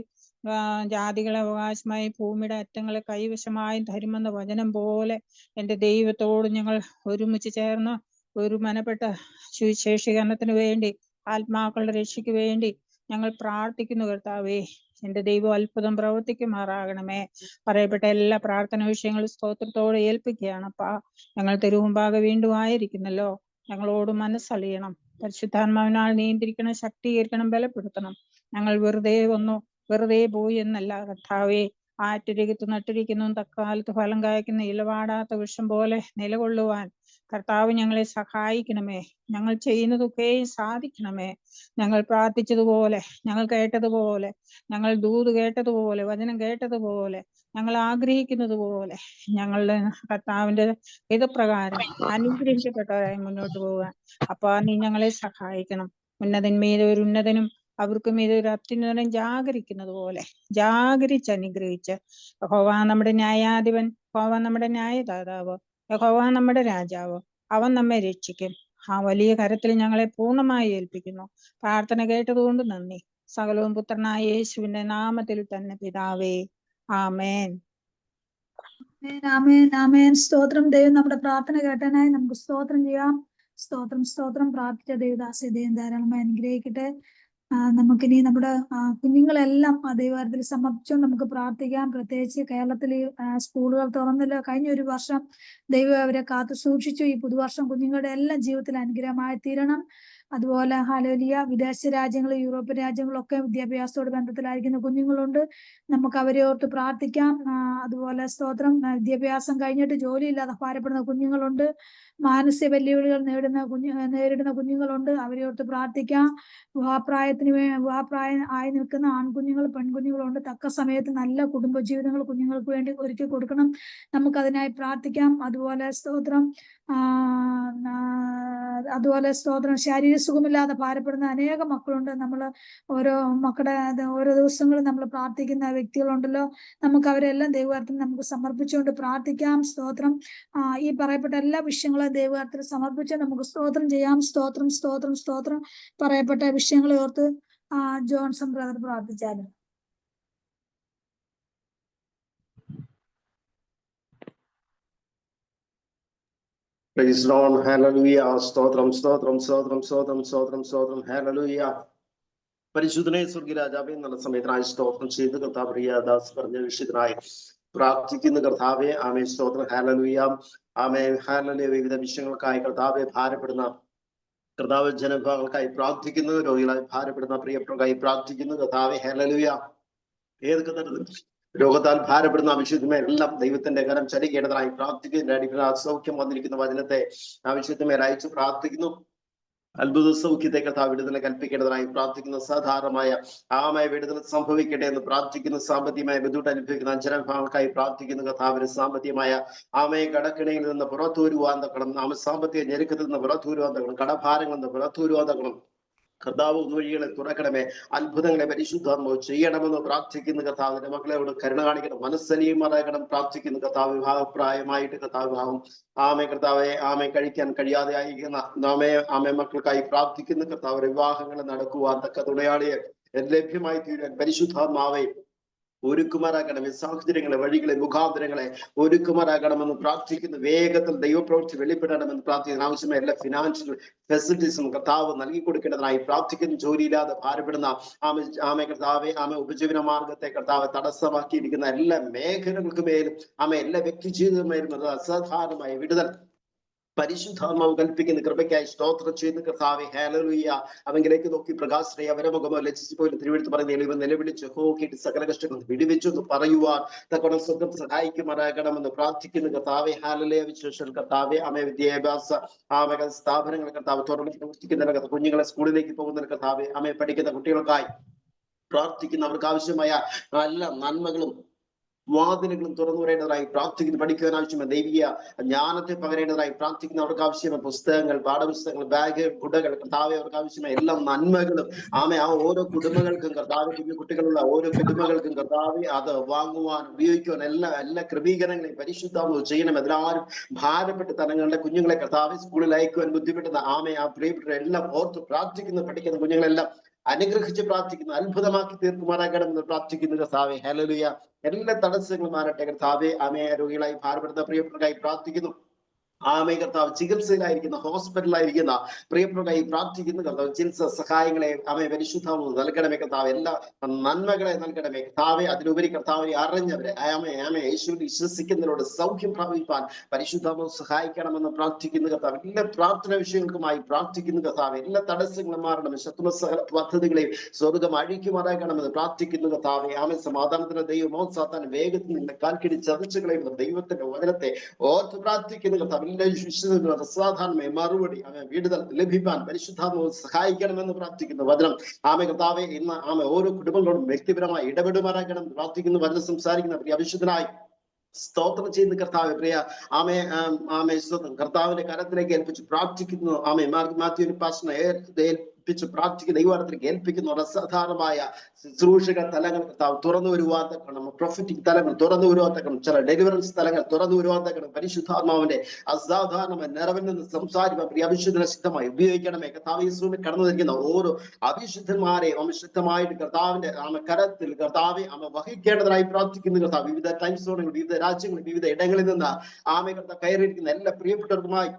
ജാതികളെ അവകാശമായി, ഭൂമിയുടെ അറ്റങ്ങളെ കൈവശമായി തരുമെന്ന വചനം പോലെ എൻ്റെ ദൈവത്തോട് ഞങ്ങൾ ഒരുമിച്ച് ചേർന്ന് ഒരു മനപ്പെട്ട സുവിശേഷീകരണത്തിന് വേണ്ടി, ആത്മാക്കളുടെ രക്ഷയ്ക്ക് വേണ്ടി ഞങ്ങൾ പ്രാർത്ഥിക്കുന്നു. കർത്താവേ, എൻ്റെ ദൈവം അത്ഭുതം പ്രവർത്തിക്കുമാറാകണമേ. പറയപ്പെട്ട എല്ലാ പ്രാർത്ഥന വിഷയങ്ങളും സ്തോത്രത്തോടെ ഏൽപ്പിക്കുകയാണപ്പാ. ഞങ്ങൾ തിരുമുമ്പാകെ വീണ്ടും ആയിരിക്കുന്നല്ലോ, ഞങ്ങളോട് മനസ്സളിയണം. പരിശുദ്ധാത്മാവിനാൽ നിയന്ത്രിക്കണം, ശക്തീകരിക്കണം, ബലപ്പെടുത്തണം. ഞങ്ങൾ വെറുതെ പോയി എന്നല്ല കർത്താവേ, ആറ്റിരകത്ത് നട്ടിരിക്കുന്നതും തക്കാലത്ത് ഫലം കായ്ക്കുന്ന ഇലവാടാത്ത വൃക്ഷം പോലെ നിലകൊള്ളുവാൻ കർത്താവ് ഞങ്ങളെ സഹായിക്കണമേ. ഞങ്ങൾ ചെയ്യുന്നതൊക്കെയും സാധിക്കണമേ. ഞങ്ങൾ പ്രാർത്ഥിച്ചതുപോലെ, ഞങ്ങൾ കേട്ടതുപോലെ, ഞങ്ങൾ ദൂത് കേട്ടതുപോലെ, വചനം കേട്ടതുപോലെ, ഞങ്ങൾ ആഗ്രഹിക്കുന്നത് പോലെ ഞങ്ങളുടെ കർത്താവിന്റെ ഹിതപ്രകാരം അനുഗ്രഹിക്കപ്പെട്ടവരായി മുന്നോട്ട് പോകാൻ അപ്പാ നീ ഞങ്ങളെ സഹായിക്കണം. ഉന്നതന്മീതെ ഒരു ഉന്നതനും അവർക്കും ഇതൊരു അത്യുന്നതനും ജാഗരിക്കുന്നത് പോലെ ജാഗരിച്ച് അനുഗ്രഹിച്ച്, യഹോവ നമ്മുടെ ന്യായാധിപൻ, യഹോവ നമ്മുടെ ന്യായദാതാവ്, യഹോവ നമ്മുടെ രാജാവ്, അവൻ നമ്മെ രക്ഷിക്കും. ആ വലിയ കരത്തിൽ ഞങ്ങളെ പൂർണ്ണമായി ഏൽപ്പിക്കുന്നു. പ്രാർത്ഥന കേട്ടതുകൊണ്ട് നന്ദി. സകലവും പുത്രനായ യേശുവിന്റെ നാമത്തിൽ തന്നെ പിതാവേ, ആമേൻ. ആമേൻ, ആമേൻ. സ്തോത്രം. ദൈവം നമ്മുടെ പ്രാർത്ഥന കേട്ടനായി നമുക്ക് സ്തോത്രം ചെയ്യാം. സ്തോത്രം. പ്രാർത്ഥിച്ച ദൈവദാസ ദൈവം ധാരാളമായി അനുഗ്രഹിക്കട്ടെ. നമുക്കിനി നമ്മുടെ കുഞ്ഞുങ്ങളെല്ലാം ദൈവത്തിൽ സമർപ്പിച്ചുകൊണ്ട് നമുക്ക് പ്രാർത്ഥിക്കാം. പ്രത്യേകിച്ച് കേരളത്തിൽ സ്കൂളുകൾ തുറന്നല്ലോ. കഴിഞ്ഞ ഒരു വർഷം ദൈവം അവരെ കാത്തു സൂക്ഷിച്ചു. ഈ പുതുവർഷം കുഞ്ഞുങ്ങളുടെ എല്ലാം ജീവിതത്തിൽ അനുഗ്രഹമായി തീരണം. അതുപോലെ ഹല്ലേലൂയ, വിദേശ രാജ്യങ്ങളും യൂറോപ്യൻ രാജ്യങ്ങളൊക്കെ വിദ്യാഭ്യാസത്തോട് ബന്ധത്തിലായിരിക്കുന്ന കുഞ്ഞുങ്ങളുണ്ട്. നമുക്ക് അവരെ ഓർത്ത് പ്രാർത്ഥിക്കാം. അതുപോലെ സ്തോത്രം. വിദ്യാഭ്യാസം കഴിഞ്ഞിട്ട് ജോലിയില്ലാതെ ഭാരപ്പെടുന്ന കുഞ്ഞുങ്ങളുണ്ട്. മാനസിക വെല്ലുവിളികൾ നേരിടുന്ന കുഞ്ഞുങ്ങളുണ്ട്. അവരെ ഓർത്ത് പ്രാർത്ഥിക്കാം. വിവാഹപ്രായം ആയി നിൽക്കുന്ന ആൺകുഞ്ഞുങ്ങൾ, പെൺകുഞ്ഞുങ്ങളുണ്ട്. തക്ക സമയത്ത് നല്ല കുടുംബജീവിതങ്ങൾ കുഞ്ഞുങ്ങൾക്ക് വേണ്ടി ഒരുക്കി കൊടുക്കണം. നമുക്കതിനായി പ്രാർത്ഥിക്കാം. അതുപോലെ സ്തോത്രം. ശാരീരിക സുഖമില്ലാതെ ഭാരപ്പെടുന്ന അനേകം മക്കളുണ്ട്. നമ്മൾ ഓരോ ദിവസങ്ങളും നമ്മൾ പ്രാർത്ഥിക്കുന്ന വ്യക്തികളുണ്ടല്ലോ. നമുക്ക് അവരെല്ലാം ദൈവകരത്തിൽ നമുക്ക് സമർപ്പിച്ചുകൊണ്ട് പ്രാർത്ഥിക്കാം. സ്തോത്രം. ഈ പറയപ്പെട്ട എല്ലാ വിഷയങ്ങളും ദൈവകരത്തിൽ സമർപ്പിച്ച് നമുക്ക് സ്തോത്രം ചെയ്യാം. സ്തോത്രം. പറയപ്പെട്ട വിഷയങ്ങളെ ഓർത്ത് ജോൺസൺ ബ്രദർ പ്രാർത്ഥിച്ചാലും. Praise Lord, hallelujah. സ്തോത്രം. hallelujah. പരിശുദ്ധനെ സ്വർഗരാജാവേ, നല്ല സമയത്തിനായി സ്തോത്രം ചെയ്ത് കർത്താവ് പ്രിയദാസ് പറഞ്ഞ വിഷയത്തിനായി പ്രാർത്ഥിക്കുന്ന കർത്താവെ, ആമേ. സ്തോത്രം. ഹല്ലേലൂയ. ആമേ. ഹല്ലേലൂയ. വിവിധ വിഷയങ്ങൾക്കായി കർത്താവെ ഭാരപ്പെടുന്ന കർത്താവ് ജനവിഭാഗങ്ങൾക്കായി പ്രാർത്ഥിക്കുന്നു. രോഗികളായി ഭാരപ്പെടുന്ന പ്രിയപ്പെട്ടവർക്കായി പ്രാർത്ഥിക്കുന്നു കർത്താവെ. ഹല്ലേലൂയ. ഏതൊക്കെ തരത്തിൽ രോഗത്താൽ ഭാരപ്പെടുന്ന ആവശ്യത്തിന്മേൽ എല്ലാം ദൈവത്തിന്റെ കരം ചലിക്കേണ്ടതായി പ്രാർത്ഥിക്കുന്ന സൗഖ്യം വന്നിരിക്കുന്ന വചനത്തെ ആവശ്യത്തിന്മേൽ അയച്ച് പ്രാർത്ഥിക്കുന്നു. അത്ഭുത സൗഖ്യത്തെ കർത്താവ് വിടുതൽ കൽപ്പിക്കേണ്ടതായി പ്രാർത്ഥിക്കുന്ന. സാധാരണമായ വിടുതൽ സംഭവിക്കട്ടെ എന്ന് പ്രാർത്ഥിക്കുന്നു. സാമ്പത്തികമായ ബുദ്ധിമുട്ട് അനുഭവിക്കുന്ന ജനവിഭാഗങ്ങൾക്കായി പ്രാർത്ഥിക്കുന്നു. കർത്താവിന് സാമ്പത്തികമായ കടക്കിണയിൽ നിന്ന് പുറത്തു വരുവാൻ തക്കണം. സാമ്പത്തിക ഞെരുക്കത്തിൽ നിന്ന് പുറത്തു വരുവാൻ തക്കണം. കടഭാരങ്ങളിൽ നിന്ന് പുറത്തു വരുവാൻ തക്കണം. കർത്താവ് വഴികളെ തുറക്കണമേ. അത്ഭുതങ്ങളെ പരിശുദ്ധാത്മാവ് ചെയ്യണമെന്ന് പ്രാർത്ഥിക്കുന്ന. കർത്താവിന്റെ മക്കളെയോട് കരുണ കാണിക്കണം. മനസ്സലിയുമാറാകണം പ്രാർത്ഥിക്കുന്നു. കർത്താവ് വിവാഹപ്രായമായിട്ട് കർത്താവ് വിവാഹം കർത്താവെ കഴിക്കാൻ കഴിയാതെ ആയിരിക്കുന്ന മക്കൾക്കായി പ്രാർത്ഥിക്കുന്ന. കർത്താവ് വിവാഹങ്ങൾ നടക്കുവാൻ തക്ക തുണയാളിയെ ലഭ്യമായി തീരാൻ പരിശുദ്ധാത്മാവെ ഒരുക്കുമാറാകണമേ. സാഹചര്യങ്ങളെ വഴികളെ മുഖാന്തരങ്ങളെ ഒരുക്കുമാറാകണമെന്ന് പ്രാർത്ഥിക്കുന്നു. വേഗത്തിൽ ദൈവപ്രവൃത്തി വെളിപ്പെടണമെന്ന് പ്രാർത്ഥിക്കുന്ന. ആവശ്യമായ എല്ലാ ഫിനാൻഷ്യൽ ഫെസിലിറ്റീസും കർത്താവ് നൽകി കൊടുക്കേണ്ടതായി പ്രാർത്ഥിക്കുന്നു. ജോലിയില്ലാതെ ഭാരപ്പെടുന്ന കർത്താവെ ഉപജീവന മാർഗത്തെ കർത്താവ് തടസ്സമാക്കിയിരിക്കുന്ന എല്ലാ മേഖലകൾക്ക് മേലും എല്ലാ വ്യക്തി ജീവിതമേലും അസാധാരണമായ വിടുതൽ പരിശുദ്ധാത്മാവ് കൽപ്പിക്കുന്ന. കൃപയ്ക്കായി സ്തോത്രം ചെയ്യുന്ന കർത്താവെ. ഹല്ലേലൂയ. അവങ്കിലേക്ക് നോക്കി പ്രകാശിനെ അവരെ മുഖമോ ലജ്ജിച്ചു പോലും തിരുവെടുത്ത് പറയുന്ന ഇവൻ നിലവിളിച്ച് ഹോക്കിയിട്ട് സകല കഷ്ടങ്ങൾ വിടുവിച്ചു എന്ന് പറയുവാൻ തക്കോണം സ്വന്തം സഹായിക്കുമാറാകണമെന്ന് പ്രാർത്ഥിക്കുന്ന. കർത്താവെ ഹല്ലേലൂയ. വിശേഷം കർത്താവെ വിദ്യാഭ്യാസ സ്ഥാപനങ്ങൾ കർത്താവ് തുറന്ന് പ്രവർത്തിക്കുന്ന. കുഞ്ഞുങ്ങളെ സ്കൂളിലേക്ക് പോകുന്ന കർത്താവെ പഠിക്കുന്ന കുട്ടികൾക്കായി പ്രാർത്ഥിക്കുന്ന. അവർക്ക് ആവശ്യമായ എല്ലാ നന്മകളും വാതിലുകളും തുറന്നു വരേണ്ടതായി പ്രാർത്ഥിക്കുന്നു. പഠിക്കുവാൻ ആവശ്യമായ ദൈവിക ജ്ഞാനത്തെ പകരേണ്ടതായി പ്രാർത്ഥിക്കുന്നു. അവർക്ക് ആവശ്യമായ പുസ്തകങ്ങൾ, പാഠപുസ്തകങ്ങൾ, ബാഗ്, കുടകൾ കർത്താവെ അവർക്ക് ആവശ്യമായ എല്ലാ നന്മകളും ഓരോ കുടുംബങ്ങൾക്കും കർത്താവ് കുഞ്ഞു കുട്ടികളുള്ള ഓരോ കുടുംബങ്ങൾക്കും കർത്താവെ അത് വാങ്ങുവാൻ ഉപയോഗിക്കുവാൻ എല്ലാ ക്രമീകരണങ്ങളെയും പരിശുദ്ധാത്മാവ് ചെയ്യണം. അതിലാരും ഭാരപ്പെട്ട് തങ്ങളുടെ കുഞ്ഞുങ്ങളെ കർത്താവെ സ്കൂളിൽ അയക്കുവാൻ ബുദ്ധിമുട്ടുന്ന പ്രിയപ്പെട്ട എല്ലാം ഓർത്ത് പ്രാർത്ഥിക്കുന്നു. പഠിക്കുന്ന കുഞ്ഞുങ്ങളെല്ലാം അനുഗ്രഹിച്ച് പ്രാർത്ഥിക്കുന്നു. അത്ഭുതമാക്കി തീർക്കുമാറാകണമെന്ന് പ്രാർത്ഥിക്കുന്നു. കർത്താവെ ഹല്ലേലൂയ. എല്ലാ തടസ്സങ്ങളും മാറട്ടെ. കർത്താവെ രോഗികളായി ഭാരപ്പെടുന്ന പ്രിയപ്പെട്ടവർക്കായി പ്രാർത്ഥിക്കുന്നു. കർത്താവ് ചികിത്സയിലായിരിക്കുന്ന ഹോസ്പിറ്റലിലായിരിക്കുന്ന പ്രിയപ്പെട്ടവർക്കായി പ്രാർത്ഥിക്കുന്നു. കർത്താവ് ചികിത്സ സഹായങ്ങളെ പരിശുദ്ധാത്മാവ് നൽകണമേ. കർത്താവ് എല്ലാ നന്മകളെ നൽകണമേ. കർത്താവെ അതിലുപരി കർത്താവിനെ അറിഞ്ഞവരെ യേശുവിൽ വിശ്വസിക്കുന്നവരോട് സൗഖ്യം പ്രാപിപ്പാൻ പരിശുദ്ധാത്മാവ് സഹായിക്കണമെന്ന് പ്രാർത്ഥിക്കുന്നു. കർത്താവ് എല്ലാ പ്രാർത്ഥന വിഷയങ്ങൾക്കുമായി പ്രാർത്ഥിക്കുന്നു. കർത്താവ് എല്ലാ തടസ്സങ്ങളും മാറണമെന്ന് ശത്രു സകല പദ്ധതികളെയും സ്വർഗം അഴിക്കുമാറാകണമെന്ന് പ്രാർത്ഥിക്കുന്നു. കർത്താവെ സമാധാനത്തിന്റെ ദൈവമോ സാത്താൻ വേഗത്തിൽ നിന്ന് കാൽക്കിടി ചതച്ചുകളയുന്ന ദൈവത്തിന്റെ വചനത്തെ ഓർത്ത് പ്രാർത്ഥിക്കുന്നു. കർത്താവ് അസാധാരണമായ മറുപടി വിടുതൽ ലഭിക്കാൻ പരിശുദ്ധാത്മാവ് സഹായിക്കണമെന്ന് പ്രാർത്ഥിക്കുന്നു. വചനം കർത്താവെ ഇന്ന് ഓരോ കുടുംബങ്ങളോടും വ്യക്തിപരമായി ഇടപെടുമാറാക്കണം പ്രാർത്ഥിക്കുന്നു. വചനം സംസാരിക്കുന്ന പ്രിയ അഭിഷുദ്ധനായി സ്തോത്രം ചെയ്യുന്ന കർത്താവ് പ്രിയ കർത്താവിന്റെ കരത്തിലേക്ക് ഏൽപ്പിച്ച് പ്രാർത്ഥിക്കുന്നു. മാത്യു പാസ്റ്ററിനെ ഏൽപ്പിച്ച് പ്രാർത്ഥിക്കുന്ന ദൈവത്തിലേക്ക് ഏൽപ്പിക്കുന്നു. അസാധാരണമായ ശുശ്രൂഷക തലങ്ങൾ കർത്താവ് തുറന്നു വരുവാൻ തക്കണം. പ്രൊഫറ്റിക് തലങ്ങൾ തുറന്നു വരുവാൻ തക്കണം. ചില ഡെലിവറൻസ് തലങ്ങൾ തുറന്നു വരുവാൻ തക്കണം. പരിശുദ്ധാത്മാവിന്റെ അസാധാരണമായ നിറവിൽ നിന്ന് സംസാരിക്കാൻ പ്രിയ അഭിഷുദ്ധനെ ശക്തമായി ഉപയോഗിക്കണമേ. കർത്താവ് യേശുവിനെ കടന്നു ധരിക്കുന്ന ഓരോ അഭിഷുദ്ധന്മാരെയും ശക്തമായിട്ട് കർത്താവിന്റെ കരത്തിൽ കർത്താവെ വഹിക്കേണ്ടതായി പ്രാർത്ഥിക്കുന്നു. കർത്താവ് വിവിധ ടൈം സോണുകൾ, വിവിധ രാജ്യങ്ങൾ, വിവിധ ഇടങ്ങളിൽ നിന്ന് കർത്താവ് കയറിയിരിക്കുന്ന എല്ലാ പ്രിയപ്പെട്ടവർക്കുമായി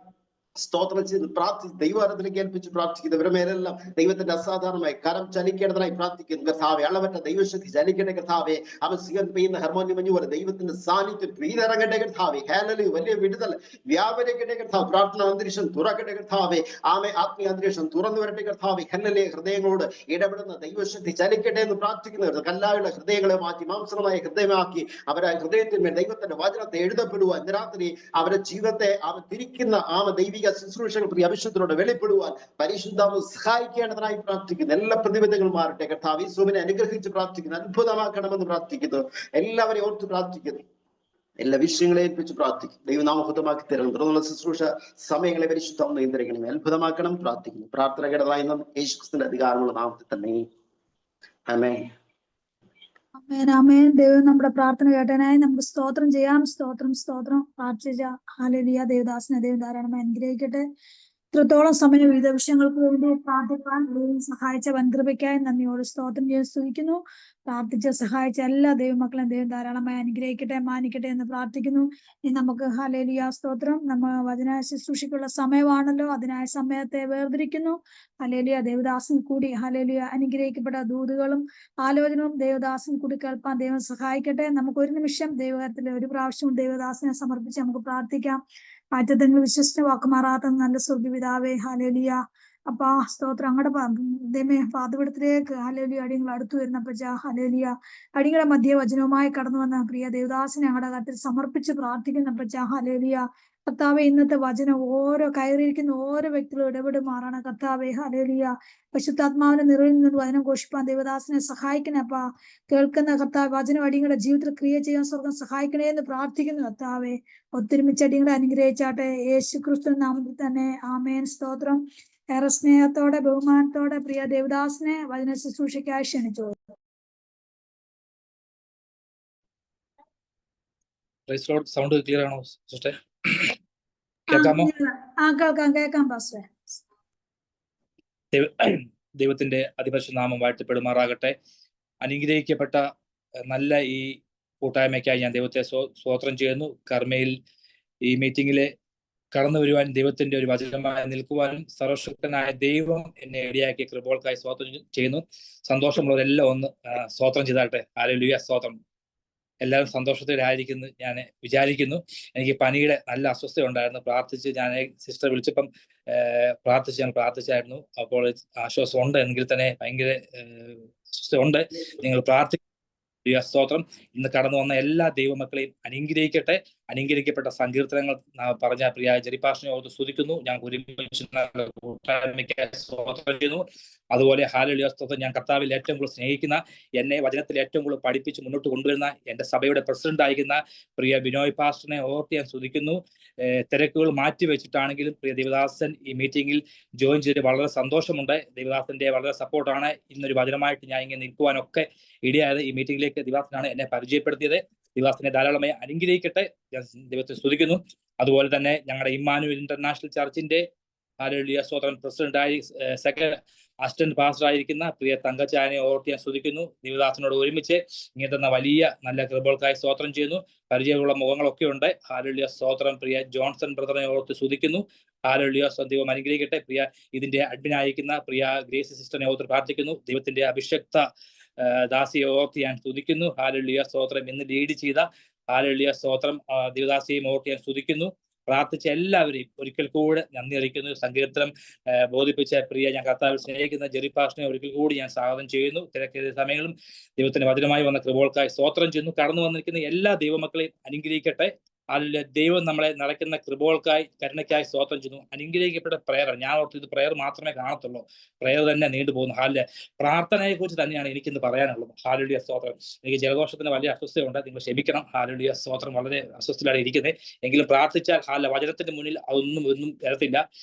സ്തോത്രം ചെയ്ത് പ്രാർത്ഥിച്ച് ദൈവത്തിലേക്ക് ഏൽപ്പിച്ച് പ്രാർത്ഥിക്കുന്നവരുടെ മേലെല്ലാം ദൈവത്തിന്റെ അസാധാരണമായി കരം ചലിക്കേണ്ടതായി പ്രാർത്ഥിക്കുന്നു. കർത്താവെ അളവറ്റ ദൈവശക്തി ചലിക്കട്ടെ. കർത്താവെ സിഗൻ പെയ്യുന്ന ഹർമോണി മഞ്ഞു പോലെ ദൈവത്തിന്റെ സാന്നിധ്യം പെയ്തിറങ്ങട്ടെ. കർത്താവെ ഹല്ലേലൂയ. വലിയ വിടുതൽ വ്യാപരിക്കട്ടെ. കർത്താവ് പ്രാർത്ഥന അന്തരീക്ഷം തുറക്കട്ടെ. കർത്താവെ ആത്മീയ അന്തരീക്ഷം തുറന്നു വരട്ടെ. കർത്താവെ ഹല്ലേലൂയ. ഹൃദയങ്ങളോട് ഇടപെടുന്ന ദൈവശക്തി ചലിക്കട്ടെ എന്ന് പ്രാർത്ഥിക്കുന്നവർ കല്ലായുള്ള ഹൃദയങ്ങളെ മാറ്റി മാംസമായ ഹൃദയമാക്കി അവരെ ഹൃദയത്തിന്മേൽ ദൈവത്തിന്റെ വചനത്തെ എഴുതപ്പെടുവാൻ രാത്രി അവരുടെ ജീവിതത്തെ തിരിക്കുന്ന ദൈവിക ശുശ്രൂഷകൾ പ്രിയ അഭിഷുദ്ധരോട് വെളിപ്പെടുവാൻ പരിശുദ്ധാത്മാവ് സഹായിക്കേണ്ടതായി പ്രാർത്ഥിക്കുന്നു. എല്ലാ പ്രതിബന്ധങ്ങളും മാറട്ടെ. കർത്താവ് യേശുവിനെ അനുഗ്രഹിച്ച് പ്രാർത്ഥിക്കുന്നു. അത്ഭുതമാക്കണമെന്ന് പ്രാർത്ഥിക്കുന്നു. എല്ലാവരെയും ഓർത്ത് പ്രാർത്ഥിക്കുന്നു. എല്ലാ വിഷയങ്ങളെ ഏൽപ്പിച്ച് പ്രാർത്ഥിക്കും. ദൈവനാമഹൃതമാക്കി തരണം. തുടർന്നുള്ള ശുശ്രൂഷ സമയങ്ങളെ പരിശുദ്ധം നിയന്ത്രിക്കണം. അത്ഭുതമാക്കണം പ്രാർത്ഥിക്കുന്നു. പ്രാർത്ഥന കേട്ടതായി യേശുക്രിസ്തുവിന്റെ അധികാരമുള്ള നാമത്തിൽ തന്നെ ആമേൻ. ആമേൻ. ദൈവം നമ്മുടെ പ്രാർത്ഥന കേട്ടനായി നമുക്ക് സ്തോത്രം ചെയ്യാം. സ്തോത്രം പ്രാർത്ഥിച്ച ഹല്ലേലൂയ. ദേവദാസനെ ദൈവം ധാരാളമായി അനുഗ്രഹിക്കട്ടെ. ഇത്രത്തോളം സമയം വിവിധ വിഷയങ്ങൾക്ക് വേണ്ടി പ്രാർത്ഥിക്കാൻ ദൈവം സഹായിച്ച വൻകൃപയ്ക്കായി നന്ദിയോട് സ്തോത്രം ചെയ്ത് സ്തുതിക്കുന്നു. പ്രാർത്ഥിച്ച് സഹായിച്ച എല്ലാ ദൈവമക്കളെയും ദൈവം ധാരാളമായി അനുഗ്രഹിക്കട്ടെ, മാനിക്കട്ടെ എന്ന് പ്രാർത്ഥിക്കുന്നു. ഇനി നമുക്ക് ഹല്ലേലൂയ സ്തോത്രം. നമ്മൾ വചന ശുശ്രൂഷയ്ക്കുള്ള സമയമാണല്ലോ, അതിനായ സമയത്തെ വേർതിരിക്കുന്നു. ഹല്ലേലൂയ. ദേവദാസൻ കൂടി ഹല്ലേലൂയ അനുഗ്രഹിക്കപ്പെട്ട ദൂതുകളും ആലോചനകളും ദേവദാസൻ കൂടി കേൾപ്പാൻ ദൈവം സഹായിക്കട്ടെ. നമുക്ക് ഒരു നിമിഷം ദൈവകരത്തിൽ ഒരു പ്രാവശ്യം ദേവദാസനെ സമർപ്പിച്ച് നമുക്ക് പ്രാർത്ഥിക്കാം. ആറ്റത്തങ്ങൾ വിശ്വസിച്ച് വാക്കുമാറാത്ത നല്ല സ്വർഗ്ഗപിതാവേ, ഹല്ലേലൂയ. അപ്പാ സ്തോത്രം അങ്ങടെ ദൈവമേ പാതപീഠത്തിലേക്ക് ഹല്ലേലൂയ അടിയങ്ങൾ അടുത്തു വരുന്നപ്പച്ച ഹല്ലേലൂയ അടിയങ്ങളുടെ മധ്യവചനവുമായി കടന്നു വന്ന പ്രിയ ദേവദാസിനെ ഞങ്ങളുടെ കത്തിൽ സമർപ്പിച്ച് പ്രാർത്ഥിക്കുന്നപ്പച്ച ഹല്ലേലൂയ. കർത്താവെ ഇന്നത്തെ വചനം ഓരോ കയറിയിരിക്കുന്ന ഓരോ വ്യക്തികളും ഇടപെടുമാറാണ് കർത്താവെ ഹല്ലേലൂയ. പരിശുദ്ധാത്മാവിന്റെ നിറവിൽ നിന്ന് വചനം ഘോഷിപ്പാൻ ദേവദാസിനെ സഹായിക്കണപ്പാ. കേൾക്കുന്ന കർത്താവ് വചനം അടിയങ്ങളുടെ ജീവിതത്തിൽ ക്രിയ ചെയ്യാൻ സ്വർഗം സഹായിക്കണേ എന്ന് പ്രാർത്ഥിക്കുന്നു കർത്താവെ. ഒത്തൊരുമിച്ച് അടിയങ്ങളെ അനുഗ്രഹിച്ചാട്ടെ യേശുക്രിസ്തു നാമത്തിൽ തന്നെ ആമേൻ. സ്തോത്രം. ഏറെ സ്നേഹത്തോടെ ബഹുമാനത്തോടെ പ്രിയ ദേവദാസിനെ വചന ശുശ്രൂഷയ്ക്കായി ക്ഷണിച്ചു. സൗണ്ട് ക്ലിയർ ആണോ സിസ്റ്റർ? കേൾക്കാമോ? കേൾക്കാം പാസ്റ്ററെ. ദൈവത്തിന്റെ അതിപരിശുദ്ധ നാമം വാഴ്ത്തപ്പെടുമാറാകട്ടെ. അനുഗ്രഹിക്കപ്പെട്ട നല്ല ഈ കൂട്ടായ്മയ്ക്കായി ഞാൻ ദൈവത്തെ സ്തോത്രം ചെയ്യുന്നു. കർമ്മയിൽ ഈ മീറ്റിംഗിലെ കടന്നു വരുവാൻ ദൈവത്തിന്റെ ഒരു വചനമായി നിൽക്കുവാനും സർവശക്തനായ ദൈവം എന്നെ ഇടയാക്കിയ കൃപകൾക്കായി സ്തോത്രം ചെയ്യുന്നു. സന്തോഷമുള്ളവരെല്ലാം ഒന്ന് സ്തോത്രം ചെയ്താട്ടെ. ഹല്ലേലൂയ. സ്തോത്രം. എല്ലാവരും സന്തോഷത്തിലായിരിക്കുന്നു ഞാൻ വിചാരിക്കുന്നു. എനിക്ക് പനിയുടെ നല്ല അസ്വസ്ഥ ഉണ്ടായിരുന്നു. പ്രാർത്ഥിച്ച് ഞാൻ സിസ്റ്റർ വിളിച്ചപ്പം ഞാൻ പ്രാർത്ഥിച്ചായിരുന്നു. അപ്പോൾ ആശ്വാസം ഉണ്ട് എങ്കിൽ തന്നെ ഭയങ്കര അസ്വസ്ഥ ഉണ്ട്. നിങ്ങൾ സ്തോത്രം. ഇന്ന് കടന്നു വന്ന എല്ലാ ദൈവമക്കളെയും അനുഗ്രഹിക്കട്ടെ. അനുഗ്രഹിക്കപ്പെട്ട സങ്കീർത്തനങ്ങൾ പറഞ്ഞ പ്രിയ ജെറിപ്പാഷനെ ഓർത്ത് സ്തുതിക്കുന്നു. ഞാൻ ഒരുമിച്ച് സ്തോത്രം ചെയ്യുന്നു. അതുപോലെ ഹല്ലേലൂയ സ്തോത്രം. ഞാൻ കർത്താവിൽ ഏറ്റവും കൂടുതൽ സ്നേഹിക്കുന്ന, എന്നെ വചനത്തിൽ ഏറ്റവും കൂടുതൽ പഠിപ്പിച്ച് മുന്നോട്ട് കൊണ്ടുവരുന്ന എൻ്റെ സഭയുടെ പ്രസിഡന്റ് ആയിരിക്കുന്ന പ്രിയ ബിനോയ് പാസ്റ്ററിനെ ഓർത്ത് ഞാൻ സ്തുതിക്കുന്നു. തിരക്കുകൾ മാറ്റി വെച്ചിട്ടാണെങ്കിലും പ്രിയ ദേവദാസൻ ഈ മീറ്റിംഗിൽ ജോയിൻ ചെയ്ത് വളരെ സന്തോഷമുണ്ട്. ദേവദാസന്റെ വളരെ സപ്പോർട്ടാണ് ഇന്നൊരു വചനമായിട്ട് ഞാൻ ഇങ്ങനെ നിൽക്കുവാനൊക്കെ ഇടയായത്. ഈ മീറ്റിംഗിലേക്ക് ദേവദാസനാണ് എന്നെ പരിചയപ്പെടുത്തിയത്. ദേവദാസനെ ധാരാളമായി അനുഗ്രഹിക്കട്ടെ. ഞാൻ ദൈവത്തെ സ്തുതിക്കുന്നു. അതുപോലെ തന്നെ ഞങ്ങളുടെ ഇമ്മാനുവൽ ഇന്റർനാഷണൽ ചർച്ചിന്റെ ഹല്ലേലൂയ സ്തോത്രം പ്രസിഡന്റായി സെക്കൻഡ് അസിസ്റ്റന്റ് പാസ്റ്റർ ആയിരിക്കുന്ന പ്രിയ തങ്കച്ചായനെ ഓർത്ത് ഞാൻ സ്തുതിക്കുന്നു. ദേവദാസനോട് ഒരുമിച്ച് ഇങ്ങനെ തന്ന വലിയ നല്ല കൃപകൾക്കായി സ്തോത്രം ചെയ്യുന്നു. പരിചയമുള്ള മുഖങ്ങളൊക്കെ ഉണ്ട്. ഹല്ലേലൂയ സ്തോത്രം. പ്രിയ ജോൺസൺ ബ്രദറിനെ ഓർത്ത് സ്തുതിക്കുന്നു. ഹല്ലേലൂയ. ദൈവം അനുഗ്രഹിക്കട്ടെ. പ്രിയ ഇതിന്റെ അഡ്മിനായിരിക്കുന്ന പ്രിയ ഗ്രേസി സിസ്റ്ററിനെ ഓർത്ത് പ്രാർത്ഥിക്കുന്നു. ദൈവത്തിന്റെ അഭിഷക്ത ദാസിയെ ഓർത്ത് ഞാൻ സ്തുതിക്കുന്നു. ഹല്ലേലൂയ സ്തോത്രം. ഇന്ന് ലീഡ് ചെയ്ത ഹല്ലേലൂയ സ്തോത്രം ദേവദാസിയെയും ഓർത്ത് ഞാൻ സ്തുതിക്കുന്നു. പ്രാർത്ഥിച്ച എല്ലാവരെയും ഒരിക്കൽ കൂടെ നന്ദി അറിയിക്കുന്നു. സങ്കീർത്തനം ബോധിപ്പിച്ച പ്രിയ ഞാൻ കർത്താവിൽ സ്നേഹിക്കുന്ന ജെറിപ്പാഷനെ ഒരിക്കൽ കൂടി ഞാൻ സ്വാഗതം ചെയ്യുന്നു. തിരക്കേറിയ സമയങ്ങളും ദൈവത്തിന്റെ വചനമായി വന്ന കൃപകൾക്കായി സ്തോത്രം ചെയ്യുന്നു. കടന്നു വന്നിരിക്കുന്ന എല്ലാ ദൈവമക്കളെയും അനുഗ്രഹിക്കട്ടെ. അതിൽ ദൈവം നമ്മളെ നിറയ്ക്കുന്ന കൃപകൾക്കായി കരുണയ്ക്കായി സ്തോത്രം ചെയ്യുന്നു. അനുഗ്രഹിക്കപ്പെട്ട പ്രയർ. ഞാൻ ഓർത്ത് ഇത് പ്രയർ മാത്രമേ കാണത്തുള്ളൂ. പ്രയർ തന്നെ നീണ്ടുപോകുന്നു. ഹാലിലെ പ്രാർത്ഥനയെ കുറിച്ച് തന്നെയാണ് എനിക്കിന്ന് പറയാനുള്ളത്. ഹാലലുയ സ്തോത്രം. എനിക്ക് ജലദോഷത്തിന് വലിയ അസ്വസ്ഥയുണ്ട്. നിങ്ങൾ ക്ഷമിക്കണം. ഹാലലുയ സ്തോത്രം. വളരെ അസ്വസ്ഥയിലാണ് ഇരിക്കുന്നത്. എങ്കിലും പ്രാർത്ഥിച്ചാൽ ഹാല വചനത്തിന്റെ മുന്നിൽ ഒന്നും വരത്തില്ല.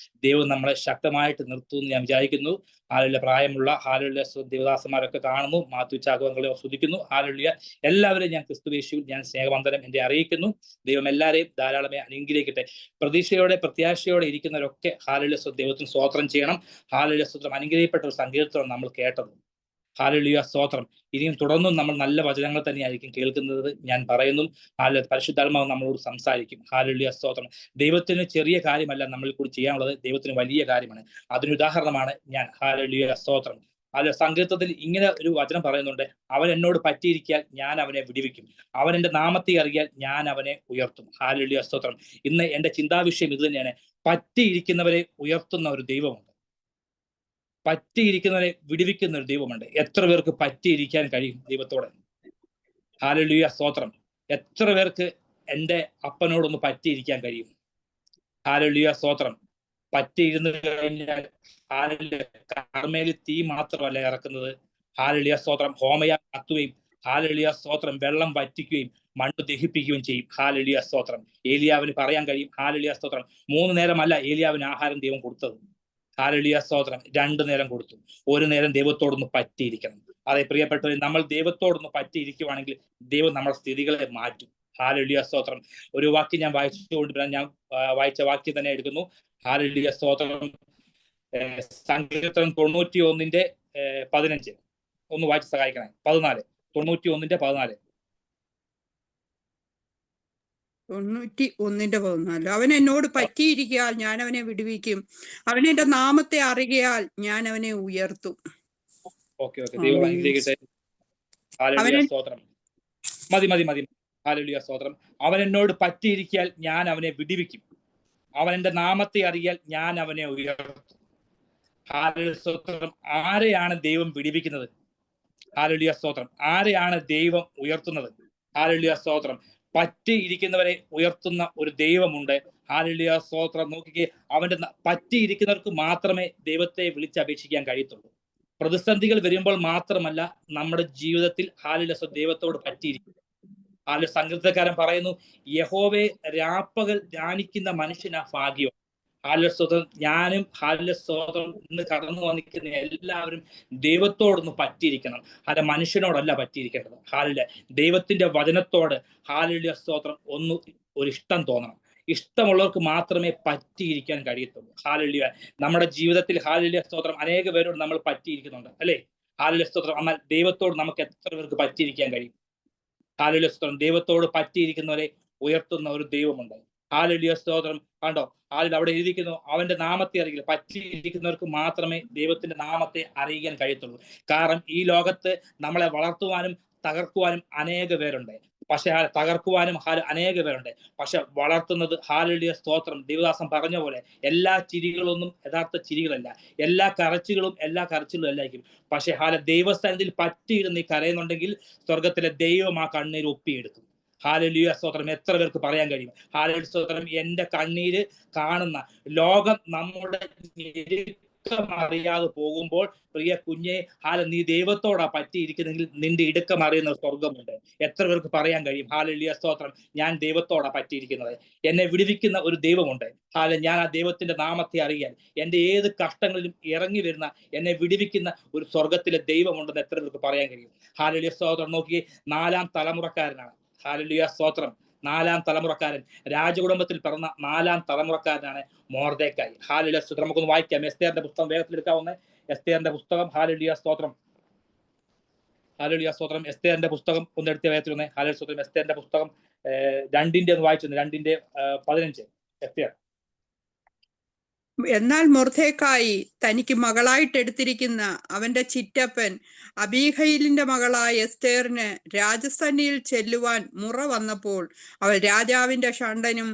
ദൈവം നമ്മളെ ശക്തമായിട്ട് നിർത്തുമെന്ന് ഞാൻ വിചാരിക്കുന്നു. ഹാലലുയ പ്രായമുള്ള ഹാലലുയ ദേവദാസന്മാരൊക്കെ കാണുന്നു. മാത്യു ചാകവങ്ങളെ സ്തുതിക്കുന്നു. ഹാലലുയ എല്ലാവരെയും ഞാൻ ക്രിസ്തുയേശുവിൽ ഞാൻ സ്നേഹവന്ദനം എന്റെ അറിയിക്കുന്നു. ദൈവം എല്ലാവരെയും ധാരാളമായി അനുഗ്രഹിക്കട്ടെ. പ്രതീക്ഷയോടെ പ്രത്യാശയോടെ ഇരിക്കുന്നവരൊക്കെ ഹല്ലേലൂയ ദൈവത്തിന് സ്തോത്രം ചെയ്യണം. ഹല്ലേലൂയ സ്തോത്രം. അനുഗ്രഹിക്കപ്പെട്ട ഒരു സങ്കീർത്തനം നമ്മൾ കേട്ടത്. ഹല്ലേലൂയ സ്തോത്രം. ഇനിയും തുടർന്നും നമ്മൾ നല്ല വചനങ്ങൾ തന്നെയായിരിക്കും കേൾക്കുന്നത്. ഞാൻ പറയുന്നു പരിശുദ്ധാത്മാവ് നമ്മളോട് സംസാരിക്കും. ഹല്ലേലൂയ സ്തോത്രം. ദൈവത്തിന് ചെറിയ കാര്യമല്ല നമ്മളിൽ കൂടി ചെയ്യാനുള്ളത്. ദൈവത്തിന് വലിയ കാര്യമാണ്. അതിനുദാഹരണമാണ് ഞാൻ. ഹല്ലേലൂയ സ്തോത്രം. അല്ല, സങ്കീർത്തനത്തിൽ ഇങ്ങനെ ഒരു വചനം പറയുന്നുണ്ട്. അവൻ എന്നോട് പറ്റിയിരിക്കാൻ ഞാൻ അവനെ വിടുവിക്കും. അവൻ എൻ്റെ നാമത്തെ അറിയാൻ ഞാൻ അവനെ ഉയർത്തും. ഹല്ലേലൂയ സ്തോത്രം. ഇന്ന് എൻ്റെ ചിന്താവിഷയം ഇത് തന്നെയാണ്. പറ്റിയിരിക്കുന്നവരെ ഉയർത്തുന്ന ഒരു ദൈവമുണ്ട്. പറ്റിയിരിക്കുന്നവരെ വിടുവിക്കുന്ന ഒരു ദൈവമുണ്ട്. എത്ര പേർക്ക് പറ്റിയിരിക്കാൻ കഴിയും ദൈവത്തോടെ? ഹല്ലേലൂയ സ്തോത്രം. എത്ര പേർക്ക് എൻ്റെ അപ്പനോടൊന്ന് പറ്റിയിരിക്കാൻ കഴിയും? ഹല്ലേലൂയ സ്തോത്രം. പറ്റിയിരുന്ന് കഴിഞ്ഞാൽ കർമ്മേൽ തീ മാത്രമല്ല ഇറക്കുന്നത്. ഹല്ലേലൂയ സ്തോത്രം. ഹോമയ കത്തുകയും ഹല്ലേലൂയ സ്തോത്രം വെള്ളം വറ്റിക്കുകയും മണ്ണ് ദഹിപ്പിക്കുകയും ചെയ്യും. ഹല്ലേലൂയ സ്തോത്രം. ഏലിയാവിന് പറയാൻ കഴിയും. ഹല്ലേലൂയ സ്തോത്രം. 3 നേരമല്ല ഏലിയാവിന് ആഹാരം ദൈവം കൊടുത്തത്. ഹല്ലേലൂയ സ്തോത്രം. 2 നേരം കൊടുത്തു. ഒരു നേരം ദൈവത്തോടൊന്ന് പറ്റിയിരിക്കണം. അതെ പ്രിയപ്പെട്ടവർ, നമ്മൾ ദൈവത്തോടൊന്ന് പറ്റിയിരിക്കുവാണെങ്കിൽ ദൈവം നമ്മുടെ സ്ഥിതികളെ മാറ്റും. ഹല്ലേലൂയ സ്തോത്രം. ഒരു വാക്യം ഞാൻ വായിച്ചുകൊണ്ട് ഞാൻ വായിച്ച വാക്യം തന്നെ എടുക്കുന്നു. ഹല്ലേലൂയ സ്തോത്രം. സങ്കീർത്തനം 91:15 ഒന്ന് വായിച്ച് സഹായിക്കണേ. 14 91:14 91:14 അവൻ എന്നോട് പറ്റിയിരിക്കയാൽ ഞാൻ അവനെ വിടുവിക്കും. അവൻ എന്റെ നാമത്തെ അറിയയാൽ ഞാൻ അവനെ ഉയർത്തും. ഓക്കെ. ദൈവം അനുഗ്രഹിക്കട്ടെ. ഹല്ലേലൂയ സ്തോത്രം. മതി. ഹല്ലേലൂയ സ്തോത്രം. അവൻ എന്നോട് പറ്റിയിരിക്കയാൽ ഞാൻ അവനെ വിടുവിക്കും. അവൻ എൻ്റെ നാമത്തെ അറിയാൽ ഞാൻ അവനെ ഉയർത്തും. ഹാലലുയ സ്തോത്രം. ആരെയാണ് ദൈവം വിടിവിക്കുന്നത്? ഹാലലുയ സ്തോത്രം. ആരെയാണ് ദൈവം ഉയർത്തുന്നത്? ഹാലലുയ സ്തോത്രം. പറ്റിയിരിക്കുന്നവരെ ഉയർത്തുന്ന ഒരു ദൈവമുണ്ട്. ഹാലലുയ സ്തോത്രം. നോക്കിക്കേ, അവന്റെ പറ്റിയിരിക്കുന്നവർക്ക് മാത്രമേ ദൈവത്തെ വിളിച്ചപേക്ഷിക്കാൻ കഴിയത്തുള്ളൂ. പ്രതിസന്ധികൾ വരുമ്പോൾ മാത്രമല്ല നമ്മുടെ ജീവിതത്തിൽ ഹാലലുയ ദൈവത്തോട് പറ്റിയിരിക്കും. ഹാലലുയ സങ്കീർത്തനക്കാരൻ പറയുന്നു, യഹോവയെ രാപ്പകൽ ധ്യാനിക്കുന്ന മനുഷ്യനാ ഭാഗ്യം. ഹാലലുയ സ്തോത്രം. ഞാനും ഹാലലുയ സ്തോത്രം ഇന്ന് കടന്നു വന്നിരിക്കുന്ന എല്ലാവരും ദൈവത്തോടൊന്ന് പറ്റിയിരിക്കണം. അത് മനുഷ്യനോടല്ല പറ്റിയിരിക്കേണ്ടത്. ഹാലലുയ ദൈവത്തിന്റെ വചനത്തോട് ഹാലലുയ സ്തോത്രം ഒരു ഇഷ്ടം തോന്നണം. ഇഷ്ടമുള്ളവർക്ക് മാത്രമേ പറ്റിയിരിക്കാൻ കഴിയത്തുള്ളൂ. ഹാലലുയ നമ്മുടെ ജീവിതത്തിൽ ഹാലലുയ സ്തോത്രം അനേക പേരോട് നമ്മൾ പറ്റിയിരിക്കുന്നുണ്ട്, അല്ലെ? ഹാലലുയ സ്തോത്രം. എന്നാൽ ദൈവത്തോട് നമുക്ക് എത്ര പേർക്ക് പറ്റിയിരിക്കാൻ കഴിയും? ഹാലലുയ സ്തോത്രം. ദൈവത്തോട് പറ്റിയിരിക്കുന്നവരെ ഉയർത്തുന്ന ഒരു ദൈവമുണ്ട്. ഹാലലുയ സ്തോത്രം. കണ്ടോ, അവിടെ എഴുതിയിരിക്കുന്നു, അവന്റെ നാമത്തെ അറിയില്ല. പറ്റിയിരിക്കുന്നവർക്ക് മാത്രമേ ദൈവത്തിന്റെ നാമത്തെ അറിയിക്കാൻ കഴിയത്തുള്ളൂ. കാരണം ഈ ലോകത്ത് നമ്മളെ വളർത്തുവാനും തകർക്കുവാനും അനേക പേരുണ്ട്. പക്ഷെ തകർക്കുവാനും അനേക പേരുണ്ട്. പക്ഷെ വളർത്തുന്നത് ഹാലലുയ സ്തോത്രം. ദേവദാസൻ പറഞ്ഞ പോലെ എല്ലാ ചിരികളൊന്നും യഥാർത്ഥ ചിരികളല്ല, എല്ലാ കരച്ചിലും അല്ലായിരിക്കും. പക്ഷെ ദൈവസ്ഥാനത്തിൽ പറ്റിയിരുന്ന് ഈ കരയുന്നുണ്ടെങ്കിൽ സ്വർഗത്തിലെ ദൈവം ആ കണ്ണീര് ഒപ്പിയെടുക്കും. ഹാലലുയ സ്തോത്രം. എത്ര പേർക്ക് പറയാൻ കഴിയും? ഹാലലുയ സ്തോത്രം. എന്റെ കണ്ണീര് കാണുന്ന ലോകം നമ്മുടെ അറിയാതെ പോകുമ്പോൾ പ്രിയ കുഞ്ഞെ, നീ ദൈവത്തോടാ പറ്റിയിരിക്കുന്നെങ്കിൽ നിന്റെ ഇടുക്കം അറിയുന്ന സ്വർഗമുണ്ട്. എത്ര പേർക്ക് പറയാൻ കഴിയും? ഹാലലുയ സ്തോത്രം. ഞാൻ ദൈവത്തോടാ പറ്റിയിരിക്കുന്നത്. എന്നെ വിടുവിക്കുന്ന ഒരു ദൈവമുണ്ട്. ഞാൻ ആ ദൈവത്തിന്റെ നാമത്തെ അറിയാൻ, എന്റെ ഏത് കഷ്ടങ്ങളിലും ഇറങ്ങി വരുന്ന എന്നെ വിടുവിക്കുന്ന ഒരു സ്വർഗത്തിലെ ദൈവമുണ്ടെന്ന് എത്ര പേർക്ക് പറയാൻ കഴിയും? ഹാലലുയ സ്തോത്രം. നോക്കി, 4ാം തലമുറക്കാരനാണ്. ഹാലലുയ സ്തോത്രം. 4ാം തലമുറക്കാരൻ, രാജകുടുംബത്തിൽ പിറന്ന 4ാം തലമുറക്കാരനാണ് മൊർദെഖായി. ഹാലലുയ സ്തോത്രം. നമുക്കൊന്ന് വായിക്കാം. എസ്തേറിന്റെ പുസ്തകം വേഗത്തിൽ എടുക്കാവുന്ന എസ്തേറിന്റെ പുസ്തകം. ഹാലലുയ സ്തോത്രം. ഹാലലുയ സ്തോത്രം. എസ്തേറിന്റെ പുസ്തകം ഒന്ന് എടുത്ത വേഗത്തിൽ വന്നേ. ഹാലലുയ സ്തോത്രം. എസ്തേറിന്റെ പുസ്തകം 2 ഒന്ന് വായിച്ചു. 2:15 എസ്തേർ. എന്നാൽ മൊർദെഖായി തനിക്ക് മകളായിട്ടെടുത്തിരിക്കുന്ന അവന്റെ ചിറ്റപ്പൻ അബീഹയിലിന്റെ മകളായ എസ്തേറിന് രാജസന്നിയിൽ ചെല്ലുവാൻ മുറ വന്നപ്പോൾ അവൾ രാജാവിന്റെ ഷണ്ഡനും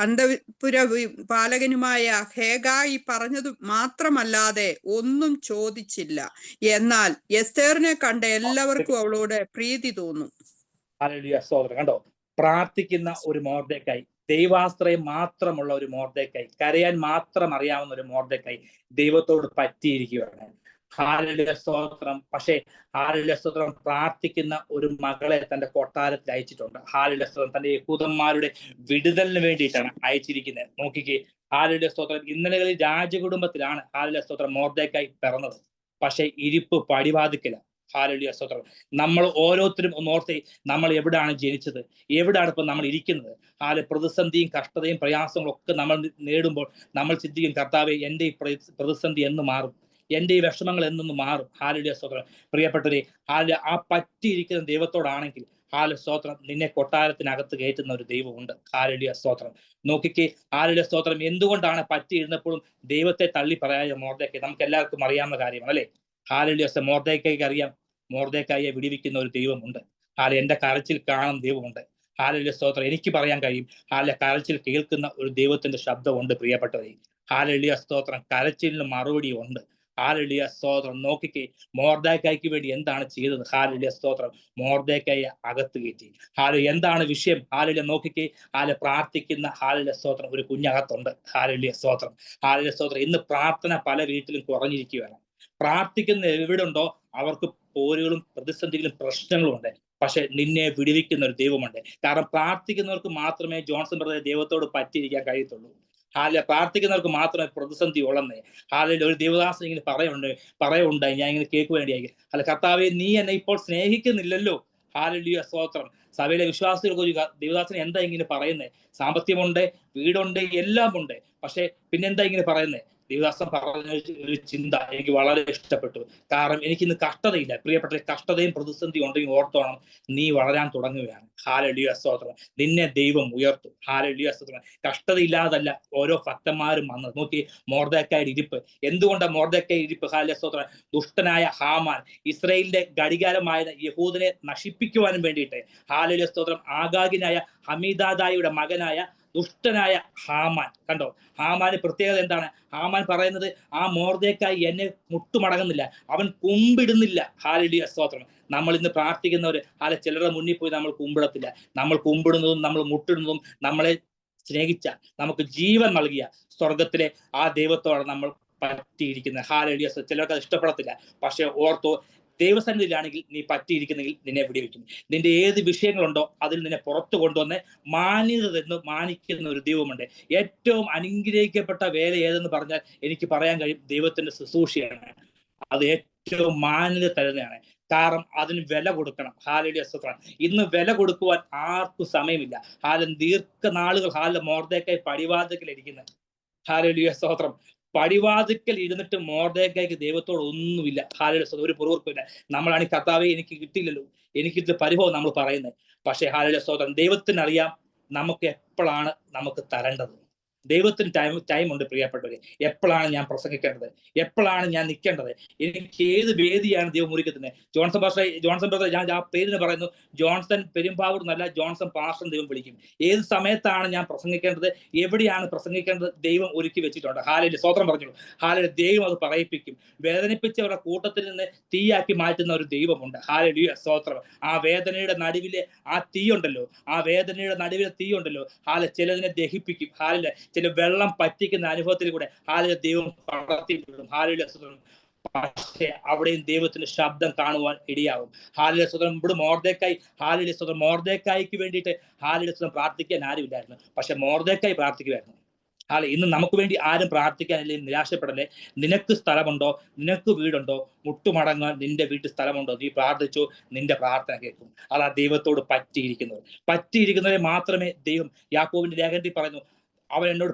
അന്തപുര പാലകനുമായ ഹേഗായി പറഞ്ഞതു മാത്രമല്ലാതെ ഒന്നും ചോദിച്ചില്ല. എന്നാൽ എസ്തേറിനെ കണ്ട എല്ലാവർക്കും അവളോട് പ്രീതി തോന്നും. കണ്ടോ, പ്രാർത്ഥിക്കുന്ന ഒരു മൊർദെഖായി, ദൈവാശ്രയം മാത്രമുള്ള ഒരു മൊർദെഖായി, കരയാൻ മാത്രം അറിയാവുന്ന ഒരു മൊർദെഖായി ദൈവത്തോട് പറ്റിയിരിക്കുകയാണ്. ഹാലലുയ സ്തോത്രം. പക്ഷേ ഹാലലുയ സ്തോത്രം പ്രാർത്ഥിക്കുന്ന ഒരു മകളെ തന്റെ കൊട്ടാരത്തിൽ അയച്ചിട്ടുണ്ട്. ഹാലലുയ സ്തോത്രം. തന്റെ യഹൂദന്മാരുടെ വിടുതലിന് വേണ്ടിയിട്ടാണ് അയച്ചിരിക്കുന്നത്. നോക്കിക്കേ, ഹാലലുയ സ്തോത്രം. ഇന്നലകളിൽ രാജകുടുംബത്തിലാണ് ഹാലലുയ സ്തോത്രം മൊർദെഖായി പിറന്നത്. പക്ഷെ ഇരിപ്പ് പടിവാതിക്കല. ഹാലലുയ സ്തോത്രം. നമ്മൾ ഓരോരുത്തരും ഒന്ന് ഓർത്തേ, നമ്മൾ എവിടാണ് ജനിച്ചത്, എവിടാണ് ഇപ്പൊ നമ്മൾ ഇരിക്കുന്നത്. പ്രതിസന്ധിയും കഷ്ടതയും പ്രയാസങ്ങളും ഒക്കെ നമ്മൾ നേടുമ്പോൾ നമ്മൾ ചിന്തിക്കും, കർത്താവേ, എൻ്റെ ഈ പ്രതിസന്ധി എന്ന് മാറും, എൻ്റെ ഈ വിഷമങ്ങൾ എന്നൊന്ന് മാറും. ഹാലലുയ സ്തോത്രം. പ്രിയപ്പെട്ടവരെ, ആ പറ്റിയിരിക്കുന്ന ദൈവത്തോടാണെങ്കിൽ ഹാലലുയ സ്തോത്രം, നിന്നെ കൊട്ടാരത്തിനകത്ത് കയറ്റുന്ന ഒരു ദൈവമുണ്ട്. ഹാലലുയ സ്തോത്രം. നോക്കിക്കേ, ഹാലലുയ സ്തോത്രം. എന്തുകൊണ്ടാണ് പറ്റിയിരുന്നപ്പോഴും ദൈവത്തെ തള്ളി പറയാതെ മൊർദെഖായി? നമുക്ക് എല്ലാവർക്കും അറിയാവുന്ന കാര്യമാണ്, അല്ലെ? ഹാലലുയ. മൊർദെഖായിക്ക് അറിയാം, മൊർദെഖായിയെ വിടുവിക്കുന്ന ഒരു ദൈവമുണ്ട്. എന്റെ കരച്ചിൽ കാണുന്ന ദൈവമുണ്ട്. ഹാലലുയ സ്തോത്രം. എനിക്ക് പറയാൻ കഴിയും, കരച്ചിൽ കേൾക്കുന്ന ഒരു ദൈവത്തിന്റെ ശബ്ദമുണ്ട്. പ്രിയപ്പെട്ടവരെ, ഹാലലുയ സ്തോത്രം. കരച്ചിലിന് മറുപടി ഉണ്ട്. ഹാലലുയ സ്തോത്രം. നോക്കിക്കേ, മൊർദെഖായിക്ക് വേണ്ടി എന്താണ് ചെയ്തത്? ഹാലലുയ സ്തോത്രം. മൊർദെഖായിയെ അകത്ത് കയറ്റി. എന്താണ് വിഷയം? ഹാലലുയ. നോക്കിക്കേ, പ്രാർത്ഥിക്കുന്ന ഹാലലുയ സ്തോത്രം ഒരു കുഞ്ഞകത്തുണ്ട്. ഹാലലുയ സ്തോത്രം. ഹാലലുയ സ്തോത്രം. ഇന്ന് പ്രാർത്ഥന പല വീട്ടിലും കുറഞ്ഞിരിക്കുകയാണ്. പ്രാർത്ഥിക്കുന്ന എവിടുണ്ടോ അവർക്ക് പോരുകളും പ്രതിസന്ധികളും പ്രശ്നങ്ങളും ഉണ്ട്. പക്ഷെ നിന്നെ വിടുവിക്കുന്ന ഒരു ദൈവമുണ്ട്. കാരണം പ്രാർത്ഥിക്കുന്നവർക്ക് മാത്രമേ ജോൺസൺ ബ്രദറെ ദൈവത്തോട് പറ്റിയിരിക്കാൻ കഴിയത്തുള്ളൂ. പ്രാർത്ഥിക്കുന്നവർക്ക് മാത്രമേ പ്രതിസന്ധി ഉള്ളന്നേ. ഒരു ദേവദാസൻ ഇങ്ങനെ പറയുണ്ടായി, ഞാൻ ഇങ്ങനെ കേൾക്കുവേണ്ടിയായി. കർത്താവേ, നീ എന്നെ ഇപ്പോൾ സ്നേഹിക്കുന്നില്ലല്ലോ. ഹാലലുയ സ്തോത്രം. സഭയിലെ വിശ്വാസികൾക്ക് ഒരു ദേവദാസൻ എന്താ ഇങ്ങനെ പറയുന്നത്? സാമ്പത്തികമുണ്ട്, വീടുണ്ട്, എല്ലാം ഉണ്ട്, പക്ഷെ പിന്നെന്താ ഇങ്ങനെ പറയുന്നത്? ദേവദാസൻ പറഞ്ഞ ഒരു ചിന്ത എനിക്ക് വളരെ ഇഷ്ടപ്പെട്ടു. കാരണം എനിക്കിന്ന് കഷ്ടതയില്ല. പ്രിയപ്പെട്ട, കഷ്ടതയും പ്രതിസന്ധിയും ഉണ്ടെങ്കിൽ ഓർത്തോണം, നീ വളരാൻ തുടങ്ങുകയാണ്. ഹാലലുയ സ്തോത്രം. നിന്നെ ദൈവം ഉയർത്തും. ഹാലലുയ സ്തോത്രം. കഷ്ടതയില്ലാതല്ല ഓരോ ഭക്തന്മാരും വന്നത്. നോക്കി, മൊർദെഖായിയുടെ ഇരിപ്പ്. എന്തുകൊണ്ടാണ് മൊർദെഖായി ഇരിപ്പ്? ഹാലലുയ സ്തോത്രം. ദുഷ്ടനായ ഹാമാൻ, ഇസ്രായേലിന്റെ ഘടികാരമായ യഹൂദനെ നശിപ്പിക്കുവാനും വേണ്ടിയിട്ട് ഹാലലുയ സ്തോത്രം, ആഗാഗിനായ ഹമീദാദായിയുടെ മകനായ ദുഷ്ടനായ ഹാമാൻ. കണ്ടോ, ഹാമാന് പ്രത്യേകത എന്താണ്? ഹാമാൻ പറയുന്നത്, ആ മൊർദെഖായി എന്നെ മുട്ടുമടങ്ങുന്നില്ല, അവൻ കുമ്പിടുന്നില്ല. ഹല്ലേലൂയ, സ്തോത്രം. നമ്മൾ ഇന്ന് പ്രാർത്ഥിക്കുന്നവർ ചിലരുടെ മുന്നിൽ പോയി നമ്മൾ കുമ്പിടത്തില്ല. നമ്മൾ കുമ്പിടുന്നതും നമ്മൾ മുട്ടിടുന്നതും നമ്മളെ സ്നേഹിച്ച, നമുക്ക് ജീവൻ നൽകിയ സ്വർഗത്തിലെ ആ ദൈവത്തോടെ നമ്മൾ പറ്റിയിരിക്കുന്നത്. ഹല്ലേലൂയ. ചിലർക്ക് അത് ഇഷ്ടപ്പെടത്തില്ല. പക്ഷെ ഓർത്തോ, ദൈവസന്നിധിയിലാണെങ്കിൽ നീ പറ്റിയിരിക്കുന്നെങ്കിൽ നിന്നെ വിടുവിക്കും. നിന്റെ ഏത് വിഷയങ്ങളുണ്ടോ അതിൽ നിന്നെ പുറത്തു കൊണ്ടുവന്ന് മാന്യത എന്ന് മാനിക്കുന്ന ഒരു ദൈവമുണ്ട്. ഏറ്റവും അനുഗ്രഹിക്കപ്പെട്ട വേല ഏതെന്ന് പറഞ്ഞാൽ എനിക്ക് പറയാൻ കഴിയും, ദൈവത്തിന്റെ ശുശ്രൂഷയാണ്. അത് ഏറ്റവും മാന്യത തരുന്നതാണ്. കാരണം അതിന് വില കൊടുക്കണം. ഹല്ലേലൂയ, സ്തോത്രം. ഇന്ന് വില കൊടുക്കുവാൻ ആർക്കും സമയമില്ല. ദീർഘനാളുകൾ മൊർദെഖായി പടിവാതിക്കൽ ഇരിക്കുന്നത്. ഹല്ലേലൂയ, സ്തോത്രം. പടിവാതിക്കൽ ഇരുന്നിട്ട് മൊർദെഖായിക്ക് ദൈവത്തോട് ഒന്നുമില്ല. ഹല്ലേലൂയ, ഒരു പുറവുമില്ല. നമ്മളാണ് കർത്താവേ എനിക്ക് കിട്ടിയില്ലല്ലോ, എനിക്കിത് പരിഭവം നമ്മൾ പറയുന്നത്. പക്ഷേ ഹല്ലേലൂയ, സ്തോത്രം, ദൈവത്തിനറിയാം നമുക്ക് എപ്പോഴാണ് നമുക്ക് തരേണ്ടത്. ദൈവത്തിന് ടൈം ഉണ്ട് പ്രിയപ്പെട്ടവരെ. എപ്പോഴാണ് ഞാൻ പ്രസംഗിക്കേണ്ടത്, എപ്പോഴാണ് ഞാൻ നിൽക്കേണ്ടത്, എനിക്ക് ഏത് വേദിയാണ് ദൈവം ഒരുക്കുന്നത്. ജോൺസൺ ബ്രദർ, ഞാൻ ആ പേരിന് പറയുന്നു, ജോൺസൺ പെരുമ്പാവൂർ എന്നല്ല, ജോൺസൺ പാസ്റ്റർ ദൈവം വിളിക്കും. ഏത് സമയത്താണ് ഞാൻ പ്രസംഗിക്കേണ്ടത്, എവിടെയാണ് പ്രസംഗിക്കേണ്ടത്, ദൈവം ഒരുക്കി വെച്ചിട്ടുണ്ട്. ഹല്ലേലൂയ, സ്തോത്രം പറഞ്ഞു. ഹല്ലേലൂയ, ദൈവം അത് പറയിപ്പിക്കും. വേദനിപ്പിച്ചവരുടെ കൂട്ടത്തിൽ നിന്ന് തീയാക്കി മാറ്റുന്ന ഒരു ദൈവമുണ്ട്. ഹല്ലേലൂയ, സ്തോത്രം. ആ വേദനയുടെ നടുവിലെ ആ തീയുണ്ടല്ലോ, ആ വേദനയുടെ നടുവിലെ തീയുണ്ടല്ലോ, ചിലതിനെ ദഹിപ്പിക്കും. ഹല്ലേലൂയ, ചില വെള്ളം പറ്റിക്കുന്ന അനുഭവത്തിൽ കൂടെ ദൈവം പടർത്തിവിടും. ഹല്ലേലൂയ, സ്തോത്രം. പക്ഷേ അവിടെയും ദൈവത്തിന്റെ ശബ്ദം കാണുവാൻ ഇടയാവും. ഹല്ലേലൂയ, സ്തോത്രം. ഇവിടെ മൊർദെഖായി, ഹല്ലേലൂയ, സ്തോത്രം, മൊർദെഖായിക്ക് വേണ്ടിയിട്ട് ഹല്ലേലൂയ, സ്തോത്രം, പ്രാർത്ഥിക്കാൻ ആരുമില്ലായിരുന്നു. പക്ഷെ മൊർദെഖായി പ്രാർത്ഥിക്കുമായിരുന്നു. ഇന്ന് നമുക്ക് വേണ്ടി ആരും പ്രാർത്ഥിക്കാനില്ലേ, നിരാശപ്പെടല്ലേ. നിനക്ക് സ്ഥലമുണ്ടോ, നിനക്ക് വീടുണ്ടോ, മുട്ടുമടങ്ങാൻ നിന്റെ വീട്ടിൽ സ്ഥലമുണ്ടോ, നീ പ്രാർത്ഥിച്ചു, നിന്റെ പ്രാർത്ഥന കേൾക്കും. അതാ ദൈവത്തോട് പറ്റിയിരിക്കുന്നവരെ മാത്രമേ ദൈവം, യാക്കോബിന്റെ ലേഖനത്തിൽ പറയുന്നു, അവൻ എന്നോട്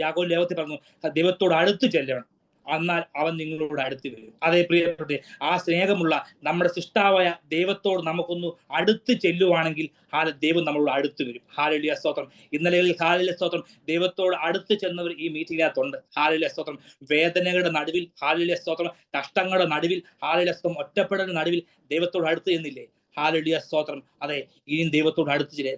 യാക്കോബ് ലേഖനത്തിൽ പറഞ്ഞു, ദൈവത്തോട് അടുത്ത് ചെല്ലണം, എന്നാൽ അവൻ നിങ്ങളോട് അടുത്ത് വരും. അതേ പ്രിയപ്പെട്ടെ, ആ സ്നേഹമുള്ള നമ്മുടെ സൃഷ്ടാവായ ദൈവത്തോട് നമുക്കൊന്ന് അടുത്ത് ചെല്ലുവാണെങ്കിൽ ദൈവം നമ്മളോട് അടുത്ത് വരും. ഹല്ലേലൂയ, സ്തോത്രം. ഇന്നലെകളിൽ ഹല്ലേലൂയ, സ്തോത്രം, ദൈവത്തോട് അടുത്ത് ചെന്നവർ ഈ മീറ്റിംഗിനകത്തുണ്ട്. ഹല്ലേലൂയ, സ്തോത്രം. വേദനകളുടെ നടുവിൽ, ഹല്ലേലൂയ, സ്തോത്രം, കഷ്ടങ്ങളുടെ നടുവിൽ, ഹല്ലേലൂയ, സ്തോത്രം, ഒറ്റപ്പെടലിന്റെ നടുവിൽ ദൈവത്തോട് അടുത്ത് ചെന്നില്ലേ? ഹല്ലേലൂയ, സ്തോത്രം. അതെ, ഇനിയും ദൈവത്തോട് അടുത്ത് ചെല്ല്.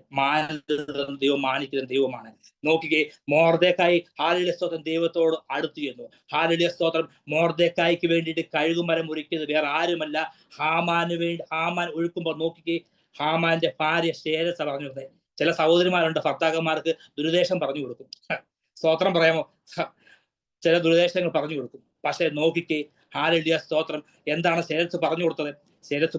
ദൈവം മാനിക്കുന്ന ദൈവമാണ്. നോക്കിക്കേ, മൊർദെഖായി ഹല്ലേലൂയ, സ്തോത്രം, ദൈവത്തോട് അടുത്ത് ചെന്നു. ഹല്ലേലൂയ, സ്തോത്രം. മൊർദെഖായിക്ക് വേണ്ടിയിട്ട് കഴുകുമരം ഒരുക്കിയത് വേറെ ആരുമല്ല, ഹാമാന് വേണ്ടി. ഹാമാൻ ഒഴുക്കുമ്പോൾ നോക്കിക്കേ, ഹാമാന്റെ ഭാര്യ ശേരസ പറഞ്ഞു കൊടുത്തത്. ചില സഹോദരിമാരുണ്ട്, ഭർത്താക്കന്മാർക്ക് ദുരുദ്ദേശം പറഞ്ഞു കൊടുക്കും. സ്തോത്രം പറയാമോ? ചില ദുരുദ്ദേശങ്ങൾ പറഞ്ഞു കൊടുക്കും. പക്ഷെ നോക്കിക്കേ, ഹല്ലേലൂയ, സ്തോത്രം, എന്താണ് ശേരസ് പറഞ്ഞു കൊടുത്തത്? ശേരസ്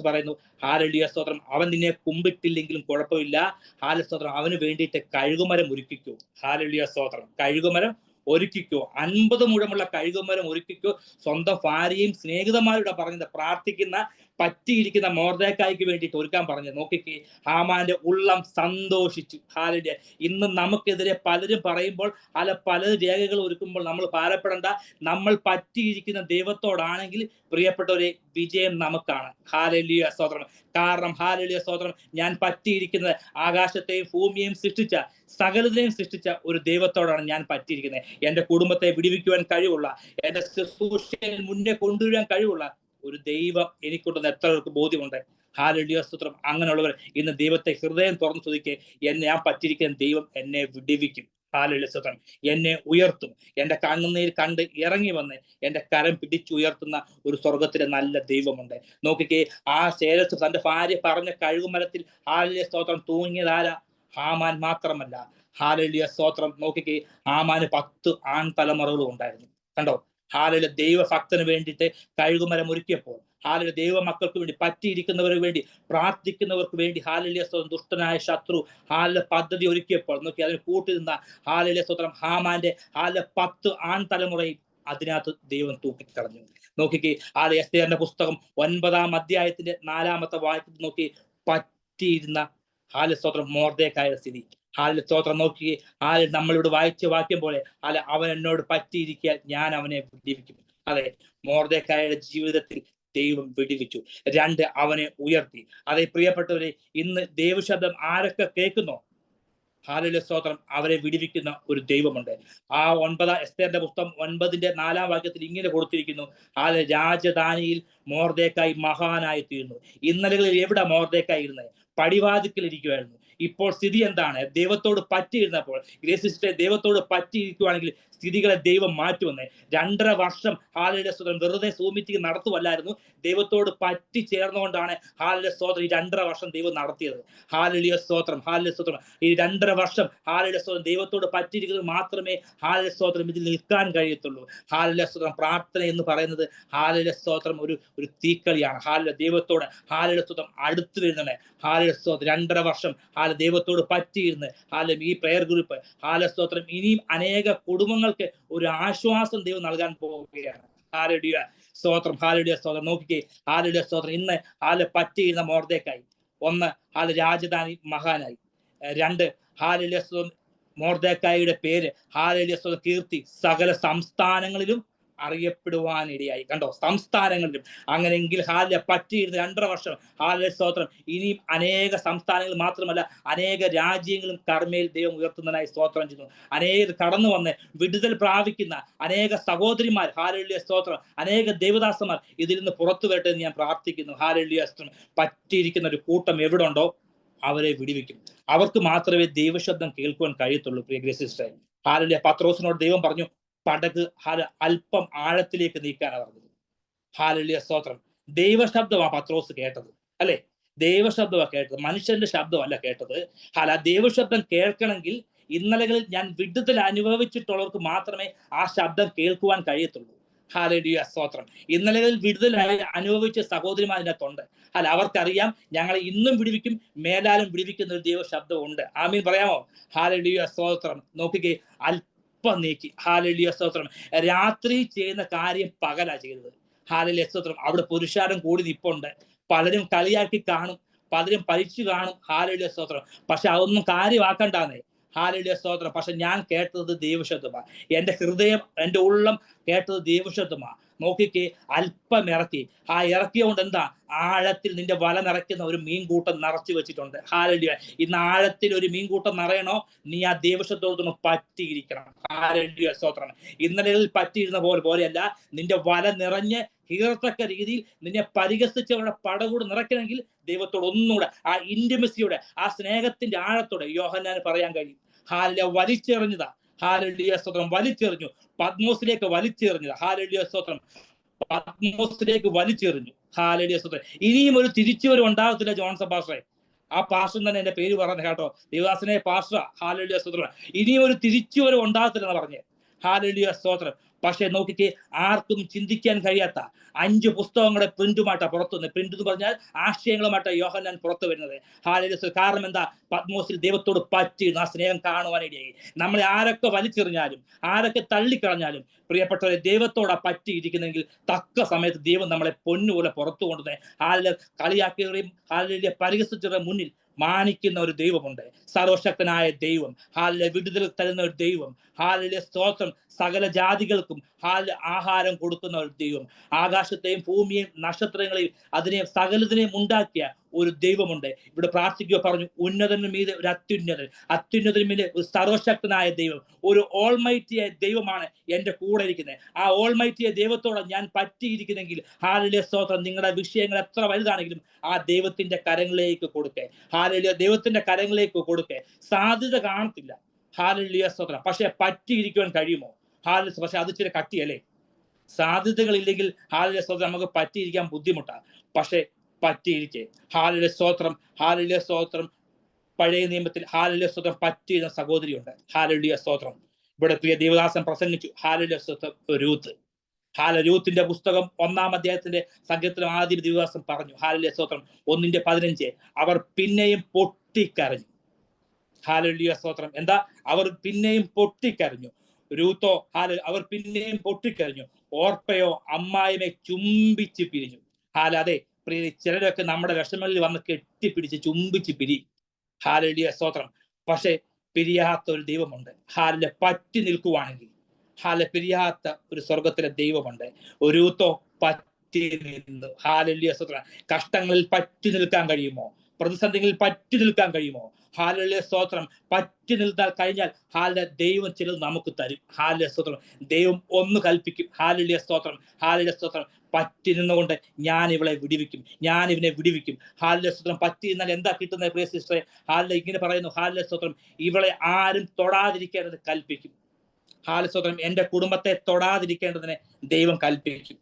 പറയുന്നു, ഹല്ലേലൂയ, സ്തോത്രം, അവൻ നിന്നെ കുമ്പിട്ടില്ലെങ്കിലും കുഴപ്പമില്ല, ഹല്ലേലൂയ, സ്തോത്രം, അവന് വേണ്ടിയിട്ട് കഴുകുമരം ഒരുക്കിക്കോ. ഹല്ലേലൂയ, സ്തോത്രം. കഴുകുമരം ഒരുക്കിക്കോ, 50 മുഴമുള്ള കഴുകുമരം ഒരുക്കിക്കോ. സ്വന്തം ഭാര്യയും സ്നേഹിതന്മാരുടെ പറഞ്ഞത്, പ്രാർത്ഥിക്കുന്ന പറ്റിയിരിക്കുന്ന മൊർദെഖായിക്ക് വേണ്ടിയിട്ട് ഒരുക്കാൻ പറഞ്ഞത്. നോക്കിക്കേ, ഹാമാന്റെ ഉള്ളം സന്തോഷിച്ചു. ഹല്ലേലൂയ. ഇന്ന് നമുക്കെതിരെ പലരും പറയുമ്പോൾ, പല രേഖകൾ ഒരുക്കുമ്പോൾ നമ്മൾ ഭാരപ്പെടേണ്ട. നമ്മൾ പറ്റിയിരിക്കുന്ന ദൈവത്തോടാണെങ്കിൽ പ്രിയപ്പെട്ടവരെ, വിജയം നമുക്കാണ്. ഹല്ലേലൂയ, സ്തോത്രം. കാരണം ഹല്ലേലൂയ, സ്തോത്രം, ഞാൻ പറ്റിയിരിക്കുന്നത് ആകാശത്തെയും ഭൂമിയെയും സൃഷ്ടിച്ച, സകലതിനെയും സൃഷ്ടിച്ച ഒരു ദൈവത്തോടാണ് ഞാൻ പറ്റിയിരിക്കുന്നത്. എന്റെ കുടുംബത്തെ വിടുവിക്കുവാൻ കഴിവുള്ള, എന്റെ ശുശ്രൂഷയിൽ മുന്നേ കൊണ്ടുവരാൻ കഴിവുള്ള ഒരു ദൈവം എനിക്കുണ്ടെന്ന് എത്ര പേർക്ക് ബോധ്യമുണ്ട്? ഹല്ലേലൂയ, സ്തോത്രം. അങ്ങനെയുള്ളവർ ഇന്ന് ദൈവത്തെ ഹൃദയം തുറന്നു ചോദിക്കുക, ഞാൻ പറ്റിയിരിക്കുന്ന ദൈവം എന്നെ വിടുവിക്കും. ഹല്ലേലൂയ, സ്തോത്രം. എന്നെ ഉയർത്തും. എന്റെ കണ്ണുനീർ കണ്ട് ഇറങ്ങി വന്ന് എന്റെ കരം പിടിച്ചുയർത്തുന്ന ഒരു സ്വർഗത്തിലെ നല്ല ദൈവമുണ്ട്. നോക്കിക്കേ, ആ ശേരസ് തന്റെ ഭാര്യ പറഞ്ഞ കഴുകുമരത്തിൽ ഹല്ലേലൂയ, സ്തോത്രം, തൂങ്ങിയതാര? ഹാമാൻ മാത്രമല്ല. ഹല്ലേലൂയ, സ്തോത്രം. നോക്കിക്കേ, ഹാമാന് 10 ആൺ തലമുറകളും ഉണ്ടായിരുന്നു. കണ്ടോ? ഹല്ലേലൂയ, ദൈവഭക്തന് വേണ്ടിയിട്ട് കഴുകുമരം ഒരുക്കിയപ്പോൾ, ഹല്ലേലൂയ, ദൈവമക്കൾക്ക് വേണ്ടി, പറ്റിയിരിക്കുന്നവർക്ക് വേണ്ടി, പ്രാർത്ഥിക്കുന്നവർക്ക് വേണ്ടി, ഹല്ലേലൂയ, സ്തോത്രം, ദുഷ്ടനായ ശത്രു ഹല്ലേലൂയ പദ്ധതി ഒരുക്കിയപ്പോൾ നോക്കി അതിന് കൂട്ടി നിന്ന ഹല്ലേലൂയ, സ്തോത്രം, ഹാമാന്റെ 10 ആൺ തലമുറയും അതിനകത്ത് ദൈവം തൂക്കിക്കളഞ്ഞു. നോക്കിക്കേ, എസ്തേറിന്റെ പുസ്തകം 9-ാം അധ്യായത്തിന്റെ 4-ാമത്തെ വാക്യത്തിൽ നോക്കി, പറ്റിയിരുന്ന ഹല്ലേലൂയ, സ്തോത്രം, മൊർദെഖായിയുടെ സ്ഥിതി. ഹല്ലേലൂയ, സ്തോത്രം. നോക്കിയേ, നമ്മളിവിടെ വായിച്ച വാക്യം പോലെ, അവൻ എന്നോട് പറ്റിയിരിക്കാൻ ഞാൻ അവനെ വിടുവിക്കും. അതെ, മൊർദെഖായിയുടെ ജീവിതത്തിൽ ദൈവം വിടുവിച്ചു. 2, അവനെ ഉയർത്തി. അതെ പ്രിയപ്പെട്ടവരെ, ഇന്ന് ദൈവശബ്ദം ആരൊക്കെ കേൾക്കുന്നോ, ഹല്ലേലൂയ, സ്തോത്രം, അവരെ വിടുവിക്കുന്ന ഒരു ദൈവമുണ്ട്. ആ 9 എസ്തേറിന്റെ പുസ്തകം 9-ന്റെ 4-ാം വാക്യത്തിൽ ഇങ്ങനെ കൊടുത്തിരിക്കുന്നു, രാജധാനിയിൽ മൊർദെഖായി മഹാനായി തീർന്നു. ഇന്നലകളിൽ എവിടെ മൊർദെഖായി ഇരുന്നത്? പടിവാതിക്കൽ ഇരിക്കുമായിരുന്നു. ഇപ്പോൾ സ്ഥിതി എന്താണ്? ദൈവത്തോട് പറ്റിയിരുന്നപ്പോൾ ഗ്രേസ് സിസ്റ്ററെ ദൈവത്തോട് പറ്റിയിരിക്കുവാണെങ്കിൽ സ്ഥിതികളെ ദൈവം മാറ്റുവന്നേ. 2.5 വർഷം ഹാലലുയ സ്തോത്രം വെറുതെ സൂം മീറ്റിംഗ് നടത്തുവല്ലായിരുന്നു. ദൈവത്തോട് പറ്റി ചേർന്നുകൊണ്ടാണ് ഹാലലുയ സ്തോത്രം ഈ 2.5 വർഷം ദൈവം നടത്തിയത്. ഹാലലുയ സ്തോത്രം, ഹാലലുയ സ്തോത്രം. ഈ 2.5 വർഷം ഹാലലുയ സ്തോത്രം ദൈവത്തോട് പറ്റിയിരിക്കുന്നത് മാത്രമേ ഹാലലുയ സ്തോത്രം ഇതിൽ നിൽക്കാൻ കഴിയത്തുള്ളൂ. ഹാലലുയ സ്തോത്രം പ്രാർത്ഥന എന്ന് പറയുന്നത് ഹാലലുയ സ്തോത്രം ഒരു തീക്കളിയാണ്. ഹാലലുയ ദൈവത്തോട് ഹാലലുയ സ്തോത്രം അടുത്ത് വരുന്നത്. ഹാലലുയ സ്തോത്രം 2.5 വർഷം ദൈവത്തോട് പറ്റിയിരുന്ന് ഈ പ്രയർ ഗ്രൂപ്പ് ഹാലലുയ സ്തോത്രം ഇനിയും അനേക കുടുംബങ്ങൾക്ക് ഒരു ആശ്വാസം ദൈവം നൽകാൻ പോവുകയാണ്. ഹാലലുയ സ്തോത്രം, ഹാലലുയ സ്തോത്രം. നോക്കിക്കേ, ഹാലലുയ സ്തോത്രം. ഇന്ന് പറ്റിയിരുന്ന മൊർദെഖായി, 1 രാജധാനി മഹാനായി, 2 ഹാലലുയ സ്തോത്രം മൊർദെഖായിയുടെ പേര് ഹാലലുയ സ്തോത്രം കീർത്തി സകല സംസ്ഥാനങ്ങളിലും അറിയപ്പെടുവാനിടയായി. കണ്ടോ, സംസ്ഥാനങ്ങളിലും. അങ്ങനെയെങ്കിൽ ഹാലലുയ പറ്റിയിരുന്ന 2.5 വർഷം ഹാലലുയ സ്തോത്രം ഇനിയും അനേക സംസ്ഥാനങ്ങൾ മാത്രമല്ല അനേക രാജ്യങ്ങളും കർമ്മയിൽ ദൈവം ഉയർത്തുന്നതിനായി സ്തോത്രം ചെയ്യുന്നു. അനേകം കടന്നു വന്ന് വിടുതൽ പ്രാപിക്കുന്ന അനേക സഹോദരിമാർ ഹാലലുയ സ്തോത്രം, അനേക ദേവദാസന്മാർ ഇതിൽ നിന്ന് പുറത്തു വരട്ടെ എന്ന് ഞാൻ പ്രാർത്ഥിക്കുന്നു. ഹാലലുയ സ്തോത്രം. പറ്റിയിരിക്കുന്ന ഒരു കൂട്ടം എവിടെ ഉണ്ടോ അവരെ വിടുവിക്കും. അവർക്ക് മാത്രമേ ദൈവശബ്ദം കേൾക്കുവാൻ കഴിയത്തുള്ളൂ. പ്രിയ ഗ്രേസ് സിസ്റ്ററെ, ഹാലലുയ പത്രോസിനോട് ദൈവം പറഞ്ഞു പടക് അല്പം ആഴത്തിലേക്ക് നീക്കാനാണ് പറഞ്ഞത്. ഹാലലുയ സ്തോത്രം. ദൈവശബ്ദമാ പത്രോസ് കേട്ടത്, അല്ലെ? ദൈവശബ്ദമാണ് കേട്ടത്, മനുഷ്യന്റെ ശബ്ദമല്ല കേട്ടത്. ദൈവശബ്ദം കേൾക്കണമെങ്കിൽ ഇന്നലകളിൽ ഞാൻ വിടുതൽ അനുഭവിച്ചിട്ടുള്ളവർക്ക് മാത്രമേ ആ ശബ്ദം കേൾക്കുവാൻ കഴിയത്തുള്ളൂ. ഹാലലുയ സ്തോത്രം. ഇന്നലകളിൽ വിടുതൽ അനുഭവിച്ച സഹോദരിമാരിനകത്തുണ്ട്. അവർക്കറിയാം ഞങ്ങളെ ഇന്നും വിടുവിക്കും, മേലാലും വിടുവിക്കുന്ന ഒരു ദൈവശബ്ദം ഉണ്ട്. ആമീൻ പറയാമോ? ഹാലലുയ സ്തോത്രം. നോക്കിക്കേ, നീക്കി. ഹാലലുയ സ്തോത്രം. രാത്രി ചെയ്യുന്ന കാര്യം പകലാ ചെയ്തത്. ഹാലലുയ സ്തോത്രം. അവിടെ പുരുഷാരം കൂടി നിപ്പുണ്ട്. പലരും കളിയാക്കി കാണും, പലരും പഴിച്ചു കാണും. ഹാലലുയ സ്തോത്രം. പക്ഷെ അതൊന്നും കാര്യമാക്കണ്ടാന്നേ. ഹാലലുയ സ്തോത്രം. പക്ഷെ ഞാൻ കേട്ടത് ദൈവശബ്ദമാ. എന്റെ ഹൃദയം, എന്റെ ഉള്ളം കേട്ടത് ദൈവശബ്ദമാ. നോക്കിക്കേ, അല്പം ഇറക്കി. ഇറക്കിയ കൊണ്ട് എന്താ? ആഴത്തിൽ നിന്റെ വല നിറയ്ക്കുന്ന ഒരു മീൻകൂട്ടം നിറച്ചു വെച്ചിട്ടുണ്ട്. ഹാലലുയ. ഇന്ന് ആഴത്തിൽ ഒരു മീൻകൂട്ടം നിറയണോ? നീ ആ ദൈവശബ്ദത്തോടൊന്ന് പറ്റിയിരിക്കണം. ഹാലലുയ സ്തോത്രം. ഇന്നലകളിൽ പറ്റിയിരുന്ന പോലെയല്ല, നിന്റെ വല നിറഞ്ഞ് കീറത്തക്ക രീതിയിൽ നിന്നെ പരിഹസിച്ചവരുടെ പടകൂടെ നിറയ്ക്കണമെങ്കിൽ ദൈവത്തോട് ഒന്നുകൂടെ ആ ഇന്റിമസിയോടെ, ആ സ്നേഹത്തിന്റെ ആഴത്തോടെ യോഹന്നാന് പറയാൻ കഴിയും. ഹാലലുയ. വലിച്ചെറിഞ്ഞതാ. ഹാലലുയ സ്തോത്രം. വലിച്ചെറിഞ്ഞു. പത്മോസിലേക്ക് വലിച്ചെറിഞ്ഞത്. ഹാലലുയ സ്തോത്രം. പത്മോസിലേക്ക് വലിച്ചെറിഞ്ഞു. ഹാലലുയ സ്തോത്രം. ഇനിയും ഒരു തിരിച്ചുവരവ് ഉണ്ടാകത്തില്ല ജോൺസൺ പാസ്റ്ററെ. ആ പാസ്റ്റർ തന്നെ എന്റെ പേര് പറഞ്ഞു കേട്ടോ, ദേവദാസനെ പാസ്റ്റർ. ഹാലലുയ സ്തോത്രം. ഇനിയും ഒരു തിരിച്ചുവരവ് ഉണ്ടാകത്തില്ലെന്ന് പറഞ്ഞ്. ഹാലലുയ സ്തോത്രം. പക്ഷെ നോക്കിക്കേ, ആർക്കും ചിന്തിക്കാൻ കഴിയാത്ത 5 പുസ്തകങ്ങളുടെ പ്രിന്റുമായിട്ടാ പുറത്തു വന്നത്. പ്രിന്റ് എന്ന് പറഞ്ഞാൽ ആശയങ്ങളുമായിട്ടാണ് യോഹന്നാൻ പുറത്തു വരുന്നത്. ഹാലലുയ. കാരണം എന്താ? പത്മോസിൽ ദൈവത്തോട് പറ്റിയിരുന്നു. ആ സ്നേഹം കാണുവാനിടയായി. നമ്മളെ ആരൊക്കെ വലിച്ചെറിഞ്ഞാലും ആരൊക്കെ തള്ളിക്കളഞ്ഞാലും പ്രിയപ്പെട്ടവരെ, ദൈവത്തോടെ പറ്റിയിരിക്കുന്നെങ്കിൽ തക്ക സമയത്ത് ദൈവം നമ്മളെ പൊന്നുപോലെ പുറത്തു കൊണ്ടുവന്നേ. ഹാലലുയ. കളിയാക്കിയവരെയും ഹാലലുയ പരിഹസിച്ചവരുടെ മുന്നിൽ മാനിക്കുന്ന ഒരു ദൈവമുണ്ട്. സർവശക്തനായ ദൈവം. ഹാലലുയ. വിടുതൽ തരുന്ന ഒരു ദൈവം. ഹാലലുയ സ്തോത്രം. സകല ജാതികൾക്കും ആഹാരം കൊടുക്കുന്ന ഒരു ദൈവം. ആകാശത്തെയും ഭൂമിയെയും നക്ഷത്രങ്ങളെയും അതിനെയും സകലതിനെയും ഉണ്ടാക്കിയ ഒരു ദൈവമുണ്ട്. ഇവിടെ പ്രാർത്ഥിക്കുക പറഞ്ഞു, ഉന്നതന് മീതെ ഒരു അത്യുന്നതൻ, അത്യുന്നതന് മീതെ ഒരു സർവശക്തനായ ദൈവം, ഒരു ഓൾമൈറ്റിയായ ദൈവമാണ് എന്റെ കൂടെ ഇരിക്കുന്നത്. ആ ഓൾമൈറ്റിയായ ദൈവത്തോടെ ഞാൻ പറ്റിയിരിക്കുന്നെങ്കിൽ ഹാലലുയ സ്തോത്രം. നിങ്ങളുടെ വിഷയങ്ങൾ എത്ര വലുതാണെങ്കിലും ആ ദൈവത്തിന്റെ കരങ്ങളിലേക്ക് കൊടുക്കേ. ഹാലലുയ. ദൈവത്തിന്റെ കരങ്ങളിലേക്ക് കൊടുക്കേ. സാധ്യത കാണത്തില്ല. ഹാലലുയ സ്തോത്രം. പക്ഷെ പറ്റിയിരിക്കുവാൻ കഴിയുമോ? ഹാലലുയ. പക്ഷെ അത് ഇച്ചിരി കട്ടിയല്ലേ? സാധ്യതകളില്ലെങ്കിൽ ഹാലലുയ സ്തോത്രം നമുക്ക് പറ്റിയിരിക്കാൻ ബുദ്ധിമുട്ടാണ്. പക്ഷെ പറ്റിയിരിക്കേ. ഹാലലുയ സ്തോത്രം. ഹാലലുയ സ്തോത്രം. പഴയ നിയമത്തിൽ ഹാലലുയ സ്തോത്രം പറ്റിയിരുന്ന സഹോദരിയുണ്ട്. ഹാലലുയ സ്തോത്രം. ഇവിടെ പ്രിയ ദേവദാസൻ പ്രസംഗിച്ചു. ഹാലലുയ സ്തോത്രം. രൂത്ത്. രൂത്തിന്റെ പുസ്തകം 1-ാം അധ്യായത്തിന്റെ സംഗീതത്തിലും ആദ്യ ദേവദാസൻ പറഞ്ഞു. ഹാലലുയ സ്തോത്രം. 1:15 അവർ പിന്നെയും പൊട്ടിക്കരഞ്ഞു. ഹാലലുയ സ്തോത്രം. എന്താ? അവർ പിന്നെയും പൊട്ടിക്കരഞ്ഞു. രൂത്തോ അവർ പിന്നെയും പൊട്ടിക്കരഞ്ഞു. ഓർപ്പയോ അമ്മായിനെ ചുംബിച്ച് പിരിഞ്ഞു. അതെ പ്രിയ, ചിലരൊക്കെ നമ്മുടെ വിഷമങ്ങളിൽ വന്ന് കെട്ടിപ്പിടിച്ച് ചുംബിച്ച് പിരിയും. ഹാലലുയ സ്തോത്രം. പക്ഷെ പിരിയാത്ത ഒരു ദൈവമുണ്ട്. പറ്റി നിൽക്കുവാണെങ്കിൽ പിരിയാത്ത ഒരു സ്വർഗത്തിലെ ദൈവമുണ്ട്. രൂത്തോ പറ്റി നിന്നു. ഹാലലുയ സ്തോത്രം. കഷ്ടങ്ങളിൽ പറ്റി നിൽക്കാൻ കഴിയുമോ? പ്രതിസന്ധികളിൽ പറ്റി നിൽക്കാൻ കഴിയുമോ? ഹാലലുയ സ്തോത്രം. പറ്റി നിൽക്കാൻ കഴിഞ്ഞാൽ ദൈവം ചിലത് നമുക്ക് തരും. ഹാലലുയ സ്തോത്രം. ദൈവം ഒന്ന് കൽപ്പിക്കും. ഹാലലുയ സ്തോത്രം. ഹാലലുയ സ്തോത്രം. പറ്റിരുന്നുകൊണ്ട് ഞാൻ ഇവളെ വിടിവിക്കും, ഞാൻ ഇവനെ വിടിവിക്കും. ഹാലലുയ സ്തോത്രം. പറ്റിയിരുന്നാൽ എന്താ കിട്ടുന്നത് പ്രിയ സിസ്റ്ററെ? ഹാലലുയ ഇങ്ങനെ പറയുന്നു, ഹാലലുയ സ്തോത്രം, ഇവളെ ആരും തൊടാതിരിക്കേണ്ടത് കൽപ്പിക്കും. ഹാലസ്തോത്രം. എന്റെ കുടുംബത്തെ തൊടാതിരിക്കേണ്ടതിനെ ദൈവം കൽപ്പിക്കും.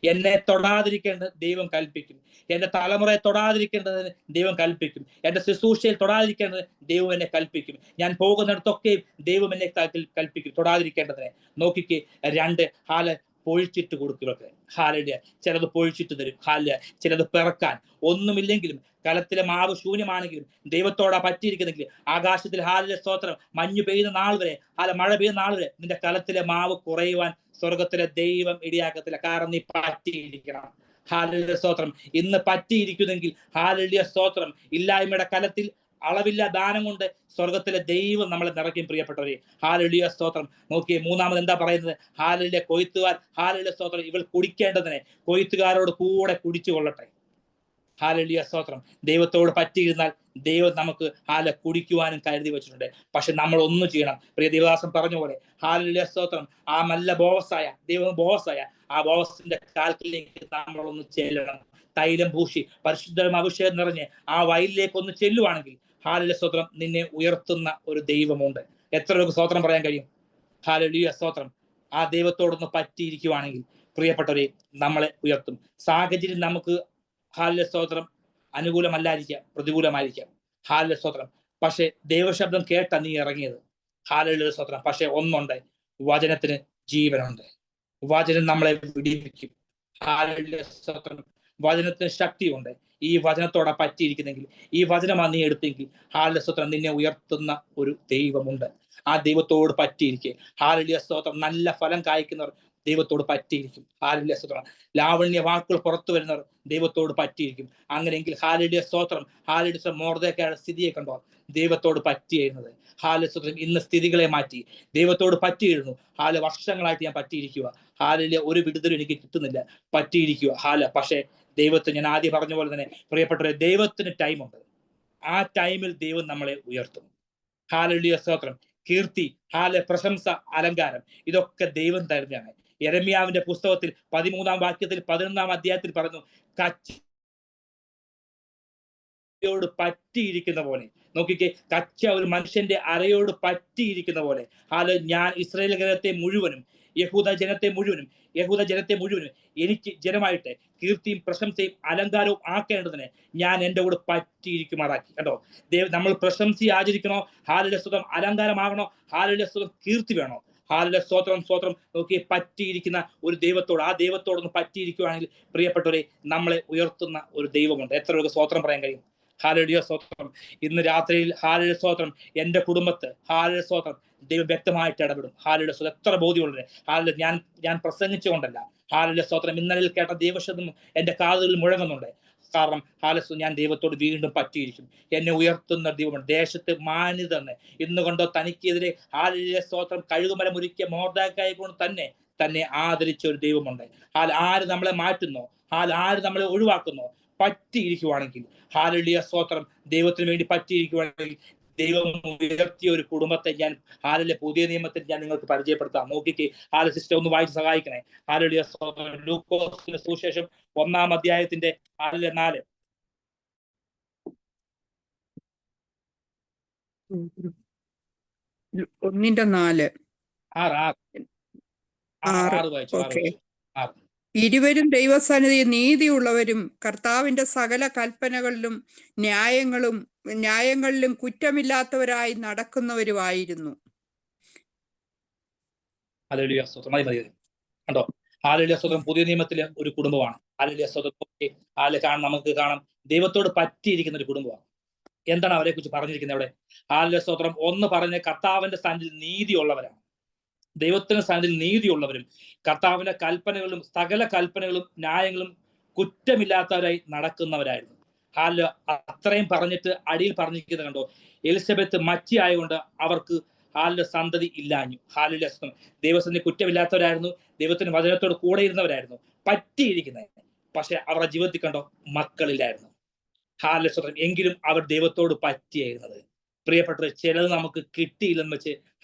എന്നെ തൊടാതിരിക്കേണ്ടത് ദൈവം കൽപ്പിക്കും. എന്റെ തലമുറയെ തൊടാതിരിക്കേണ്ടതിന് ദൈവം കൽപ്പിക്കും. എന്റെ ശുശ്രൂഷയിൽ തൊടാതിരിക്കേണ്ടത് ദൈവം എന്നെ കൽപ്പിക്കും. ഞാൻ പോകുന്നിടത്തൊക്കെയും ദൈവം എന്നെ കൽപ്പിക്കും തൊടാതിരിക്കേണ്ടതിനെ. നോക്കിക്ക്, 2 പൊഴിച്ചിട്ട് കൊടുക്കുക. ഹാലലുയ. ചിലത് പൊഴിച്ചിട്ട് തരും. ഹാലലുയ. ചിലത് പിറക്കാൻ ഒന്നുമില്ലെങ്കിലും, കലത്തിലെ മാവ് ശൂന്യമാണെങ്കിലും ദൈവത്തോടാ പറ്റിയിരിക്കുന്നെങ്കിൽ, ആകാശത്തിൽ ഹാലലുയ സ്തോത്രം മഞ്ഞു പെയ്യുന്ന നാൾ വരെ, മഴ പെയ്യുന്ന നാൾ വരെ നിന്റെ കലത്തിലെ മാവ് കുറയുവാൻ സ്വർഗത്തിലെ ദൈവം ഇടിയാക്കത്തില്ല. കാരണം നീ പറ്റിയിരിക്കണം. ഹാലലുയ സ്തോത്രം. ഇന്ന് പറ്റിയിരിക്കുന്നെങ്കിൽ ഹാലലുയ സ്തോത്രം, ഇല്ലായ്മയുടെ കലത്തിൽ അളവില്ല ദാനം കൊണ്ട് സ്വർഗത്തിലെ ദൈവം നമ്മളെ നിറയ്ക്കും പ്രിയപ്പെട്ടവരെ. ഹാലലുയ സ്തോത്രം. നോക്കിയേ, 3-ാമത് എന്താ പറയുന്നത്? ഹാലലുയ കൊയ്ത്തുകാർ, ഹാലലുയ സ്തോത്രം, ഇവൾ കുടിക്കേണ്ടതിനെ കൊയ്ത്തുകാരോട് കൂടെ കുടിച്ചു കൊള്ളട്ടെ. ഹാലലുയ സ്തോത്രം. ദൈവത്തോട് പറ്റിയിരുന്നാൽ ദൈവം നമുക്ക് കുടിക്കുവാനും കരുതി വെച്ചിട്ടുണ്ട്. പക്ഷെ നമ്മൾ ഒന്നും ചെയ്യണം. പ്രിയ ദേവദാസൻ പറഞ്ഞ പോലെ, ഹാലലുയ സ്തോത്രം, ആ നല്ല ബോവസായ ദൈവം, ബോവസായ ആ ബോവസിന്റെ കാൽക്കിലേക്ക് നമ്മളൊന്ന് ചെല്ലണം. തൈലം പൂശി പരിശുദ്ധ അഭിഷേകം നിറഞ്ഞ് ആ വയലിലേക്ക് ഒന്ന് ചെല്ലുവാണെങ്കിൽ ഹാലലുയ സ്തോത്രം, നിന്നെ ഉയർത്തുന്ന ഒരു ദൈവമുണ്ട്. എത്ര പേർക്ക് സ്തോത്രം പറയാൻ കഴിയും? ഹാലലുയ സ്തോത്രം. ആ ദൈവത്തോടൊന്ന് പറ്റിയിരിക്കുവാണെങ്കിൽ പ്രിയപ്പെട്ടവരെ, നമ്മളെ ഉയർത്തും. സാഹചര്യം നമുക്ക് ഹാലലുയ സ്തോത്രം അനുകൂലമല്ലായിരിക്കാം, പ്രതികൂലമായിരിക്കാം. ഹാലലുയ സ്തോത്രം. പക്ഷെ ദൈവശബ്ദം കേട്ട നീ ഇറങ്ങിയത്. ഹാലലുയ സ്തോത്രം. പക്ഷെ ഒന്നുണ്ട്, വചനത്തിന് ജീവനുണ്ട്. വചനം നമ്മളെ വിടിവിക്കും. ഹാലലുയ സ്തോത്രം. വചനത്തിന് ശക്തിയുണ്ട്. ഈ വചനത്തോടെ പറ്റിയിരിക്കുന്നെങ്കിൽ, ഈ വചനമാണ് നീ എടുത്തെങ്കിൽ, ഹാലലുയ സ്തോത്രം, നിന്നെ ഉയർത്തുന്ന ഒരു ദൈവമുണ്ട്. ആ ദൈവത്തോട് പറ്റിയിരിക്കെ. ഹാലലുയ സ്തോത്രം. നല്ല ഫലം കായ്ക്കുന്നവർ ദൈവത്തോട് പറ്റിയിരിക്കും. ഹാലലുയ സ്തോത്രം. ലാവണ്യ വാക്കുകൾ പുറത്തു വരുന്നവർ ദൈവത്തോട് പറ്റിയിരിക്കും. അങ്ങനെയെങ്കിൽ ഹാലലുയ സ്തോത്രം, ഹാലലുയ സ്തോത്രം, മൊർദെഖായിയുടെ സ്ഥിതിയെ കണ്ടോ? ദൈവത്തോട് പറ്റിയിരുന്നത്. ഹാലലുയ സ്തോത്രം. ഇന്ന് സ്ഥിതികളെ മാറ്റി ദൈവത്തോട് പറ്റിയിരുന്നു. വർഷങ്ങളായിട്ട് ഞാൻ പറ്റിയിരിക്കുക. ഹാലലുയ. ഒരു വിടുതലും എനിക്ക് കിട്ടുന്നില്ല, പറ്റിയിരിക്കുക. പക്ഷേ ദൈവത്തിന്, ഞാൻ ആദ്യം പറഞ്ഞ പോലെ തന്നെ പ്രിയപ്പെട്ടവരെ, ദൈവത്തിന് ടൈമുണ്ട്. ആ ടൈമിൽ ദൈവം നമ്മളെ ഉയർത്തും. ഹാലലുയ സ്തോത്രം. കീർത്തി, പ്രശംസ, അലങ്കാരം, ഇതൊക്കെ ദൈവം തരുന്നതാണ്. യെരമ്യാവിന്റെ പുസ്തകത്തിൽ 13-ാം വാക്യത്തിൽ 11-ാം അധ്യായത്തിൽ പറഞ്ഞു, കച്ചയോട് പറ്റിയിരിക്കുന്ന പോലെ. നോക്കിക്കേ, കച്ച ഒരു മനുഷ്യന്റെ അരയോട് പറ്റിയിരിക്കുന്ന പോലെ. ഞാൻ ഇസ്രായേൽ ജനത്തെ മുഴുവനും, യഹൂദ ജനത്തെ മുഴുവനും എനിക്ക് ജനമായിട്ട് കീർത്തിയും പ്രശംസയും അലങ്കാരവും ആക്കേണ്ടതിന് ഞാൻ എൻ്റെ കൂടെ പറ്റിയിരിക്കുമാറാക്കി. കേട്ടോ, നമ്മൾ പ്രശംസ ആചരിക്കണോ? ഹാലലുയ സ്തോത്രം. അലങ്കാരമാകണോ? ഹാലലുയ സ്തോത്രം. കീർത്തി വേണോ? ഹാലലുയ സ്തോത്രം. സ്തോത്രം. നോക്കി, പറ്റിയിരിക്കുന്ന ഒരു ദൈവത്തോട്, ആ ദൈവത്തോടൊന്ന് പറ്റിയിരിക്കുകയാണെങ്കിൽ പ്രിയപ്പെട്ടവരെ, നമ്മളെ ഉയർത്തുന്ന ഒരു ദൈവമുണ്ട്. എത്ര പേർക്ക് സ്തോത്രം പറയാൻ കഴിയും? ഹാലലുയ സ്തോത്രം. ഇന്ന് രാത്രിയിൽ ഹാലലുയ സ്തോത്രം, എൻ്റെ കുടുംബത്ത് ഹാലലുയ സ്തോത്രം ദൈവം വ്യക്തമായിട്ട് ഇടപെടും. ഹാലലുയ സ്തോത്രം. എത്ര ബോധ്യമുള്ളത്! ഹാലലുയ. ഞാൻ പ്രസംഗിച്ചുകൊണ്ടല്ല. ഹാലലുയ സ്തോത്രം. ഇന്നലെ കേട്ട ദൈവശബ്ദം എൻ്റെ കാതുകളിൽ മുഴങ്ങുന്നുണ്ട്. കാരണം ഹാലലുയ, ഞാൻ ദൈവത്തോട് വീണ്ടും പറ്റിയിരിക്കും. എന്നെ ഉയർത്തുന്ന ദൈവമുണ്ട്. ദേശത്ത് മാന്യതെന്ന് ഇന്ന് കൊണ്ടോ തനിക്കെതിരെ ഹാലലുയ സ്തോത്രം കഴുകുമരം ഒരുക്കിയ മൊർദെഖായി കൊണ്ട് തന്നെ ആദരിച്ച ഒരു ദൈവമുണ്ട്. ആര് നമ്മളെ മാറ്റുന്നോ, ആര് നമ്മളെ ഒഴിവാക്കുന്നോ, പറ്റിയിരിക്കുവാണെങ്കിൽ ഹാലലുയ സ്തോത്രം, ദൈവത്തിന് വേണ്ടി പറ്റിയിരിക്കുവാണെങ്കിൽ ദൈവം ഉയർത്തിയ ഒരു കുടുംബത്തെ ഞാൻ ഹാലലുയ പുതിയ നിയമത്തിൽ ഞാൻ നിങ്ങൾക്ക് പരിചയപ്പെടുത്താം. നോക്കിക്ക്, സിസ്റ്റർ ഒന്ന് വായിച്ച് സഹായിക്കണേ. ഹാലലുയ സ്തോത്രം. ലൂക്കോസിന്റെ സുവിശേഷം 1-ാം അധ്യായത്തിന്റെ 4. ഇരുവരും ദൈവസന്നിധി നീതിയുള്ളവരും കർത്താവിന്റെ സകല കൽപ്പനകളിലും ന്യായങ്ങളിലും കുറ്റമില്ലാത്തവരായി നടക്കുന്നവരുമായിരുന്നു. ഹല്ലേലൂയ സ്തോത്രം. മതി കണ്ടോ? ഹാലലുയ സ്തോത്രം. പുതിയ നിയമത്തിലെ ഒരു കുടുംബമാണ്. ഹാലലുയ സ്തോത്രം. നമുക്ക് കാണാം, ദൈവത്തോട് പറ്റിയിരിക്കുന്ന ഒരു കുടുംബമാണ്. എന്താണ് അവരെ കുറിച്ച് പറഞ്ഞിരിക്കുന്നത് അവിടെ? ഹാലലുയ സ്തോത്രം. ഒന്ന് പറഞ്ഞ കർത്താവിന്റെ സ്ഥാനത്തിൽ നീതിയുള്ളവരാണ്. ദൈവത്തിന്റെ സ്ഥാനത്തിൽ നീതിയുള്ളവരും കർത്താവിന്റെ കൽപ്പനകളും സകല കൽപ്പനകളും ന്യായങ്ങളും കുറ്റമില്ലാത്തവരായി നടക്കുന്നവരായിരുന്നു. ഹാലലുയ. അത്രയും പറഞ്ഞിട്ട് അടിയിൽ പറഞ്ഞിരിക്കുന്നത് കണ്ടോ? എലിസബത്ത് മച്ചി ആയതുകൊണ്ട് അവർക്ക് ഹാലലുയ സന്തതി ഇല്ലാഞ്ഞു. ഹാലലുയ. ദൈവസന്നിധി കുറ്റമില്ലാത്തവരായിരുന്നു. ദൈവത്തിന്റെ വചനത്തോട് കൂടെ ഇരുന്നവരായിരുന്നു. പറ്റിയിരിക്കുന്നത്. പക്ഷെ അവരുടെ ജീവിതത്തിൽ കണ്ടോ, മക്കളില്ലായിരുന്നു. ഹാലലുയ. എങ്കിലും അവർ ദൈവത്തോട് പറ്റിയായിരുന്നത്. പ്രിയപ്പെട്ടവർ, ചിലത് നമുക്ക് കിട്ടിയില്ലെന്ന് വെച്ച്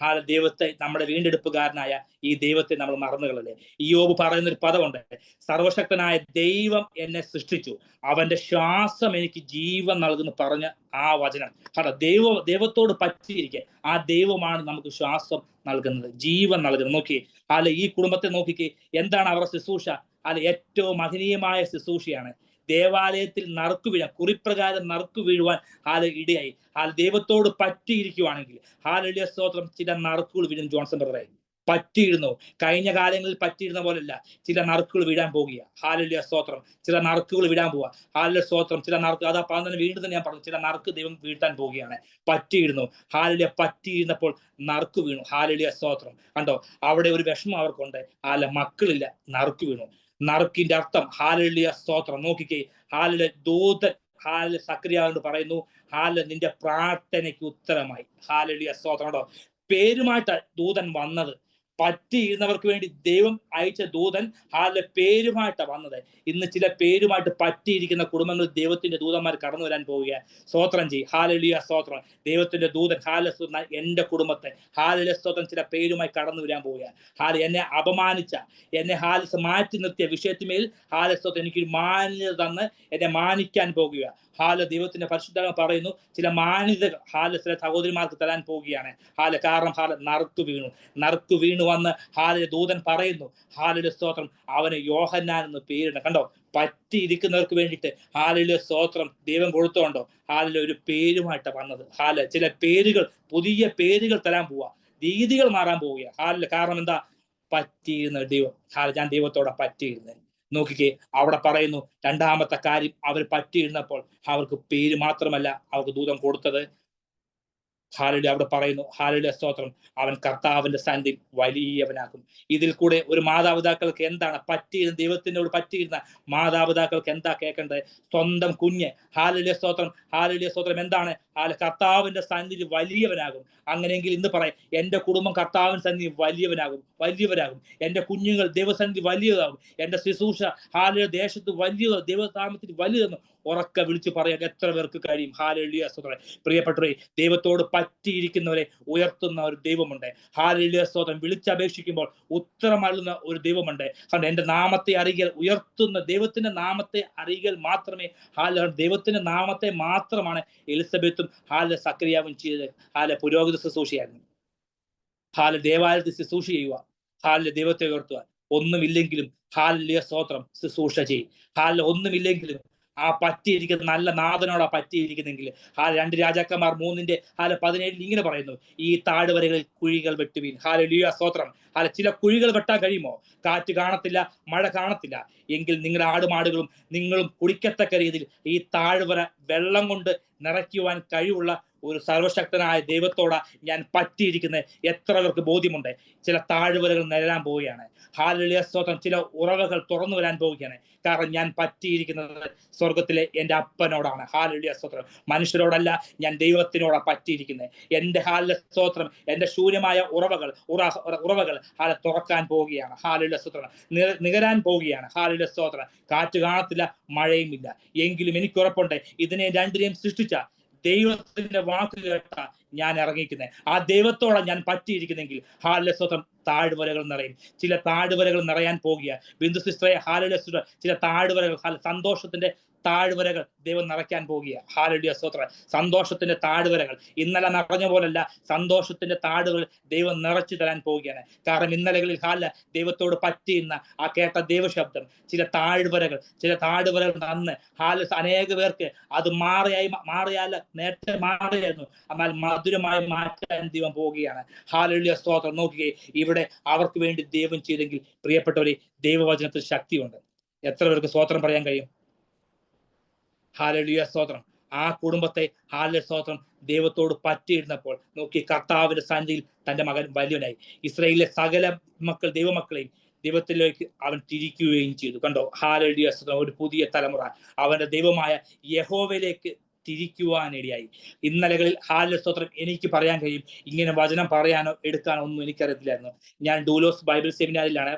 ദൈവത്തെ, നമ്മുടെ വീണ്ടെടുപ്പുകാരനായ ഈ ദൈവത്തെ നമ്മൾ മറന്നുകളല്ലേ. ഇയ്യോബ് പറയുന്നൊരു പദമുണ്ട്, സർവശക്തനായ ദൈവം എന്നെ സൃഷ്ടിച്ചു, അവന്റെ ശ്വാസം എനിക്ക് ജീവൻ നൽകുന്നു പറഞ്ഞ ആ വചനം. കാരണം ദൈവത്തോട് പറ്റിയിരിക്കുക, ആ ദൈവമാണ് നമുക്ക് ശ്വാസം നൽകുന്നത്, ജീവൻ നൽകുന്നത്. നോക്കി ഈ കുടുംബത്തെ നോക്കിക്കേ, എന്താണ് അവരുടെ ശുശ്രൂഷ? ഏറ്റവും മഹനീയമായ ശുശ്രൂഷയാണ്. ദേവാലയത്തിൽ നറുക്കു വീഴാൻ, കുറിപ്രകാരം നറുക്കു വീഴുവാൻ ഇടയായി. ദൈവത്തോട് പറ്റിയിരിക്കുവാണെങ്കിൽ ഹാലലുയ സ്തോത്രം, ചില നറുക്കുകൾ വീഴും. ജോൺസൺ ബ്രദറെ, പറ്റിയിരുന്നു. കഴിഞ്ഞ കാലങ്ങളിൽ പറ്റിയിരുന്ന പോലല്ല, ചില നറുക്കുകൾ വീഴാൻ പോകുക. ഹാലലുയ സ്തോത്രം, ചില നറുക്കുകൾ വീഴാൻ പോവുക. ഹാലലുയ സ്തോത്രം, ചില നറുക്ക്, അതാ പറഞ്ഞ വീണ്ടും തന്നെ ഞാൻ പറഞ്ഞു, ചില നറുക്ക് ദൈവം വീഴ്ത്താൻ പോവുകയാണ്. പറ്റിയിരുന്നു. ഹാലലുയ പറ്റിയിരുന്നപ്പോൾ നറുക്ക് വീണു. ഹാലലുയ സ്തോത്രം. കണ്ടോ, അവിടെ ഒരു വിഷമം അവർക്കുണ്ട്. മക്കളില്ല, നറുക്ക് വീണു. നറുക്കിന്റെ അർത്ഥം ഹാലലുയ സ്തോത്രം. നോക്കിക്കേ, ദൂതൻ സക്രിയാവോട് പറയുന്നു, നിന്റെ പ്രാർത്ഥനയ്ക്ക് ഉത്തരമായി. ഹാലലുയ സ്തോത്രം. കേട്ടോ, പേരുമായിട്ട് ദൂതൻ വന്നത്. പറ്റിയിരുന്നവർക്ക് വേണ്ടി ദൈവം അയച്ച ദൂതൻ പേരുമായിട്ടാണ് വന്നത്. ഇന്ന് ചില പേരുമായിട്ട് പറ്റിയിരിക്കുന്ന കുടുംബങ്ങളിൽ ദൈവത്തിന്റെ ദൂതന്മാർ കടന്നു വരാൻ പോവുക. സ്തോത്രം ചെയ്യും. ഹാലലുയ സ്തോത്രം. ദൈവത്തിന്റെ ദൂതൻ എന്റെ കുടുംബത്തെ ഹാലലുയ സ്തോത്രം ചില പേരുമായി കടന്നു വരാൻ പോവുക. എന്നെ അപമാനിച്ച, എന്നെ മാറ്റി നിർത്തിയ വിഷയത്തിന്മേൽ സ്തോത്രം എനിക്കൊരു മാന്യത തന്ന് എന്നെ മാനിക്കാൻ പോകുക. ദൈവത്തിന്റെ പരിശുദ്ധ പറയുന്നു, ചില മാന്യതകൾ ചില സഹോദരിമാർക്ക് തരാൻ പോവുകയാണ്. കാരണം നറുക്കു വീണു വന്ന് ദൂതൻ പറയുന്നു, സ്തോത്രം, അവന് യോഹന്നാൻ എന്ന് പേരിട. കണ്ടോ, പറ്റിയിരിക്കുന്നവർക്ക് വേണ്ടിയിട്ട് സ്തോത്രം ദൈവം കൊടുത്തോണ്ടോ ഒരു പേരുമായിട്ട് വന്നത്. ചില പേരുകൾ, പുതിയ പേരുകൾ തരാൻ പോവുക, രീതികൾ മാറാൻ പോവുക. കാരണം എന്താ? പറ്റിയിരുന്ന ദൈവം. ഞാൻ ദൈവത്തോടെ പറ്റിയിരുന്നത്. നോക്കിക്കേ, അവിടെ പറയുന്നു രണ്ടാമത്തെ കാര്യം, അവർ പറ്റിയിരുന്നപ്പോൾ അവർക്ക് പേര് മാത്രമല്ല അവർക്ക് ദൂതം കൊടുത്തത്. അവിടെ പറയുന്നു, സ്തോത്രം, അവൻ കർത്താവിന്റെ സന്നിധി വലിയവനാക്കും. ഇതിൽ കൂടെ ഒരു മാതാപിതാക്കൾക്ക് എന്താണ് പറ്റിയിരുന്ന, ദൈവത്തിനോട് പറ്റിയിരുന്ന മാതാപിതാക്കൾക്ക് എന്താ കേൾക്കേണ്ടത്? സ്വന്തം കുഞ്ഞ് സ്തോത്രം, സ്തോത്രം എന്താണ്? കർത്താവിന്റെ സന്നിധി വലിയവനാകും. അങ്ങനെയെങ്കിൽ ഇന്ന് പറയും, എന്റെ കുടുംബം കർത്താവിന്റെ സന്നിധി വലിയവനാകും. എന്റെ കുഞ്ഞുങ്ങൾ ദൈവസന്നിധി വലിയതാകും. എന്റെ ശുശ്രൂഷ ദേശത്ത് വലിയ ദൈവനാമത്തിൽ വലുതെന്ന് ഉറക്ക വിളിച്ചു പറയാൻ എത്ര പേർക്ക് കഴിയും? ഹാലലുയ സ്തോത്രം. പ്രിയപ്പെട്ടവരെ, ദൈവത്തോട് പറ്റിയിരിക്കുന്നവരെ ഉയർത്തുന്ന ഒരു ദൈവമുണ്ട്. ഹാലലുയ സ്തോത്രം. വിളിച്ചപേക്ഷിക്കുമ്പോൾ ഉത്തരമള്ളുന്ന ഒരു ദൈവമുണ്ട്. കാരണം എന്റെ നാമത്തെ അറിയുക, ഉയർത്തുന്ന ദൈവത്തിന്റെ നാമത്തെ അറിയുക മാത്രമേ ദൈവത്തിന്റെ നാമത്തെ മാത്രമാണ് എലിസബത്തും സക്രിയാവും ചെയ്തത്. പുരോഹിത ശുശ്രൂഷയായിരുന്നു. ദേവാലയത്തിൽ ശുശ്രൂഷ ചെയ്യുക, ദൈവത്തെ ഉയർത്തുക. ഒന്നുമില്ലെങ്കിലും സ്തോത്രം ശുശ്രൂഷ ചെയ്യും. ഒന്നുമില്ലെങ്കിലും പറ്റിയിരിക്കുന്ന നല്ല നാഥനോടാ പറ്റിയിരിക്കുന്നെങ്കിൽ 2 രാജാക്കന്മാർ 3:17 ഇങ്ങനെ പറയുന്നു, ഈ താഴ്വരകളിൽ കുഴികൾ വെട്ടുവീൻ. ഹാലലുയ സ്തോത്രം. ചില കുഴികൾ വെട്ടാൻ കഴിയുമോ? കാറ്റ് കാണത്തില്ല, മഴ കാണത്തില്ല, എങ്കിൽ നിങ്ങളുടെ ആടുമാടുകളും നിങ്ങളും കുടിക്കത്തക്ക രീതിയിൽ ഈ താഴ്വര വെള്ളം കൊണ്ട് നിറയ്ക്കുവാൻ കഴിവുള്ള ഒരു സർവശക്തനായ ദൈവത്തോടാ ഞാൻ പറ്റിയിരിക്കുന്നത്. എത്ര പേർക്ക് ബോധ്യമുണ്ട്? ചില താഴ്വരകൾ നിരയാൻ പോവുകയാണ്. ഹാലലുയ സ്തോത്രം. ചില ഉറവകൾ തുറന്നു വരാൻ പോവുകയാണ്. കാരണം ഞാൻ പറ്റിയിരിക്കുന്നത് സ്വർഗത്തിലെ എൻ്റെ അപ്പനോടാണ്. ഹാലലുയ സ്തോത്രം. മനുഷ്യരോടല്ല, ഞാൻ ദൈവത്തിനോടാ പറ്റിയിരിക്കുന്നത്. എൻ്റെ സ്തോത്രം, എൻ്റെ ശൂന്യമായ ഉറവകൾ തുറക്കാൻ പോവുകയാണ്. ഹാലലുയ സ്തോത്രം. നികരാൻ പോവുകയാണ്. ഹാലലുയ സ്തോത്രം. കാറ്റ് കാണത്തില്ല, മഴയുമില്ല, എങ്കിലും എനിക്ക് ഉറപ്പുണ്ട്, ഇതിനെ രണ്ടിനെയും സൃഷ്ടിച്ച ദൈവത്തിന്റെ വാക്ക് കേട്ട ഞാൻ ഇറങ്ങിക്കുന്നത്. ആ ദൈവത്തോടെ ഞാൻ പറ്റിയിരിക്കുന്നെങ്കിൽ ഹാലലുയ താഴ്വരകൾ നിറയും. ചില താഴ്വരകൾ നിറയാൻ പോകുക. ബിന്ദു സിസ്റ്ററെ, ഹാലലുയ ചില താഴ്വരകൾ, സന്തോഷത്തിന്റെ താഴ്വരകൾ ദൈവം നിറയ്ക്കാൻ പോകുക. ഹാലലുയ സ്തോത്രം. സന്തോഷത്തിന്റെ താഴ്വരകൾ ഇന്നലെ നിറഞ്ഞ പോലല്ല, സന്തോഷത്തിന്റെ താഴ്വരകൾ ദൈവം നിറച്ചു തരാൻ പോവുകയാണ്. കാരണം ഇന്നലകളിൽ ദൈവത്തോട് പറ്റിയിരുന്ന കേട്ട ദൈവശബ്ദം ചില താഴ്വരകൾ നന്ന് അനേക പേർക്ക് അത് മാറിയാൽ നേരത്തെ മാറിയായിരുന്നു, എന്നാൽ മധുരമായി മാറ്റാൻ ദൈവം പോവുകയാണ്. ഹാലലുയ സ്തോത്രം. നോക്കുകയെ, ഇവിടെ അവർക്ക് വേണ്ടി ദൈവം ചെയ്തെങ്കിൽ പ്രിയപ്പെട്ടവരെ, ദൈവവചനത്തിൽ ശക്തിയുണ്ട്. എത്ര പേർക്ക് സ്തോത്രം പറയാൻ കഴിയും? ഹാലലുയ സ്തോത്രം. ആ കുടുംബത്തെ സ്തോത്രം ദൈവത്തോട് പറ്റിയിരുന്നപ്പോൾ നോക്കി, കർത്താവിന്റെ സന്നിധിയിൽ തന്റെ മകൻ വലിയവനായി. ഇസ്രായേലിലെ സകല ദൈവമക്കളെയും ദൈവത്തിലേക്ക് അവൻ തിരിക്കുകയും ചെയ്തു. കണ്ടോ, ഹാലലുയ സ്തോത്രം. ഒരു പുതിയ തലമുറ അവന്റെ ദൈവമായ യഹോവയിലേക്ക് തിരിക്കുവാനിടയായി. ഇന്നലകളിൽ ഹാലലുയ സ്തോത്രം എനിക്ക് പറയാൻ കഴിയും, ഇങ്ങനെ വചനം പറയാനോ എടുക്കാനോ ഒന്നും എനിക്കറിയത്തില്ലായിരുന്നു. ഞാൻ ഡൂലോസ് ബൈബിൾ സെമിനാറിലാണ്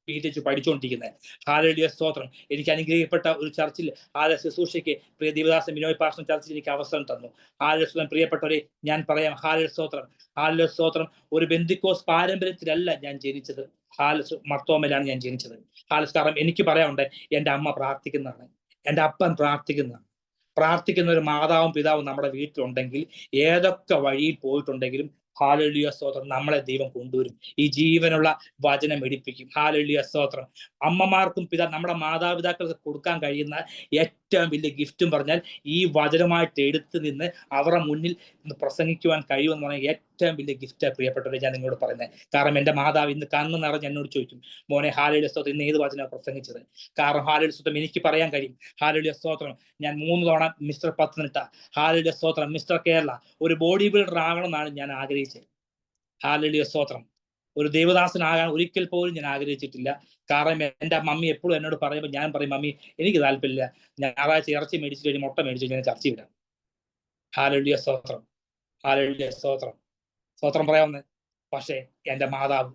PTH പഠിച്ചുകൊണ്ടിരിക്കുന്നത്. ഹാലലുയ സ്തോത്രം. എനിക്ക് അനുഗ്രഹിക്കപ്പെട്ട ഒരു ചർച്ചിൽ ശുശ്രൂഷയ്ക്ക് പ്രിയ ദേവദാസൻ ബിനോയ് പാസ്റ്റർ ചർച്ചിൽ എനിക്ക് അവസരം തന്നു. ഹാലലുയ സ്തോത്രം. പ്രിയപ്പെട്ടവരെ, ഞാൻ പറയാം, ഹാലലുയ സ്തോത്രം, ഹാലലുയ സ്തോത്രം. ഒരു ബെന്തിക്കോസ് പാരമ്പര്യത്തിലല്ല ഞാൻ ജനിച്ചത്. മർത്തോമയിലാണ് ഞാൻ ജനിച്ചത്. കാരണം എനിക്ക് പറയാനുണ്ട്, എൻ്റെ അമ്മ പ്രാർത്ഥിക്കുന്നതാണ്, എൻ്റെ അപ്പൻ പ്രാർത്ഥിക്കുന്നതാണ്. പ്രാർത്ഥിക്കുന്ന ഒരു മാതാവും പിതാവും നമ്മുടെ വീട്ടിലുണ്ടെങ്കിൽ, ഏതൊക്കെ വഴിയിൽ പോയിട്ടുണ്ടെങ്കിലും ഹാലലുയ സ്തോത്രം, നമ്മളെ ദൈവം കൊണ്ടുവരും. ഈ ജീവനുള്ള വചനം എടുപ്പിക്കും. ഹാലലുയ സ്തോത്രം. അമ്മമാർക്കും നമ്മുടെ മാതാപിതാക്കൾക്ക് കൊടുക്കാൻ കഴിയുന്ന ഏറ്റവും വലിയ ഗിഫ്റ്റും പറഞ്ഞാൽ ഈ വചനമായിട്ട് എടുത്തു നിന്ന് അവരുടെ മുന്നിൽ പ്രസംഗിക്കുവാൻ കഴിയുമെന്ന് പറഞ്ഞാൽ ഏറ്റവും വലിയ ഗിഫ്റ്റാണ് പ്രിയപ്പെട്ടവരെ ഞാൻ നിങ്ങളോട് പറയുന്നത്. കാരണം എൻ്റെ മാതാവ് ഇന്ന് കണ്ണ് നിറഞ്ഞ് എന്നോട് ചോദിക്കും, മോനെ ഹാലലുയ സ്തോത്രം ഇന്ന് ഏത് വചനമാണ് പ്രസംഗിച്ചത്? കാരണം ഹാലലുയ സ്തോത്രം എനിക്ക് പറയാൻ കഴിയും. ഹാലലുയ സ്തോത്രം. ഞാൻ 3 തവണ മിസ്റ്റർ പത്തനംതിട്ട, ഹാലലുയ സ്തോത്രം, മിസ്റ്റർ കേരള, ഒരു ബോഡി ബിൽഡർ ആകണമെന്നാണ് ഞാൻ ആഗ്രഹിച്ചത്. ഹാലലുയ സ്തോത്രം. ഒരു ദേവദാസനാകാൻ ഒരിക്കൽ പോലും ഞാൻ ആഗ്രഹിച്ചിട്ടില്ല. കാരണം എൻ്റെ മമ്മി എപ്പോഴും എന്നോട് പറയുമ്പോൾ ഞാൻ പറയും, മമ്മി എനിക്ക് താല്പര്യമില്ല, ഞായറാഴ്ച ഇറച്ചി മേടിച്ചിട്ട് കഴിഞ്ഞ് മുട്ട മേടിച്ചു ഞാൻ ചർച്ച വിടാം. ഹാലലുയ സ്തോത്രം, ഹാലലുയ സ്തോത്രം, സ്തോത്രം പറയാവുന്ന. പക്ഷേ എൻ്റെ മാതാവ്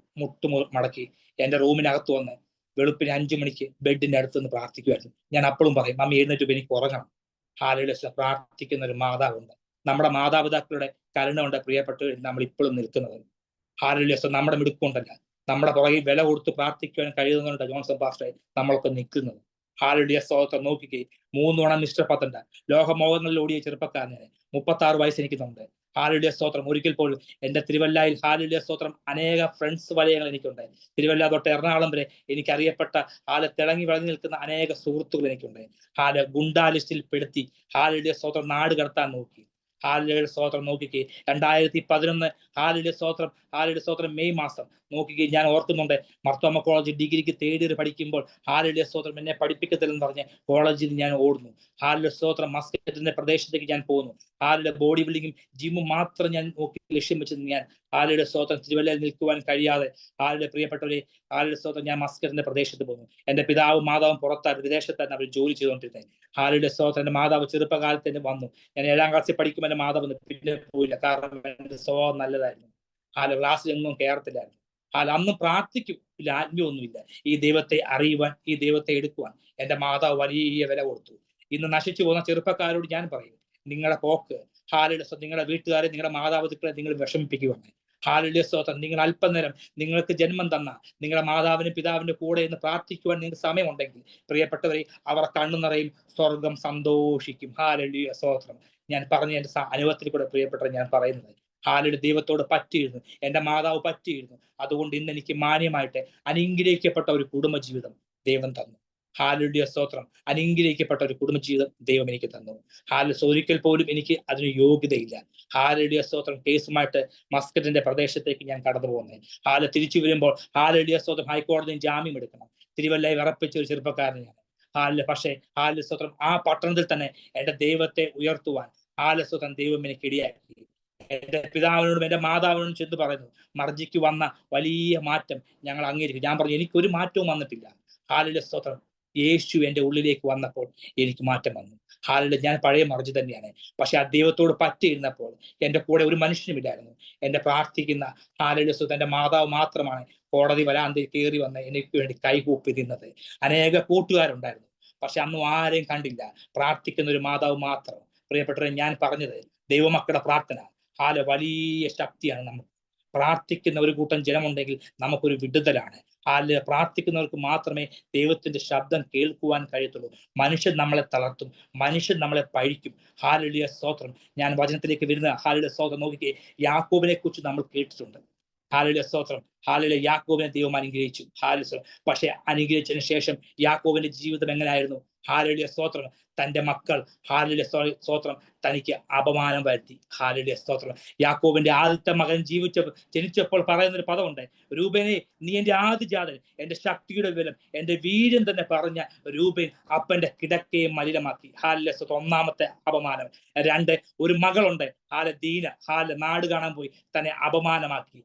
മടക്കി എൻ്റെ റൂമിനകത്ത് വന്ന് വെളുപ്പിന് 5 മണിക്ക് ബെഡിന്റെ അടുത്ത് നിന്ന് പ്രാർത്ഥിക്കുമായിരുന്നു. ഞാൻ അപ്പോഴും പറയും, മമ്മി എഴുന്നേറ്റ് എനിക്ക് ഉറങ്ങണം. ഹാലലുയ പ്രാർത്ഥിക്കുന്ന ഒരു മാതാവുണ്ട്. നമ്മുടെ മാതാപിതാക്കളുടെ കരുണ കൊണ്ട് പ്രിയപ്പെട്ടവർ നമ്മൾ ഇപ്പോഴും നിൽക്കുന്നത്. ഹാലലുയ. നമ്മുടെ മിടുക്കൊണ്ടല്ല, നമ്മുടെ പുറകിൽ വില കൊടുത്ത് പ്രാർത്ഥിക്കുവാൻ കഴിയുന്നുണ്ട് ജോൺസൺ പാസ്റ്ററെ നമ്മളൊക്കെ നിൽക്കുന്നത്. ഹാലലുയ സ്തോത്രം. നോക്കിക്കേ, 3 തവണ മിസ്റ്റർ പത്തനംതിട്ട, ലോകമോഹങ്ങളിൽ ഓടിയ ചെറുപ്പക്കാരനെ, 36 വയസ്സ് എനിക്കുന്നുണ്ട്. ഹാലലുയ സ്തോത്രം. ഒരിക്കൽ പോലും എൻ്റെ തിരുവല്ലയിൽ ഹാലലുയ സ്തോത്രം അനേക ഫ്രണ്ട്സ് വലയങ്ങൾ എനിക്കുണ്ട്. തിരുവല്ല തൊട്ട് എറണാകുളം വരെ എനിക്കറിയപ്പെട്ട തിളങ്ങി വളഞ്ഞു നിൽക്കുന്ന അനേക സുഹൃത്തുക്കൾ എനിക്കുണ്ട്. ഗുണ്ടാ ലിസ്റ്റിൽ പെടുത്തി ഹാലലുയ സ്തോത്രം നാട് കടത്താൻ നോക്കി. ഹാലലുയ സ്തോത്രം. നോക്കിക്കേ, 2011 ഹാലലുയ സ്തോത്രം, ഹാലലുയ സ്തോത്രം മെയ് മാസം നോക്കിക്കേ, ഞാൻ ഓർക്കുന്നുണ്ട്, മർത്തോമ കോളേജ് ഡിഗ്രിക്ക് 3rd ഇയർ പഠിക്കുമ്പോൾ ഹാലലുയ സ്തോത്രം എന്നെ പഠിപ്പിക്കത്തില്ലെന്ന് പറഞ്ഞ് കോളേജിൽ ഞാൻ ഓടുന്നു. ഹാലലുയ സ്തോത്രം. മസ്കറ്റിന്റെ പ്രദേശത്തേക്ക് ഞാൻ പോകുന്നു. ഹാലലുയ ബോഡി ബിൽഡിങ്ങും ജിമ്മും മാത്രം ഞാൻ നോക്കി ലക്ഷ്യം വെച്ച് ഞാൻ ഹാലലുയ സ്തോത്രം തിരുവല്ലയിൽ നിൽക്കുവാൻ കഴിയാതെ ഹാലലുയ പ്രിയപ്പെട്ടവരെ, ഹാലലുയ സ്തോത്രം, ഞാൻ മസ്കറ്റിന്റെ പ്രദേശത്ത് പോകുന്നു. എൻ്റെ പിതാവും മാതാവും പുറത്താണ്, വിദേശത്താണ് അവർ ജോലി ചെയ്തുകൊണ്ടിരുന്നത്. ഹാലലുയ സ്തോത്രം. എൻ്റെ മാതാവ് ചെറുപ്പകാലത്ത് തന്നെ വന്നു. ഞാൻ 7ാം ക്ലാസ്സിൽ പഠിക്കുമ്പോൾ എൻ്റെ മാതാവ് പിന്നെ പോയില്ല. കാരണം എൻ്റെ സ്വഭാവം നല്ലതായിരുന്നു. ക്ലാസ്സിൽ എങ്ങും കയറത്തില്ലായിരുന്നു. അന്ന് പ്രാർത്ഥിക്കും, ഇല്ല ആത്മീയമൊന്നുമില്ല. ഈ ദൈവത്തെ അറിയുവാൻ, ഈ ദൈവത്തെ എടുക്കുവാൻ എൻ്റെ മാതാവ് വലിയ വില കൊടുത്തു. ഇന്ന് നശിച്ചു പോകുന്ന ചെറുപ്പക്കാരോട് ഞാൻ പറയും, നിങ്ങളുടെ പോക്ക് ഹാലലുയ, നിങ്ങളുടെ വീട്ടുകാരെ, നിങ്ങളുടെ മാതാപിതാക്കളെ നിങ്ങൾ വിഷമിപ്പിക്കുവാണ്. ഹാലലുയ സ്തോത്രം. നിങ്ങൾ അല്പനേരം നിങ്ങൾക്ക് ജന്മം തന്ന നിങ്ങളുടെ മാതാവിനും പിതാവിന്റെ കൂടെ എന്ന് പ്രാർത്ഥിക്കുവാൻ നിങ്ങൾക്ക് സമയമുണ്ടെങ്കിൽ പ്രിയപ്പെട്ടവരെ, അവർ കണ്ണു നിറയും, സ്വർഗം സന്തോഷിക്കും. ഹാലലുയ സ്തോത്രം. ഞാൻ പറഞ്ഞ എൻ്റെ അനുഭവത്തിൽ കൂടെ പ്രിയപ്പെട്ടവർ ഞാൻ പറയുന്നത്, ഹാലലുയ ദൈവത്തോട് പറ്റിയിരുന്നു, എൻ്റെ മാതാവ് പറ്റിയിരുന്നു. അതുകൊണ്ട് ഇന്ന് എനിക്ക് മാന്യമായിട്ട് അനുഗ്രഹിക്കപ്പെട്ട ഒരു കുടുംബജീവിതം ദൈവം തന്നു. ഹാലലുയ സ്തോത്രം. അനുഗ്രഹിക്കപ്പെട്ട ഒരു കുടുംബജീവിതം ദൈവം എനിക്ക് തന്നു. ഒരിക്കൽ പോലും എനിക്ക് അതിന് യോഗ്യതയില്ല. ഹാലലുയ സ്തോത്രം. കേസുമായിട്ട് മസ്കറ്റിന്റെ പ്രദേശത്തേക്ക് ഞാൻ കടന്നു പോകുന്നത്. തിരിച്ചു വരുമ്പോൾ ഹാലലുയ സ്തോത്രം ഹൈക്കോടതിയിൽ ജാമ്യം എടുക്കണം. തിരുവല്ലയിൽ വിറപ്പിച്ച ഒരു ചെറുപ്പക്കാരനെയാണ്. പക്ഷേ ഹാലലുയ സ്തോത്രം ആ പട്ടണത്തിൽ തന്നെ എൻ്റെ ദൈവത്തെ ഉയർത്തുവാൻ ഹാലലുയ സ്തോത്രം ദൈവം എനിക്ക് ഇടയാക്കി. എൻ്റെ പിതാവിനോടും എൻ്റെ മാതാവിനോടും ചെന്ന് പറയുന്നു, മർജിക്ക് വന്ന വലിയ മാറ്റം ഞങ്ങൾ അംഗീകരിക്കും. ഞാൻ പറഞ്ഞു, എനിക്കൊരു മാറ്റവും വന്നിട്ടില്ല. ഹാലലുയ സ്തോത്രം. യേശു എൻ്റെ ഉള്ളിലേക്ക് വന്നപ്പോൾ എനിക്ക് മാറ്റം വന്നു. ഹാലലുയ. ഞാൻ പഴയ മർജി തന്നെയാണ്. പക്ഷെ ആ ദൈവത്തോട് പറ്റിയിരുന്നപ്പോൾ എൻ്റെ കൂടെ ഒരു മനുഷ്യനുമില്ലായിരുന്നു. എന്നെ പ്രാർത്ഥിക്കുന്ന ഹാലലുയ സ്തോത്രം എൻ്റെ മാതാവ് മാത്രമാണ് കോടതി വരാന്തയിൽ കയറി വന്ന് എനിക്ക് വേണ്ടി കൈകൂപ്പി നിന്നത്. അനേക കൂട്ടുകാരുണ്ടായിരുന്നു, പക്ഷെ അന്നും ആരെയും കണ്ടില്ല. പ്രാർത്ഥിക്കുന്ന ഒരു മാതാവ് മാത്രം. പ്രിയപ്പെട്ടവരെ, ഞാൻ പറഞ്ഞത് ദൈവമക്കളുടെ പ്രാർത്ഥന വലിയ ശക്തിയാണ്. നമുക്ക് പ്രാർത്ഥിക്കുന്ന ഒരു കൂട്ടം ജനമുണ്ടെങ്കിൽ നമുക്കൊരു വിടുതലാണ്. പ്രാർത്ഥിക്കുന്നവർക്ക് മാത്രമേ ദൈവത്തിന്റെ ശബ്ദം കേൾക്കുവാൻ കഴിയത്തുള്ളൂ. മനുഷ്യൻ നമ്മളെ തളർത്തും, മനുഷ്യൻ നമ്മളെ പഴിക്കും. ഹാലലുയ സ്തോത്രം. ഞാൻ വചനത്തിലേക്ക് വരുന്ന ഹാലലുയ സ്തോത്രം. നോക്കിക്കേ, യാക്കോബിനെ കുറിച്ച് നമ്മൾ കേട്ടിട്ടുണ്ട്. ഹാലലുയ സ്തോത്രം. ഹാലലുയ. യാക്കോബിനെ ദൈവം അനുഗ്രഹിച്ചു. ഹാലലുയ. പക്ഷെ അനുഗ്രഹിച്ചതിന് ശേഷം യാക്കോബിന്റെ ജീവിതം എങ്ങനെയായിരുന്നു? ഹാലലുയ സ്തോത്രം. തന്റെ മക്കൾ ഹാലലുയ സ്തോത്രം തനിക്ക് അപമാനം വരുത്തി. ഹാലലുയ സ്തോത്രം. യാക്കോബിന്റെ ആദ്യത്തെ മകൻ ജനിച്ചപ്പോൾ പറയുന്നൊരു പദമുണ്ട്, രൂബേനെ നീ എൻ്റെ ആദ്യജാതൻ, എൻ്റെ ശക്തിയുടെ ബലം, എൻ്റെ വീര്യം തന്നെ പറഞ്ഞ രൂബേൻ അപ്പന്റെ കിടക്കയെ മലിനമാക്കി. ഹാലലുയ സ്തോത്രം. 1ാമത്തെ അപമാനം. 2, ഒരു മകളുണ്ട് ദീന. നാട് കാണാൻ പോയി തന്നെ അപമാനമാക്കി.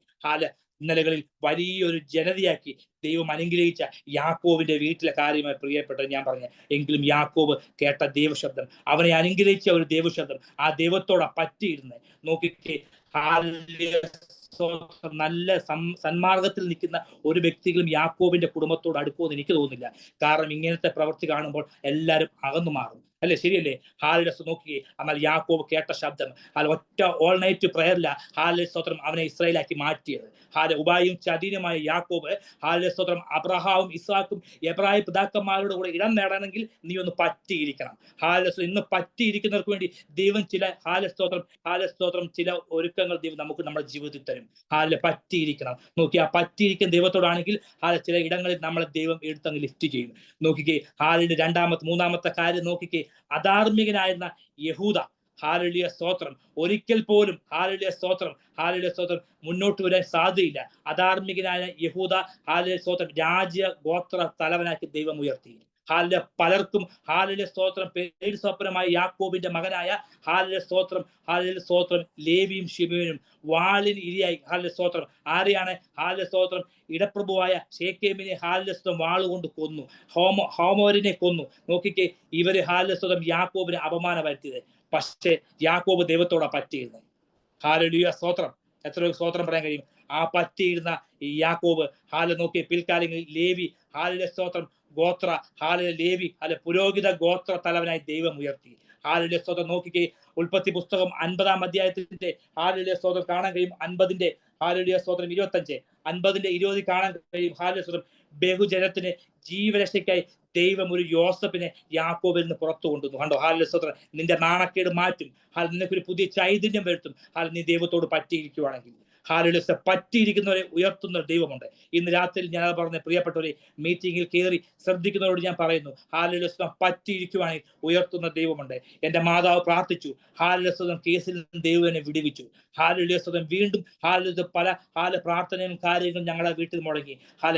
ഇന്നലകളിൽ വലിയൊരു ജനതയാക്കി ദൈവം അനുഗ്രഹിച്ച യാക്കോബിന്റെ വീട്ടിലെ കാര്യമായി പ്രിയപ്പെട്ടത് ഞാൻ പറഞ്ഞ. എങ്കിലും യാക്കോബ് കേട്ട ദൈവശബ്ദം, അവനെ അനുഗ്രഹിച്ച ഒരു ദൈവശബ്ദം, ആ ദൈവത്തോടെ പറ്റിയിരുന്ന് നോക്കിക്കേ. ഹാലലുയ നല്ല സന്മാർഗത്തിൽ നിൽക്കുന്ന ഒരു വ്യക്തികളും യാക്കോബിന്റെ കുടുംബത്തോട് അടുക്കുമെന്ന് എനിക്ക് തോന്നുന്നില്ല. കാരണം ഇങ്ങനത്തെ പ്രവൃത്തി കാണുമ്പോൾ എല്ലാവരും അകന്നു മാറും. അല്ലെ, ശരിയല്ലേ? ഹാലലുയ നോക്കിയേ. എന്നാൽ യാക്കോബ് കേട്ട ശബ്ദം, ഒറ്റ ഓൾ നൈറ്റ് പ്രയറില ഹാലലുയ സ്തോത്രം അവനെ ഇസ്രായേലാക്കി മാറ്റിയത്. ഉപായും ചതിനുമായ യാക്കോബ് ഹാലലുയ സ്തോത്രം അബ്രഹാമും ഇസ്ഹാക്കും എബ്രായ പിതാക്കന്മാരുടെ കൂടെ ഇടം നേടണമെങ്കിൽ നീ ഒന്ന് പറ്റിയിരിക്കണം. ഹാലലുയ ഇന്ന് പറ്റിയിരിക്കുന്നവർക്ക് വേണ്ടി ദൈവം ചില ഹാലലുയ സ്തോത്രം ചില ഒരുക്കങ്ങൾ ദൈവം നമുക്ക് നമ്മുടെ ജീവിതത്തിൽ തരും. പറ്റിയിരിക്കണം. നോക്കി, ആ പറ്റിയിരിക്കുന്ന ദൈവത്തോടാണെങ്കിൽ ചില ഇടങ്ങളിൽ നമ്മളെ ദൈവം എടുത്തങ്ങ് ലിഫ്റ്റ് ചെയ്യും. നോക്കിക്കേ, മൂന്നാമത്തെ കാര്യം നോക്കിക്കേ, അധാർമികനായിരുന്ന യഹൂദ ഹാലലുയ സ്തോത്രം ഒരിക്കൽ പോലും ഹാലലുയ സ്തോത്രം മുന്നോട്ട് വരാൻ സാധ്യതയില്ല. അധാർമികനായ യഹൂദ ഹാലലുയ സ്തോത്രം രാജ്യ ഗോത്ര തലവനാക്കി ദൈവം ഉയർത്തി. പലർക്കും ഹാലലുയ സ്തോത്രം പേര് സ്വപ്നമായ യാക്കോബിന്റെ മകനായ ഹാലലുയ സ്തോത്രം ലേവിയും ശിമയോനും വാളിന് ഇരയായി ഹാലലുയ സ്തോത്രം ആരെയാണ് ഹാലലുയ സ്തോത്രം ഇടപ്രഭുവായ ശേഖേമിനെ ഹാലലുയ സ്തോത്രം വാളുകൊണ്ട് കൊന്നു. ഹോമോരിനെ കൊന്നു. നോക്കിക്കേ, ഇവര് ഹാലലുയ സ്തോത്രം യാക്കോബിനെ അപമാനം വരുത്തിയത്. പക്ഷേ യാക്കോബ് ദൈവത്തോടാ പറ്റിയിരുന്നത്. ഹാലലുയ സ്തോത്രം. എത്രയോ സ്തോത്രം പറയാൻ കഴിയും. ആ പറ്റിയിരുന്ന ഈ യാക്കോബ് നോക്കിയ പിൽക്കാലങ്ങളിൽ ലേവി ഹാലലുയ സ്തോത്രം ഗോത്ര ലേവി പുരോഹിത ഗോത്ര തലവനായി ദൈവം ഉയർത്തി. ഹാലലുയ സ്തോത്രം നോക്കിക്കേ, ഉൽപ്പത്തി പുസ്തകം 50-ാം അധ്യായത്തിന്റെ ഹാലലുയ സ്തോത്രം കാണാൻ കഴിയും. 50-ന്റെ ഹാലലുയ സ്തോത്രം 25, 50-ന്റെ 20 കാണാൻ കഴിയും. ഹാലലുയ സ്തോത്രം ബഹുജനത്തിന് ജീവരക്ഷയ്ക്കായി ദൈവം ഒരു യോസഫിനെ യാക്കോബിൽ നിന്ന് പുറത്തു കൊണ്ടുവന്നു. കണ്ടോ? ഹാലലുയ സ്തോത്രം നിന്റെ നാണക്കേട് മാറ്റും. നിനക്കൊരു പുതിയ ചൈതന്യം വരുത്തും. നീ ദൈവത്തോട് പറ്റിയിരിക്കുവാണെങ്കിൽ. ഹാലലുയ പറ്റിയിരിക്കുന്നവരെ ഉയർത്തുന്ന ദൈവമുണ്ട്. ഇന്ന് രാത്രി ഞാൻ പറഞ്ഞ പ്രിയപ്പെട്ടവരെ, മീറ്റിംഗിൽ കയറി ശ്രദ്ധിക്കുന്നവരോട് ഞാൻ പറയുന്നു, ഹാലലുയ പറ്റിയിരിക്കുവാണെങ്കിൽ ഉയർത്തുന്ന ദൈവമുണ്ട്. എന്റെ മാതാവ് പ്രാർത്ഥിച്ചു. ഹാലലുയ കേസിൽ നിന്ന് ദൈവം എന്നെ വിടുവിച്ചു. ഹാലലുയ വീണ്ടും പല പ്രാർത്ഥനയും കാര്യങ്ങളും ഞങ്ങളെ വീട്ടിൽ മുടങ്ങി.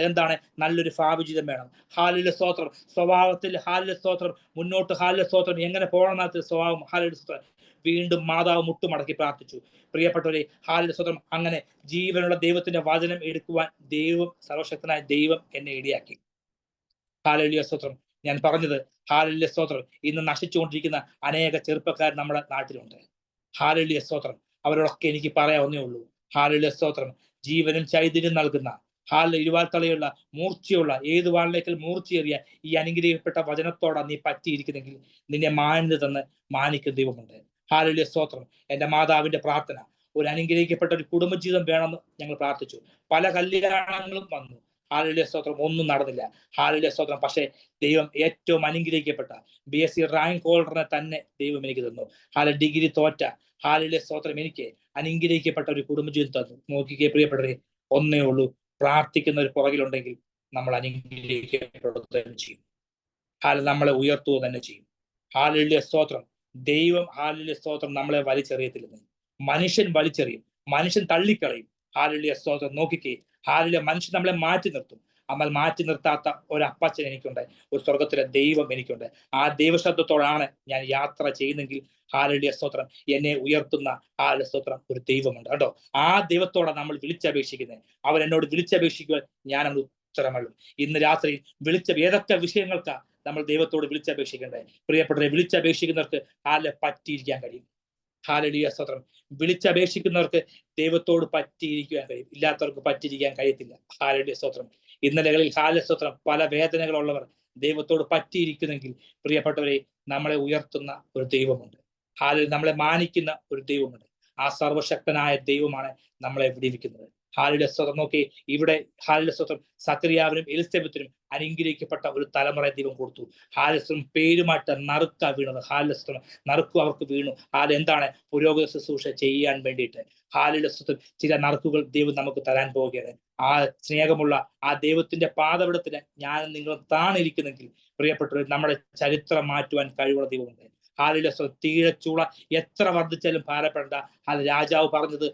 എന്താണ്? നല്ലൊരു ഭാവിജീവിതം വേണം. ഹാലലുയ സ്തോത്രം സ്വഭാവത്തിൽ ഹാലലുയ സ്തോത്രം മുന്നോട്ട് ഹാലലുയ സ്തോത്രം എങ്ങനെ പോകണമെന്ന സ്വഭാവം ഹാലലുയ സ്തോത്രം വീണ്ടും മാതാവ് മുട്ടുമടക്കി പ്രാർത്ഥിച്ചു. പ്രിയപ്പെട്ടവരെ, ഹാലലുയ സ്തോത്രം അങ്ങനെ ജീവനുള്ള ദൈവത്തിന്റെ വചനം എടുക്കുവാൻ സർവശക്തനായ ദൈവം എന്നെ ഇടയാക്കി. ഹാലലുയ സ്തോത്രം. ഞാൻ പറഞ്ഞത് ഹാലലുയ സ്തോത്രം ഇന്ന് നശിച്ചുകൊണ്ടിരിക്കുന്ന അനേക ചെറുപ്പക്കാർ നമ്മുടെ നാട്ടിലുണ്ട്. ഹാലലുയ സ്തോത്രം അവരോടൊക്കെ എനിക്ക് പറയാവുന്നേ ഉള്ളൂ. ഹാലലുയ സ്തോത്രം ജീവനും ചൈതന്യം നൽകുന്ന ഇരുവാൽത്തളയുള്ള മൂർച്ചയുള്ള ഏത് വാളിലേക്കൽ മൂർച്ചയേറിയ ഈ അനുഗ്രഹിക്കപ്പെട്ട വചനത്തോടെ നീ പറ്റിയിരിക്കുന്നെങ്കിൽ നിന്നെ മാന്യത തന്ന് മാനിക്കുന്ന ദൈവമുണ്ട്. ഹാലലുയ സ്തോത്രം. എന്റെ മാതാവിന്റെ പ്രാർത്ഥന, ഒരു അനുഗ്രഹിക്കപ്പെട്ട ഒരു കുടുംബജീവിതം വേണമെന്ന് ഞങ്ങൾ പ്രാർത്ഥിച്ചു. പല കല്യാണങ്ങളും വന്നു. ഹാലലുയ സ്തോത്രം ഒന്നും നടന്നില്ല. ഹാലലുയ സ്തോത്രം. പക്ഷേ ദൈവം ഏറ്റവും അനുഗ്രഹിക്കപ്പെട്ട BSc റാങ്ക് ഹോൾഡറിനെ തന്നെ ദൈവം എനിക്ക് തന്നു. ഡിഗ്രി തോറ്റ ഹാലലുയ സ്തോത്രം എനിക്ക് അനുഗ്രഹിക്കപ്പെട്ട ഒരു കുടുംബജീവിതം തന്നു. നോക്കിക്കേ പ്രിയപ്പെട്ടവരെ, ഒന്നേ ഉള്ളൂ, പ്രാർത്ഥിക്കുന്ന ഒരു പുറകിലുണ്ടെങ്കിൽ നമ്മൾ അനുഗ്രഹിക്കപ്പെടുക തന്നെ ചെയ്യും. നമ്മളെ ഉയർത്തുക തന്നെ ചെയ്യും. ഹാലലുയ സ്തോത്രം. ദൈവം ഹാലലുയ സ്തോത്രം നമ്മളെ വലിച്ചെറിയത്തില്ലെന്ന്. മനുഷ്യൻ വലിച്ചെറിയും, മനുഷ്യൻ തള്ളിക്കളയും. ഹാലലുയ സ്തോത്രം. നോക്കിക്കേ, ഹാലലുയ മനുഷ്യൻ നമ്മളെ മാറ്റി നിർത്തും. എന്നാൽ മാറ്റി നിർത്താത്ത ഒരു അപ്പച്ചൻ എനിക്കുണ്ട്, ഒരു സ്വർഗത്തിലെ ദൈവം എനിക്കുണ്ട്. ആ ദൈവശബ്ദത്തോടാണ് ഞാൻ യാത്ര ചെയ്യുന്നെങ്കിൽ ഹാലലുയ സ്തോത്രം എന്നെ ഉയർത്തുന്ന ഹാലലുയ സ്തോത്രം ഒരു ദൈവമുണ്ട്. കേട്ടോ, ആ ദൈവത്തോടെ നമ്മൾ വിളിച്ചപേക്ഷിക്കുന്നത്. അവൻ എന്നോട് വിളിച്ചപേക്ഷിക്കുവാൻ ഞാൻ അവന് ഉത്തരമള്ളും. ഇന്ന് രാത്രി ഏതൊക്കെ വിഷയങ്ങൾക്കാ നമ്മൾ ദൈവത്തോട് വിളിച്ചപേക്ഷിക്കേണ്ടത്? പ്രിയപ്പെട്ടവരെ, വിളിച്ചപേക്ഷിക്കുന്നവർക്ക് പറ്റിയിരിക്കാൻ കഴിയും. ഹാലലുയ സ്തോത്രം. വിളിച്ചപേക്ഷിക്കുന്നവർക്ക് ദൈവത്തോട് പറ്റിയിരിക്കാൻ കഴിയും, ഇല്ലാത്തവർക്ക് പറ്റിയിരിക്കാൻ കഴിയത്തില്ല. ഹാലലുയ സ്തോത്രം. ഇന്നലകളിൽ ഹാലലുയ സ്തോത്രം പല വേദനകളുള്ളവർ ദൈവത്തോട് പറ്റിയിരിക്കുന്നെങ്കിൽ പ്രിയപ്പെട്ടവരെ, നമ്മളെ ഉയർത്തുന്ന ഒരു ദൈവമുണ്ട്. നമ്മളെ മാനിക്കുന്ന ഒരു ദൈവമുണ്ട്. ആ സർവശക്തനായ ദൈവമാണ് നമ്മളെ വിടിവിക്കുന്നത്. ഹാലലുയ സ്തോത്രം. നോക്കി, ഇവിടെ ഹാലലുയ സ്തോത്രം സക്കറിയാവിനും എലിസബത്തിനും അനുഗ്രഹിക്കപ്പെട്ട ഒരു തലമുറ ദൈവം കൊടുത്തു. ഹാലലുയ പേരുമായിട്ട് നറുക്ക വീണത്. ഹാലലുയ സ്തോത്രം നറുക്കു അവർക്ക് വീണു. എന്താണ്? പുരോഗതി ശുശ്രൂഷ ചെയ്യാൻ വേണ്ടിയിട്ട് ഹാലലുയ സ്തോത്രം ചില നറുക്കുകൾ ദൈവം നമുക്ക് തരാൻ പോവുകയാണ്. ആ സ്നേഹമുള്ള ആ ദൈവത്തിന്റെ പാദപീഠത്തിന് ഞാനും നിങ്ങളും താണിരിക്കുന്നെങ്കിൽ പ്രിയപ്പെട്ടവർ, നമ്മുടെ ചരിത്രം മാറ്റുവാൻ കഴിവുള്ള ദൈവമുണ്ട്. ഹാലലുയ തീരച്ചൂള എത്ര വർദ്ധിച്ചാലും ഭാരപ്പെടേണ്ട. രാജാവ് പറഞ്ഞത്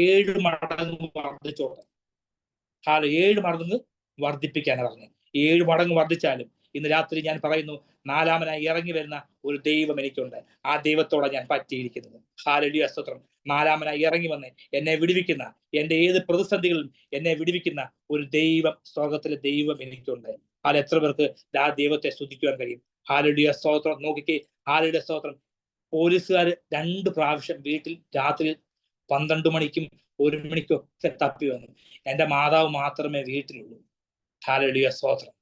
7 മടങ്ങ് വർദ്ധിച്ചോട്ടെ. 7 മടങ്ങ് വർദ്ധിപ്പിക്കാനാണ് പറഞ്ഞത്. 7 മടങ്ങ് വർദ്ധിച്ചാലും ഇന്ന് രാത്രി ഞാൻ പറയുന്നു, 4-മനായി ഇറങ്ങി വരുന്ന ഒരു ദൈവം എനിക്കുണ്ട്. ആ ദൈവത്തോടെ ഞാൻ പറ്റിയിരിക്കുന്നത്. ഹാലലുയ സ്തോത്രം. 4-മനായി ഇറങ്ങി വന്ന് എന്നെ വിടുവിക്കുന്ന, എന്റെ ഏത് പ്രതിസന്ധികളിലും എന്നെ വിടുവിക്കുന്ന ഒരു ദൈവം, സ്വർഗത്തിലെ ദൈവം എനിക്കുണ്ട്. എത്ര പേർക്ക് ആ ദൈവത്തെ സ്തുതിക്കുവാൻ കഴിയും? ഹാലലുയ സ്തോത്രം. നോക്കിക്കേ, ഹാലലുയ സ്തോത്രം. പോലീസുകാർ 2 പ്രാവശ്യം വീട്ടിൽ രാത്രി 12 മണിക്കും 1 മണിക്കൊക്കെ തപ്പി വന്നു. എൻ്റെ മാതാവ് മാത്രമേ വീട്ടിലുള്ളൂ. ഹല്ലേലൂയ സ്തോത്രം,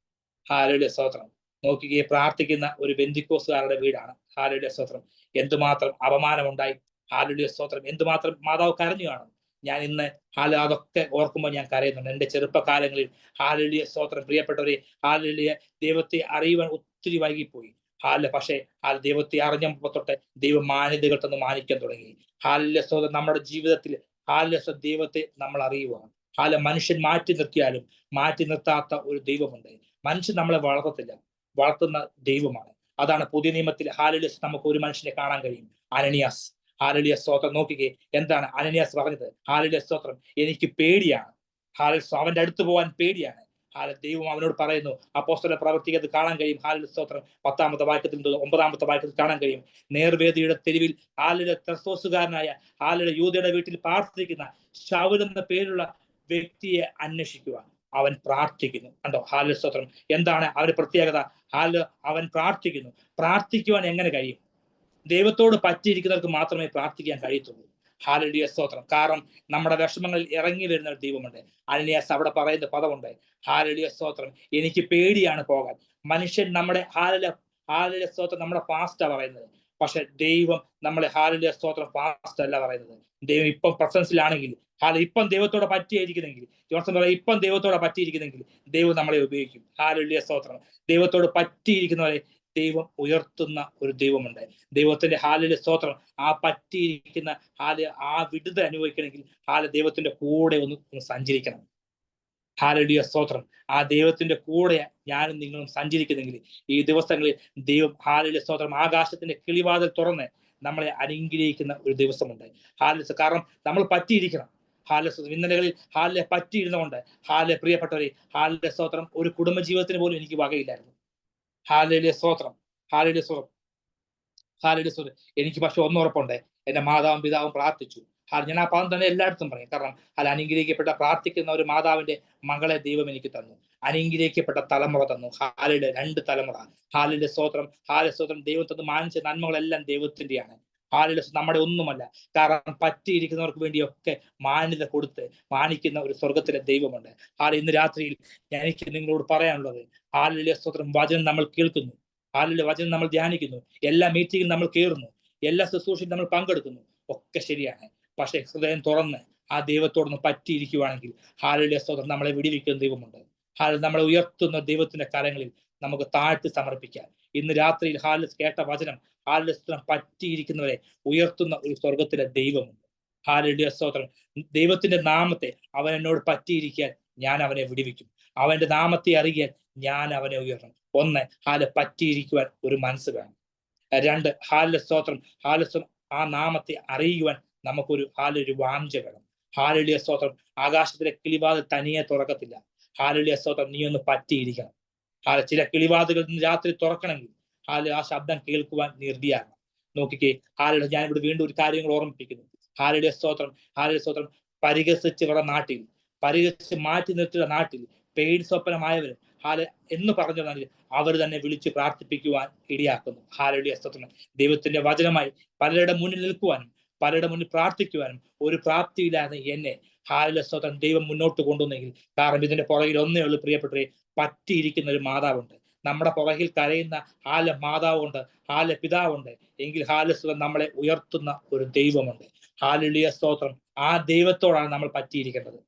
ഹല്ലേലൂയ സ്തോത്രം. നോക്കുകയെ പ്രാർത്ഥിക്കുന്ന ഒരു ബെന്തിക്കോസുകാരുടെ വീടാണ്. ഹല്ലേലൂയ സ്തോത്രം. എന്തുമാത്രം അപമാനമുണ്ടായി. ഹല്ലേലൂയ സ്തോത്രം. എന്തുമാത്രം മാതാവ് കരഞ്ഞു കാണും. ഞാൻ ഇന്ന് അതൊക്കെ ഓർക്കുമ്പോൾ ഞാൻ കരയുന്നുണ്ട്. എൻ്റെ ചെറുപ്പകാലങ്ങളിൽ ഹല്ലേലൂയ സ്തോത്രം. പ്രിയപ്പെട്ടവരെ, ഹല്ലേലൂയ ദൈവത്തെ അറിയുവാൻ ഒത്തിരി വൈകിപ്പോയി. പക്ഷേ ദൈവത്തെ അറിഞ്ഞപ്പോൾ തൊട്ട് ദൈവം മാന്യതകൾ തന്ന് മാനിക്കാൻ തുടങ്ങി. ഹല്ലേലൂയ സ്തോത്രം. നമ്മുടെ ജീവിതത്തിൽ ഹല്ലേലൂയ ദൈവത്തെ നമ്മൾ അറിയുവാണ്. മനുഷ്യൻ മാറ്റി നിർത്തിയാലും മാറ്റി നിർത്താത്ത ഒരു ദൈവമുണ്ട്. മനുഷ്യൻ നമ്മളെ വളർത്തത്തില്ല, വളർത്തുന്ന ദൈവമാണ്. അതാണ് പുതിയ നിയമത്തിൽ ഹല്ലേലൂയ നമുക്ക് ഒരു മനുഷ്യനെ കാണാൻ കഴിയും. അനനിയാസ്. ഹല്ലേലൂയ സ്തോത്രം. നോക്കിക്കേ, എന്താണ് അനനിയാസ് പറഞ്ഞത്? ഹല്ലേലൂയ സ്തോത്രം. എനിക്ക് പേടിയാണ്. അവന്റെ അടുത്ത് പോകാൻ പേടിയാണ്. ദൈവം അവനോട് പറയുന്നു. അപ്പോസ്തല പ്രവൃത്തിക്ക് അത് കാണാൻ കഴിയും. ഹല്ലേലൂയ സ്തോത്രം. 10-ാമത്തെ വാക്യത്തിൽ 9-ാമത്തെ വാക്യത്തിൽ കാണാൻ കഴിയും. നേർവേദിയുടെ തെരുവിൽ ഹല്ലേലൂയ തർസോസുകാരനായ ഹല്ലേലൂയ യൂദയുടെ വീട്ടിൽ പ്രാർത്ഥിക്കുന്ന ശൗൽ എന്ന പേരുള്ള വ്യക്തിയെ അന്വേഷിക്കുക. അവൻ പ്രാർത്ഥിക്കുന്നു. കണ്ടോ? ഹല്ലേലൂയ സ്തോത്രം. എന്താണ് അവന്റെ പ്രത്യേകത? അവൻ പ്രാർത്ഥിക്കുന്നു. പ്രാർത്ഥിക്കുവാൻ എങ്ങനെ കഴിയും? ദൈവത്തോട് പറ്റിയിരിക്കുന്നവർക്ക് മാത്രമേ പ്രാർത്ഥിക്കാൻ കഴിയത്തുള്ളൂ. ഹല്ലേലൂയ സ്തോത്രം. കാരണം നമ്മുടെ വിഷമങ്ങളിൽ ഇറങ്ങി വരുന്ന ഒരു ദൈവമുണ്ട്. അനനിയാസ് അവിടെ പറയുന്ന പദമുണ്ട്. ഹല്ലേലൂയ സ്തോത്രം. എനിക്ക് പേടിയാണ് പോകാൻ. മനുഷ്യൻ നമ്മുടെ ഹല്ലേലൂയ സ്തോത്രം നമ്മുടെ പാസ്റ്റാ പറയുന്നത്. പക്ഷെ ദൈവം നമ്മളെ ഹല്ലേലൂയ സ്തോത്രം പാസ്റ്റ് അല്ല പറയുന്നത്. ദൈവം ഇപ്പം പ്രസൻസിലാണെങ്കിൽ, ഇപ്പം ദൈവത്തോടെ പറ്റിയിരിക്കുന്നെങ്കിൽ, ജോൺസൺ പറയും, ഇപ്പം ദൈവത്തോടെ പറ്റിയിരിക്കുന്നെങ്കിൽ ദൈവം നമ്മളെ ഉപയോഗിക്കും. ഹല്ലേലൂയ സ്തോത്രം. ദൈവത്തോട് പറ്റിയിരിക്കുന്നവരെ ദൈവം ഉയർത്തുന്ന ഒരു ദൈവമുണ്ട്. ദൈവത്തിന്റെ ഹല്ലേലൂയ സ്തോത്രം. ആ പറ്റിയിരിക്കുന്ന ആ വിടുതൽ അനുഭവിക്കണമെങ്കിൽ ദൈവത്തിന്റെ കൂടെ ഒന്ന് സഞ്ചരിക്കണം. ഹല്ലേലൂയ സ്തോത്രം. ആ ദൈവത്തിന്റെ കൂടെ ഞാനും നിങ്ങളും സഞ്ചരിക്കുന്നെങ്കിൽ ഈ ദിവസങ്ങളിൽ ദൈവം ഹല്ലേലൂയ സ്തോത്രം ആകാശത്തിന്റെ കിളിവാതിൽ തുറന്ന് നമ്മളെ അനുഗ്രഹിക്കുന്ന ഒരു ദിവസമുണ്ട്. ഹല്ലേലൂയ. കാരണം നമ്മൾ പറ്റിയിരിക്കണം. ഹല്ലേലൂയ. ഇന്നലകളിൽ ഹല്ലേലൂയ പറ്റിയിരുന്നുകൊണ്ട് പ്രിയപ്പെട്ടവരെ, ഹല്ലേലൂയ സ്തോത്രം, ഒരു കുടുംബജീവിതത്തിന് പോലും എനിക്ക് വകയില്ലായിരുന്നു. ഹല്ലേലൂയ സ്തോത്രം. ഹല്ലേലൂയ സ്തോത്രം. ഹല്ലേലൂയ സ്തോത്രം. എനിക്ക് പക്ഷെ ഒന്നുറപ്പുണ്ട്. എൻ്റെ മാതാവും പിതാവും പ്രാർത്ഥിച്ചു. ഞാൻ ആ പദം തന്നെ എല്ലായിടത്തും പറയും. കാരണം അനുഗ്രഹിക്കപ്പെട്ട പ്രാർത്ഥിക്കുന്ന ഒരു മാതാവിന്റെ മകളെ ദൈവം എനിക്ക് തന്നു. അനുഗ്രഹിക്കപ്പെട്ട തലമുറ തന്നു. ഹല്ലേലൂയ. 2 തലമുറ. ഹല്ലേലൂയ സ്തോത്രം. ഹല്ലേലൂയ സ്തോത്രം. ദൈവം തന്ന് മാനിച്ച നന്മകളെല്ലാം ദൈവത്തിന്റെയാണ്. ഹല്ലേലൂയ. നമ്മുടെ ഒന്നുമല്ല. കാരണം പറ്റിയിരിക്കുന്നവർക്ക് വേണ്ടിയൊക്കെ മാന്യത കൊടുത്ത് മാനിക്കുന്ന ഒരു സ്വർഗത്തിലെ ദൈവമുണ്ട്. ഇന്ന് രാത്രിയിൽ എനിക്ക് നിങ്ങളോട് പറയാനുള്ളത്, ഹല്ലേലൂയ സ്തോത്രം, വചനം നമ്മൾ കേൾക്കുന്നു. ഹല്ലേലൂയ. വചനം നമ്മൾ ധ്യാനിക്കുന്നു. എല്ലാ മീറ്റിംഗിലും നമ്മൾ കയറുന്നു. എല്ലാ ശുശ്രൂഷയും നമ്മൾ പങ്കെടുക്കുന്നു. ഒക്കെ ശരിയാണ്. പക്ഷെ ഹൃദയം തുറന്ന് ആ ദൈവത്തോടൊന്ന് പറ്റിയിരിക്കുവാണെങ്കിൽ ഹല്ലേലൂയ സ്തോത്രം, നമ്മളെ വിടിവിക്കുന്ന ദൈവമുണ്ട്. നമ്മളെ ഉയർത്തുന്ന ദൈവത്തിന്റെ കരങ്ങളിൽ നമുക്ക് താഴ്ത്തി സമർപ്പിക്കാം. ഇന്ന് രാത്രിയിൽ കേട്ട വചനം ഹല്ലേലൂയ പറ്റിയിരിക്കുന്നവരെ ഉയർത്തുന്ന ഒരു സ്വർഗത്തിലെ ദൈവമുണ്ട്. ഹല്ലേലൂയ സ്തോത്രം. ദൈവത്തിന്റെ നാമത്തെ അവൻ എന്നോട് പറ്റിയിരിക്കാൻ ഞാൻ അവനെ വിടിവിക്കും. അവന്റെ നാമത്തെ അറിയാൻ ഞാൻ അവനെ ഉയർത്തും. 1 പറ്റിയിരിക്കുവാൻ ഒരു മനസ്സ് വേണം. 2 ഹല്ലേലൂയ സ്തോത്രം. ഹല്ലേലൂയ. ആ നാമത്തെ അറിയുവാൻ നമുക്കൊരു വാഞ്ച വേണം. ഹല്ലേലൂയ സ്തോത്രം. ആകാശത്തിലെ കിളിവാതിൽ തനിയെ തുറക്കത്തില്ല. ഹല്ലേലൂയ സ്തോത്രം. നീ ഒന്ന് പറ്റിയിരിക്കണം. ചില കിളിവാതികൾ രാത്രി തുറക്കണമെങ്കിൽ ആ ശബ്ദം കേൾക്കുവാൻ നിർദ്ദിയാകണം. നോക്കിക്കേ, ഹല്ലേലൂയ. ഞാൻ ഇവിടെ വീണ്ടും ഒരു കാര്യങ്ങൾ ഓർമ്മിപ്പിക്കുന്നു. ഹല്ലേലൂയ സ്തോത്രം. ഹല്ലേലൂയ സ്തോത്രം. പരിഹസിച്ചവരുടെ നാട്ടിൽ, പരിഹസിച്ച് മാറ്റി നിർത്തിയ നാട്ടിൽ പേടി സ്വപ്നമായവർ എന്ന് പറഞ്ഞു അവർ തന്നെ വിളിച്ച് പ്രാർത്ഥിപ്പിക്കുവാൻ ഇടയാക്കുന്നു. ഹല്ലേലൂയ സ്തോത്രം. ദൈവത്തിന്റെ വചനമായി പലരുടെ മുന്നിൽ നിൽക്കുവാനും പലരുടെ മുന്നിൽ പ്രാർത്ഥിക്കുവാനും ഒരു പ്രാപ്തിയില്ലാതെ എന്നെ ഹല്ലേലൂയ സ്തോത്രം ദൈവം മുന്നോട്ട് കൊണ്ടുവന്നെങ്കിൽ, കാരണം ഇതിന്റെ പുറകിൽ ഒന്നേ ഉള്ളൂ പ്രിയപ്പെട്ടവരെ, പറ്റിയിരിക്കുന്ന ഒരു മാതാവുണ്ട്. നമ്മുടെ പുറകിൽ കരയുന്ന മാതാവുണ്ട്, പിതാവുണ്ട്. എങ്കിൽ ഹല്ലേലൂയ സ്തോത്രം നമ്മളെ ഉയർത്തുന്ന ഒരു ദൈവമുണ്ട്. ഹല്ലേലൂയ സ്തോത്രം. ആ ദൈവത്തോടാണ് നമ്മൾ പറ്റിയിരിക്കേണ്ടത്.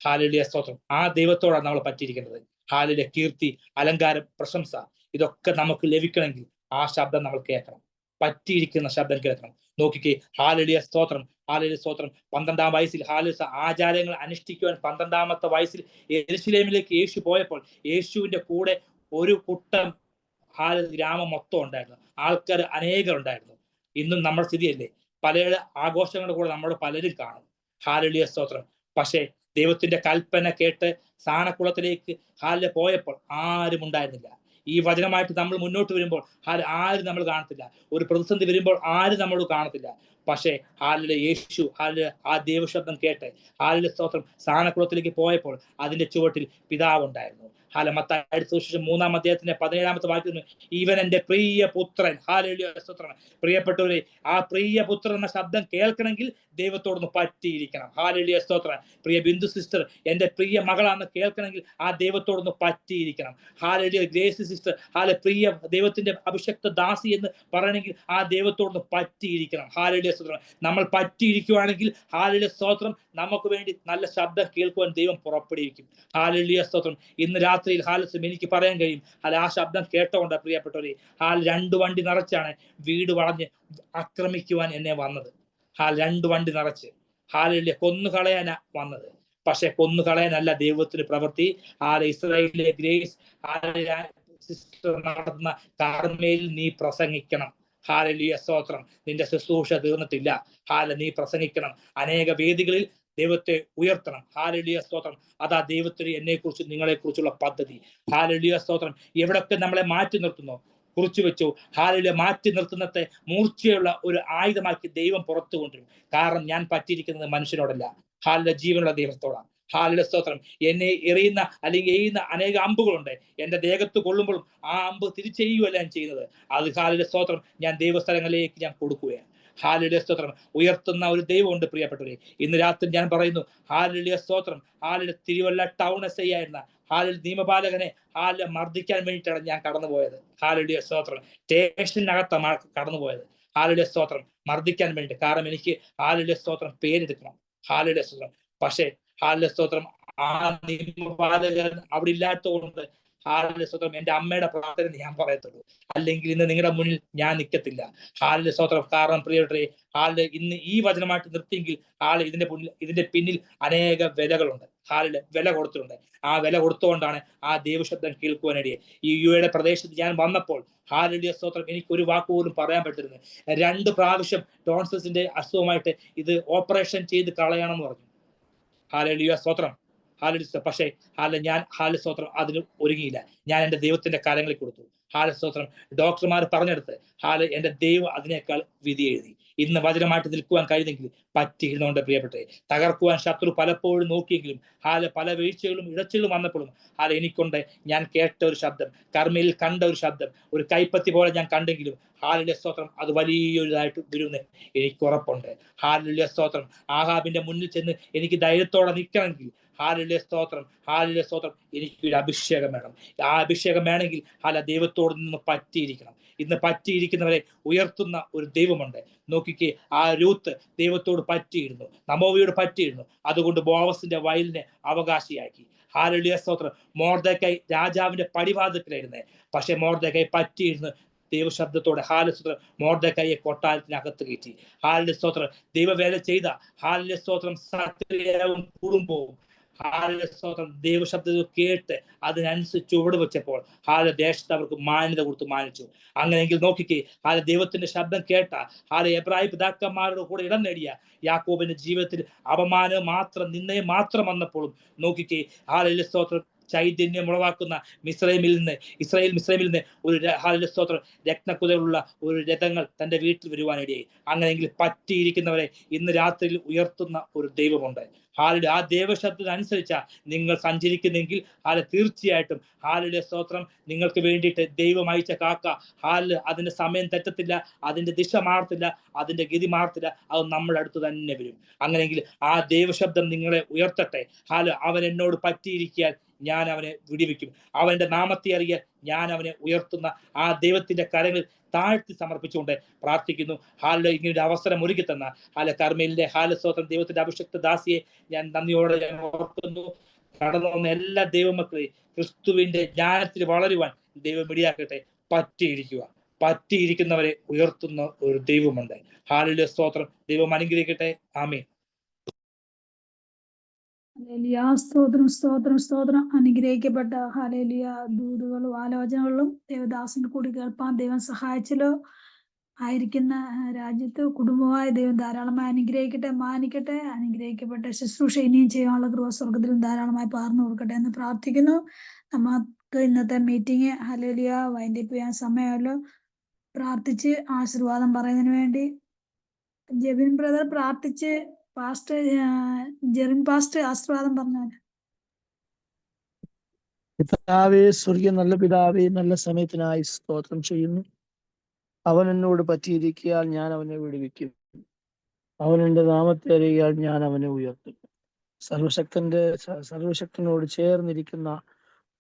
ഹല്ലേലൂയ സ്തോത്രം. ആ ദൈവത്തോടാണ് നമ്മൾ പറ്റിയിരിക്കേണ്ടത്. ഹല്ലേലൂയ. കീർത്തി, അലങ്കാരം, പ്രശംസ ഇതൊക്കെ നമുക്ക് ലഭിക്കണമെങ്കിൽ ആ ശബ്ദം നമ്മൾ കേൾക്കണം. പറ്റിയിരിക്കുന്ന ശബ്ദം കേൾക്കണം. നോക്കിക്കേ, ഹല്ലേലൂയ സ്തോത്രം. ഹല്ലേലൂയ സ്തോത്രം. 12-ാം വയസ്സിൽ ഹല്ലേലൂയ ആചാരങ്ങൾ അനുഷ്ഠിക്കുവാൻ 12-ാമത്തെ വയസ്സിൽ യെരൂശലേമിലേക്ക് യേശു പോയപ്പോൾ യേശുവിന്റെ കൂടെ ഒരു കൂട്ടം ഗ്രാമം മൊത്തം ഉണ്ടായിരുന്നു. ആൾക്കാർ അനേകം ഉണ്ടായിരുന്നു. ഇന്നും നമ്മുടെ സ്ഥിതിയല്ലേ? പല ആഘോഷങ്ങളുടെ കൂടെ നമ്മൾ പലരും കാണും. ഹല്ലേലൂയ സ്തോത്രം. പക്ഷേ ദൈവത്തിന്റെ കൽപ്പന കേട്ട് സാണക്കുളത്തിലേക്ക് പോയപ്പോൾ ആരും ഉണ്ടായിരുന്നില്ല. ഈ വചനമായിട്ട് നമ്മൾ മുന്നോട്ട് വരുമ്പോൾ ആരും നമ്മൾ കാണത്തില്ല. ഒരു പ്രതിസന്ധി വരുമ്പോൾ ആരും നമ്മളോട് കാണത്തില്ല. പക്ഷേ യേശു ആ ദൈവശബ്ദം കേട്ട് സ്തോത്രം സാണക്കുളത്തിലേക്ക് പോയപ്പോൾ അതിന്റെ ചുവട്ടിൽ പിതാവുണ്ടായിരുന്നു. മത്തായിയുടെ സുവിശേഷം 3-ാം അധ്യായത്തിന്റെ 17-ാമത്തെ വാക്യം, ഇവൻ എന്റെ പ്രിയ പുത്രൻ. ഹല്ലേലൂയ, സ്തോത്രം. പ്രിയപ്പെട്ടവരെ, ആ പ്രിയ പുത്രൻ എന്ന ശബ്ദം കേൾക്കണമെങ്കിൽ ദൈവത്തോടൊന്ന് പറ്റിയിരിക്കണം. ഹല്ലേലൂയ, സ്തോത്രം. പ്രിയ ബിന്ദു സിസ്റ്റർ എന്റെ പ്രിയ മകളാണെന്ന് കേൾക്കണമെങ്കിൽ ആ ദൈവത്തോടൊന്ന് പറ്റിയിരിക്കണം. ഹല്ലേലൂയ, ഗ്രേസി സിസ്റ്റർ പ്രിയ ദൈവത്തിന്റെ അഭിഷക്ത ദാസി എന്ന് പറയണമെങ്കിൽ ആ ദൈവത്തോടൊന്ന് പറ്റിയിരിക്കണം. ഹല്ലേലൂയ, സ്തോത്രം. നമ്മൾ പറ്റിയിരിക്കുവാണെങ്കിൽ ഹല്ലേലൂയ, സ്തോത്രം, നമുക്ക് വേണ്ടി നല്ല ശബ്ദം കേൾക്കുവാൻ ദൈവം പുറപ്പെടുവിക്കും. ഹല്ലേലൂയ, സ്തോത്രം. ഇന്ന് രാത്രിയിൽ എനിക്ക് പറയാൻ കഴിയും, ആ ശബ്ദം കേട്ടോണ്ട് പ്രിയപ്പെട്ടവരെ, 2 വണ്ടി നിറച്ചാണ് വീട് വളഞ്ഞ് ആക്രമിക്കുവാൻ എന്നെ വന്നത്. 2 വണ്ടി നിറച്ച് കൊന്നുകളയാനാ വന്നത്. പക്ഷെ കൊന്നുകളയാനല്ല ദൈവത്തിന് പ്രവൃത്തി. ഇസ്രായേലിലെ ഗ്രേസ് സിസ്റ്റർ നടത്തുന്ന കാർമേലിൽ നീ പ്രസംഗിക്കണം. ഹല്ലേലൂയ, സ്തോത്രം. നിന്റെ ശുശ്രൂഷ തീർന്നിട്ടില്ല. നീ പ്രസംഗിക്കണം. അനേക വേദികളിൽ ദൈവത്തെ ഉയർത്തണം. ഹല്ലേലൂയ, സ്തോത്രം. അതാ ദൈവത്തിന് എന്നെ കുറിച്ച് നിങ്ങളെ കുറിച്ചുള്ള പദ്ധതി. ഹല്ലേലൂയ, സ്തോത്രം. എവിടൊക്കെ നമ്മളെ മാറ്റി നിർത്തുന്നോ കുറിച്ചു വെച്ചു. ഹല്ലേലൂയ, മാറ്റി നിർത്തുന്നത്തെ മൂർച്ചയുള്ള ഒരു ആയുധമാക്കി ദൈവം പുറത്തു കൊണ്ടുവരും. കാരണം ഞാൻ പറ്റിയിരിക്കുന്നത് മനുഷ്യനോടല്ല, ഹല്ലേലൂയ, ജീവനുള്ള ദൈവത്തോടാണ്. ഹല്ലേലൂയ, സ്തോത്രം. എന്നെ എറിയുന്ന അല്ലെങ്കിൽ എയ്യുന്ന അനേക അമ്പുകളുണ്ട്. എന്റെ ദേഹത്ത് കൊള്ളുമ്പോഴും ആ അമ്പ് തിരിച്ചെയ്യുകയല്ല ഞാൻ ചെയ്യുന്നത്. അത് ഹല്ലേലൂയ, സ്തോത്രം, ഞാൻ ദൈവസ്ഥലങ്ങളിലേക്ക് ഞാൻ കൊടുക്കുകയാണ്. ഹല്ലേലൂയ, സ്തോത്രം. ഉയർത്തുന്ന ഒരു ദൈവമുണ്ട് പ്രിയപ്പെട്ടവരെ. ഇന്ന് രാത്രി ഞാൻ പറയുന്നു, ഹല്ലേലൂയ, സ്തോത്രം. തിരുവല്ല ടൗൺ SI ആയിരുന്ന നിയമപാലകനെ മർദ്ദിക്കാൻ വേണ്ടിയിട്ടാണ് ഞാൻ കടന്നുപോയത്. ഹല്ലേലൂയ, സ്തോത്രം. സ്റ്റേഷനകത്താണ് കടന്നുപോയത്. ഹല്ലേലൂയ, സ്തോത്രം. മർദ്ദിക്കാൻ വേണ്ടി. കാരണം എനിക്ക് ഹല്ലേലൂയ, സ്തോത്രം, പേരെടുക്കണം. ഹല്ലേലൂയ, സ്തോത്രം. പക്ഷേ ഹല്ലേലൂയ, സ്തോത്രം, ആ നിയമപാലകൻ അവിടെ ഇല്ലാത്തതുകൊണ്ട് ഹല്ലേലൂയ, സ്തോത്രം, എന്റെ അമ്മയുടെ പ്രാർത്ഥന ഞാൻ പറയത്തുള്ളൂ. അല്ലെങ്കിൽ ഇന്ന് നിങ്ങളുടെ മുന്നിൽ ഞാൻ നിൽക്കത്തില്ല. ഹല്ലേലൂയ, സ്തോത്രം. കാരണം പ്രിയപ്പെട്ടവരെ, ഇന്ന് ഈ വചനമായിട്ട് നിർത്തിയെങ്കിൽ ഇതിന്റെ പിന്നിൽ അനേക വിലകളുണ്ട്. വില കൊടുത്തിട്ടുണ്ട്. ആ വില കൊടുത്തുകൊണ്ടാണ് ആ ദൈവശബ്ദം കേൾക്കുവാനിടയെ. ഈ UAE പ്രദേശത്ത് ഞാൻ വന്നപ്പോൾ ഹല്ലേലൂയ, സ്തോത്രം, എനിക്ക് ഒരു വാക്കുപോലും പറയാൻ പറ്റുന്നത്. 2 പ്രാവശ്യം ടോൺസിൽസിന്റെ അസുഖമായിട്ട് ഇത് ഓപ്പറേഷൻ ചെയ്ത് കളയണം എന്ന് പറഞ്ഞു. ഹല്ലേലൂയ, സ്തോത്രം. പക്ഷേ ഞാൻ സ്തോത്രം അതിന് ഒരുങ്ങിയില്ല. ഞാൻ എന്റെ ദൈവത്തിന്റെ കാര്യങ്ങളിൽ കൊടുത്തു. സ്തോത്രം. ഡോക്ടർമാർ പറഞ്ഞെടുത്ത് എന്റെ ദൈവം അതിനേക്കാൾ വിധി എഴുതി. ഇന്ന് വചനമായിട്ട് നിൽക്കുവാൻ കഴിഞ്ഞെങ്കിൽ പറ്റിയിരുന്നോണ്ട് പ്രിയപ്പെട്ടെ, തകർക്കുവാൻ ശത്രു പലപ്പോഴും നോക്കിയെങ്കിലും പല വീഴ്ചകളും ഇടച്ചിലും വന്നപ്പോഴും എനിക്കൊണ്ട് ഞാൻ കേട്ട ഒരു ശബ്ദം, കർമ്മയിൽ കണ്ട ഒരു ശബ്ദം, ഒരു കൈപ്പത്തി പോലെ ഞാൻ കണ്ടെങ്കിലും ഹല്ലേലൂയ, സ്തോത്രം, അത് വലിയൊരിതായിട്ട് വരുമെന്ന് എനിക്ക് ഉറപ്പുണ്ട്. ഹല്ലേലൂയ, സ്തോത്രം. ആഹാബിന്റെ മുന്നിൽ ചെന്ന് എനിക്ക് ധൈര്യത്തോടെ നിൽക്കണമെങ്കിൽ ഹല്ലേലൂയ, സ്തോത്രം, ഹല്ലേലൂയ, സ്തോത്രം, എനിക്കൊരു അഭിഷേകം വേണം. ആ അഭിഷേകം വേണമെങ്കിൽ ദൈവത്തോട് നിന്ന് പറ്റിയിരിക്കണം. ഇന്ന് പറ്റിയിരിക്കുന്നവരെ ഉയർത്തുന്ന ഒരു ദൈവമുണ്ട്. നോക്കിക്കേ, ആ രൂത്ത് ദൈവത്തോട് പറ്റിയിരുന്നു, നമോവയോട് പറ്റിയിരുന്നു. അതുകൊണ്ട് ബോവസിന്റെ വയലിനെ അവകാശിയാക്കി. ഹല്ലേലൂയ, സ്തോത്രം. മൊർദെഖായി രാജാവിന്റെ പടിവാതിൽക്കലായിരുന്നേ, പക്ഷെ മൊർദെഖായി പറ്റിയിരുന്നു ദൈവശബ്ദത്തോടെ. ഹല്ലേലൂയ, സ്തോത്രം. മൊർദെഖായിയെ കൊട്ടാരത്തിനകത്ത് കയറ്റി. ഹല്ലേലൂയ, സ്തോത്രം. ദൈവവേല ചെയ്ത ഹല്ലേലൂയ, സ്തോത്രം, സകലവും കുടുംബവും ഹല്ലേലൂയ, സ്തോത്രം, ദൈവശബ്ദം കേട്ട് അതിനനുസരിച്ച് ചുവട് വെച്ചപ്പോൾ ദേശത്ത് അവർക്ക് മാന്യത കൊടുത്ത് മാനിച്ചു. അങ്ങനെയെങ്കിൽ നോക്കിക്കേ, ദൈവത്തിന്റെ ശബ്ദം കേട്ട എബ്രായ പിതാക്കന്മാരുടെ കൂടെ ഇടം നേടിയ യാക്കോബിന്റെ ജീവിതത്തിൽ അപമാനം മാത്രം, നിന്നയെ മാത്രം വന്നപ്പോഴും നോക്കിക്കേ, ഹല്ലേലൂയ, സ്തോത്രം, ചൈതന്യം ഉളവാക്കുന്ന ഇസ്രായേലിൽ നിന്ന് ഒരു ഹല്ലേലൂയ, സ്തോത്രം, രത്നക്കുതകളുള്ള ഒരു രഥങ്ങൾ തന്റെ വീട്ടിൽ വരുവാനിടയായി. അങ്ങനെയെങ്കിൽ പറ്റിയിരിക്കുന്നവരെ ഇന്ന് രാത്രിയിൽ ഉയർത്തുന്ന ഒരു ദൈവമുണ്ട്. ആ ദൈവശബ്ദത്തിനനുസരിച്ച നിങ്ങൾ സഞ്ചരിക്കുന്നെങ്കിൽ തീർച്ചയായിട്ടും ഹല്ലേലൂയ, സ്തോത്രം, നിങ്ങൾക്ക് വേണ്ടിയിട്ട് ദൈവം അയച്ച കാക്ക അതിന്റെ സമയം തെറ്റത്തില്ല, അതിന്റെ ദിശ മാറത്തില്ല, അതിന്റെ ഗതി മാറത്തില്ല. അത് നമ്മുടെ അടുത്ത് തന്നെ വരും. അങ്ങനെയെങ്കിൽ ആ ദൈവശബ്ദം നിങ്ങളെ ഉയർത്തട്ടെ. അവൻ എന്നോട് പറ്റിയിരിക്കാൻ ഞാൻ അവനെ വിടിവിക്കും. അവന്റെ നാമത്തെ അറിയാൻ ഞാൻ അവനെ ഉയർത്തുന്ന ആ ദൈവത്തിന്റെ കരങ്ങളിൽ താഴ്ത്തി സമർപ്പിച്ചുകൊണ്ട് പ്രാർത്ഥിക്കുന്നു. ഇങ്ങനെ ഒരു അവസരം ഒരുക്കി തന്ന കർമ്മയിലെ സ്തോത്രം, ദൈവത്തിന്റെ അഭിഷക്ത ദാസിയെ ഞാൻ നന്ദിയോടെ ഞാൻ ഓർക്കുന്നു. കടന്നു വന്ന എല്ലാ ദൈവമക്കളെ ക്രിസ്തുവിന്റെ ജ്ഞാനത്തിൽ വളരുവാൻ ദൈവം ഇടയാക്കട്ടെ. പറ്റിയിരിക്കുന്നവരെ ഉയർത്തുന്ന ഒരു ദൈവമുണ്ട്. ഹല്ലേലൂയ, സ്തോത്രം. ദൈവം അനുഗ്രഹിക്കട്ടെ. ആമേൻ. ഹല്ലേലൂയ, സ്തോത്രം, സ്തോത്രം, സ്തോത്രം. അനുഗ്രഹിക്കപ്പെട്ട ഹല്ലേലൂയ ദൂതുകളും ആലോചനകളും ദേവദാസന് കൂടി കേൾപ്പാൻ ദൈവം സഹായിച്ചല്ലോ. ആയിരിക്കുന്ന രാജ്യത്ത് കുടുംബമായ ദൈവം ധാരാളമായി അനുഗ്രഹിക്കട്ടെ, മാനിക്കട്ടെ. അനുഗ്രഹിക്കപ്പെട്ട ശുശ്രൂഷ ഇനിയും ചെയ്യാനുള്ള കൃപ സ്വർഗത്തിലും ധാരാളമായി പാർന്നു കൊടുക്കട്ടെ എന്ന് പ്രാർത്ഥിക്കുന്നു. നമുക്ക് ഇന്നത്തെ മീറ്റിംഗ് ഹല്ലേലൂയ വൈൻഡപ്പ് ചെയ്യാൻ സമയമല്ലോ. പ്രാർത്ഥിച്ച് ആശീർവാദം പറയുന്നതിന് വേണ്ടി ജെബിൻ ബ്രദർ പ്രാർത്ഥിച്ച് ജെറിൻ പാസ്റ്റർ ആശീർവാദം പറഞ്ഞാൽ. പിതാവേ, സ്വർഗീയ നല്ല പിതാവേ, നല്ല സമയത്തിനായി സ്തോത്രം ചെയ്യുന്നു. അവൻ എന്നോട് പറ്റിയിരിക്കിയാൽ ഞാൻ അവനെ വിടുവിക്കും. അവൻ എൻ്റെ നാമത്തെ അറിയാൽ ഞാൻ അവനെ ഉയർത്തും. സർവശക്തനോട് ചേർന്നിരിക്കുന്ന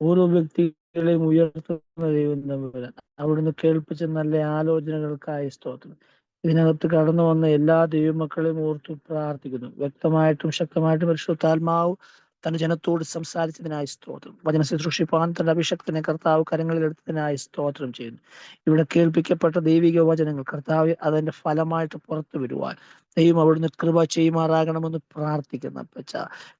ഓരോ വ്യക്തികളെയും ഉയർത്തുന്ന ദൈവം തമ്പുരാൻ, അവിടുന്ന് കേൾപ്പിച്ച നല്ല ആലോചനകൾക്കായി സ്തോത്രം. ഇതിനകത്ത് കടന്നു വന്ന എല്ലാ ദൈവമക്കളെയും ഓർത്തു പ്രാർത്ഥിക്കുന്നു. വ്യക്തമായിട്ടും ശക്തമായിട്ടും പരിശുദ്ധാത്മാവ് തന്റെ ജനത്തോട് സംസാരിച്ചതിനായി സ്തോത്രം. വചന ശുശ്രൂഷിപ്പാൻ തന്റെ അഭിഷക്തനെ കർത്താവ് കരങ്ങളിൽ എടുത്തതിനായി സ്തോത്രം ചെയ്യുന്നു. ഇവിടെ കേൾപ്പിക്കപ്പെട്ട ദൈവിക വചനങ്ങൾ കർത്താവ് അതിന്റെ ഫലമായിട്ട് പുറത്തു വരുവാൻ ദൈവം അവിടുന്ന് കൃപ ചെയ്യുമാറാകണമെന്ന് പ്രാർത്ഥിക്കുന്ന അപ്പച്ച,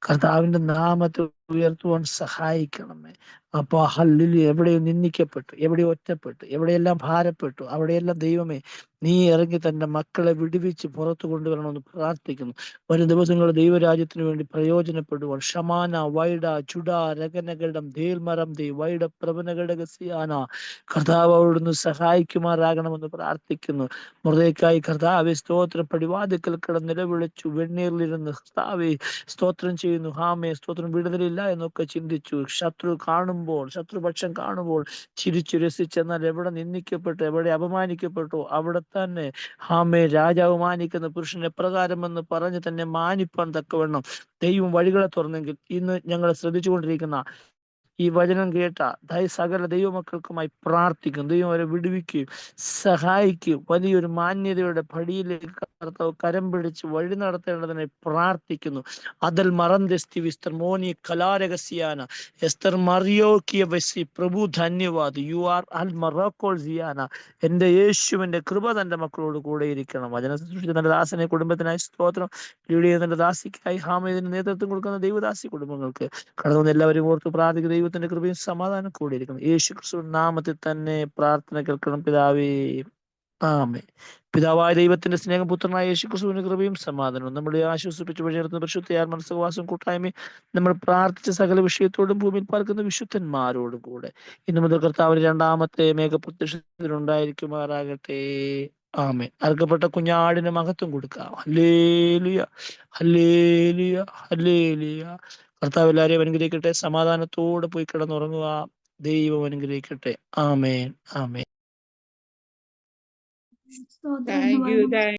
കർത്താവിന്റെ നാമത്തെ ഉയർത്തുവാൻ സഹായിക്കണമേ അപ്പൊ. ഹല്ലേലൂയ. എവിടെയും നിന്ദിക്കപ്പെട്ടു, എവിടെയും ഒറ്റപ്പെട്ടു, എവിടെയെല്ലാം ഭാരപ്പെട്ടു, അവിടെയെല്ലാം ദൈവമേ നീ ഇറങ്ങി തന്റെ മക്കളെ വിടുവിച്ച് പുറത്തു കൊണ്ടുവരണമെന്ന് പ്രാർത്ഥിക്കുന്നു. വരും ദിവസങ്ങളുടെ ദൈവരാജ്യത്തിന് വേണ്ടി പ്രയോജനപ്പെടുവാൻ ഷമാന വൈഡ ചുഡ രഗനഗഡം ധീൽമരം ദേ വൈഡ പ്രവനഘടകസിയാന കർത്താവ് അവിടുന്ന് സഹായിക്കുമാറാകണമെന്ന് പ്രാർത്ഥിക്കുന്നു. മൃതയ്ക്കായി കർത്താവെ സ്തോത്രം. പടിവാതിക്കൽ കിടന്ന് നിലവിളിച്ചു വെണ്ണീറിലിരുന്ന് കർത്താവെ സ്തോത്രം ചെയ്യുന്നു. ഹാമേ സ്തോത്രം. വിടുതലില്ല എന്നൊക്കെ ചിന്തിച്ചു. ശത്രുപക്ഷം കാണുമ്പോൾ ചിരിച്ചു രസിച്ചെന്നാൽ എവിടെ നിന്ദിക്കപ്പെട്ടു, എവിടെ അപമാനിക്കപ്പെട്ടു, അവിടെ തന്നെ ഹാമേ രാജാവ് മാനിക്കുന്ന പുരുഷൻ എപ്രകാരമെന്ന് പറഞ്ഞ് തന്നെ മാനിപ്പാൻ തക്കവണ്ണം ദൈവം വഴികളെ തുറന്നെങ്കിൽ ഇന്ന് ഞങ്ങൾ ശ്രദ്ധിച്ചുകൊണ്ടിരിക്കുന്ന ഈ വചനം കേട്ട സകല ദൈവമക്കൾക്കുമായി പ്രാർത്ഥിക്കും. ദൈവം അവരെ വിടുവിക്കുകയും സഹായിക്കുകയും വലിയൊരു മാന്യതയുടെ പടിയിലേക്ക് കർത്താവ് കരം പിടിച്ച് വഴി നടത്തേണ്ടതിനെ പ്രാർത്ഥിക്കുന്നു. അതൽ മറന്തെസ്തി വിസ്തർ മോനി കലാരകസിയാന എസ്തർ മറിയോക്കിയ വസി പ്രഭു ധന്യവാദ് യു ആർ അൽ മറോക്കോൾ സിയാന. എൻ്റെ യേശുവിൻ്റെ കൃപ തൻ്റെ മക്കളോട് കൂടെ ഇരിക്കണം. വചന സൃഷ്ടിച്ച തന്റെ ദാസനെ കുടുംബത്തിനായി സ്തോത്രം. ലീഡിയ തന്റെ ദാസിക്കായി ഹാമേദിന് നേതൃത്വം കൊടുക്കുന്ന ദൈവദാസി കുടുംബങ്ങൾക്ക് കടന്നു എല്ലാവരും ഓർത്ത് പ്രാർത്ഥിക്കുന്ന ദൈവത്തിന്റെ കൃപയും സമാധാനം കൂടി ഇരിക്കണം. യേശു ക്രിസ്തു നാമത്തിൽ തന്നെ പ്രാർത്ഥന കേൾക്കണം പിതാവേ. ആമേൻ. പിതാവായ ദൈവത്തിന്റെ സ്നേഹം, പുത്രനായ യേശു ക്രിസ്തുവിന്റെ കൃപയും സമാധാനവും നമ്മളെ ആശ്വസിപ്പിച്ച് വഴിനിർത്തുന്ന പരിശുദ്ധയാൽ മനസ്സവാസം കൂട്ടായ്മയും നമ്മൾ പ്രാർത്ഥിച്ച സകല വിഷയത്തോടും ഭൂമിയിൽ പാർക്കുന്ന വിശുദ്ധന്മാരോടും കൂടെ ഇന്നു മുതൽ കർത്താവിന് രണ്ടാമത്തെ മേഘപ്രത്യക്ഷത്തിലുണ്ടായിരിക്കുമാറാകട്ടെ. ആമേൻ. അർക്കപ്പെട്ട കുഞ്ഞാടിന് മഹത്വം കൊടുക്കാം. ഹല്ലേലൂയ, ഹല്ലേലൂയ, ഹല്ലേലൂയ. കർത്താവ് എല്ലാവരെയും അനുഗ്രഹിക്കട്ടെ. സമാധാനത്തോടെ പോയി കിടന്നുറങ്ങുക. ദൈവം അനുഗ്രഹിക്കട്ടെ. ആമേൻ, ആമേൻ. സ്തോത്രം എന്ന് താങ്ക് യു. പറയുമ്പോൾ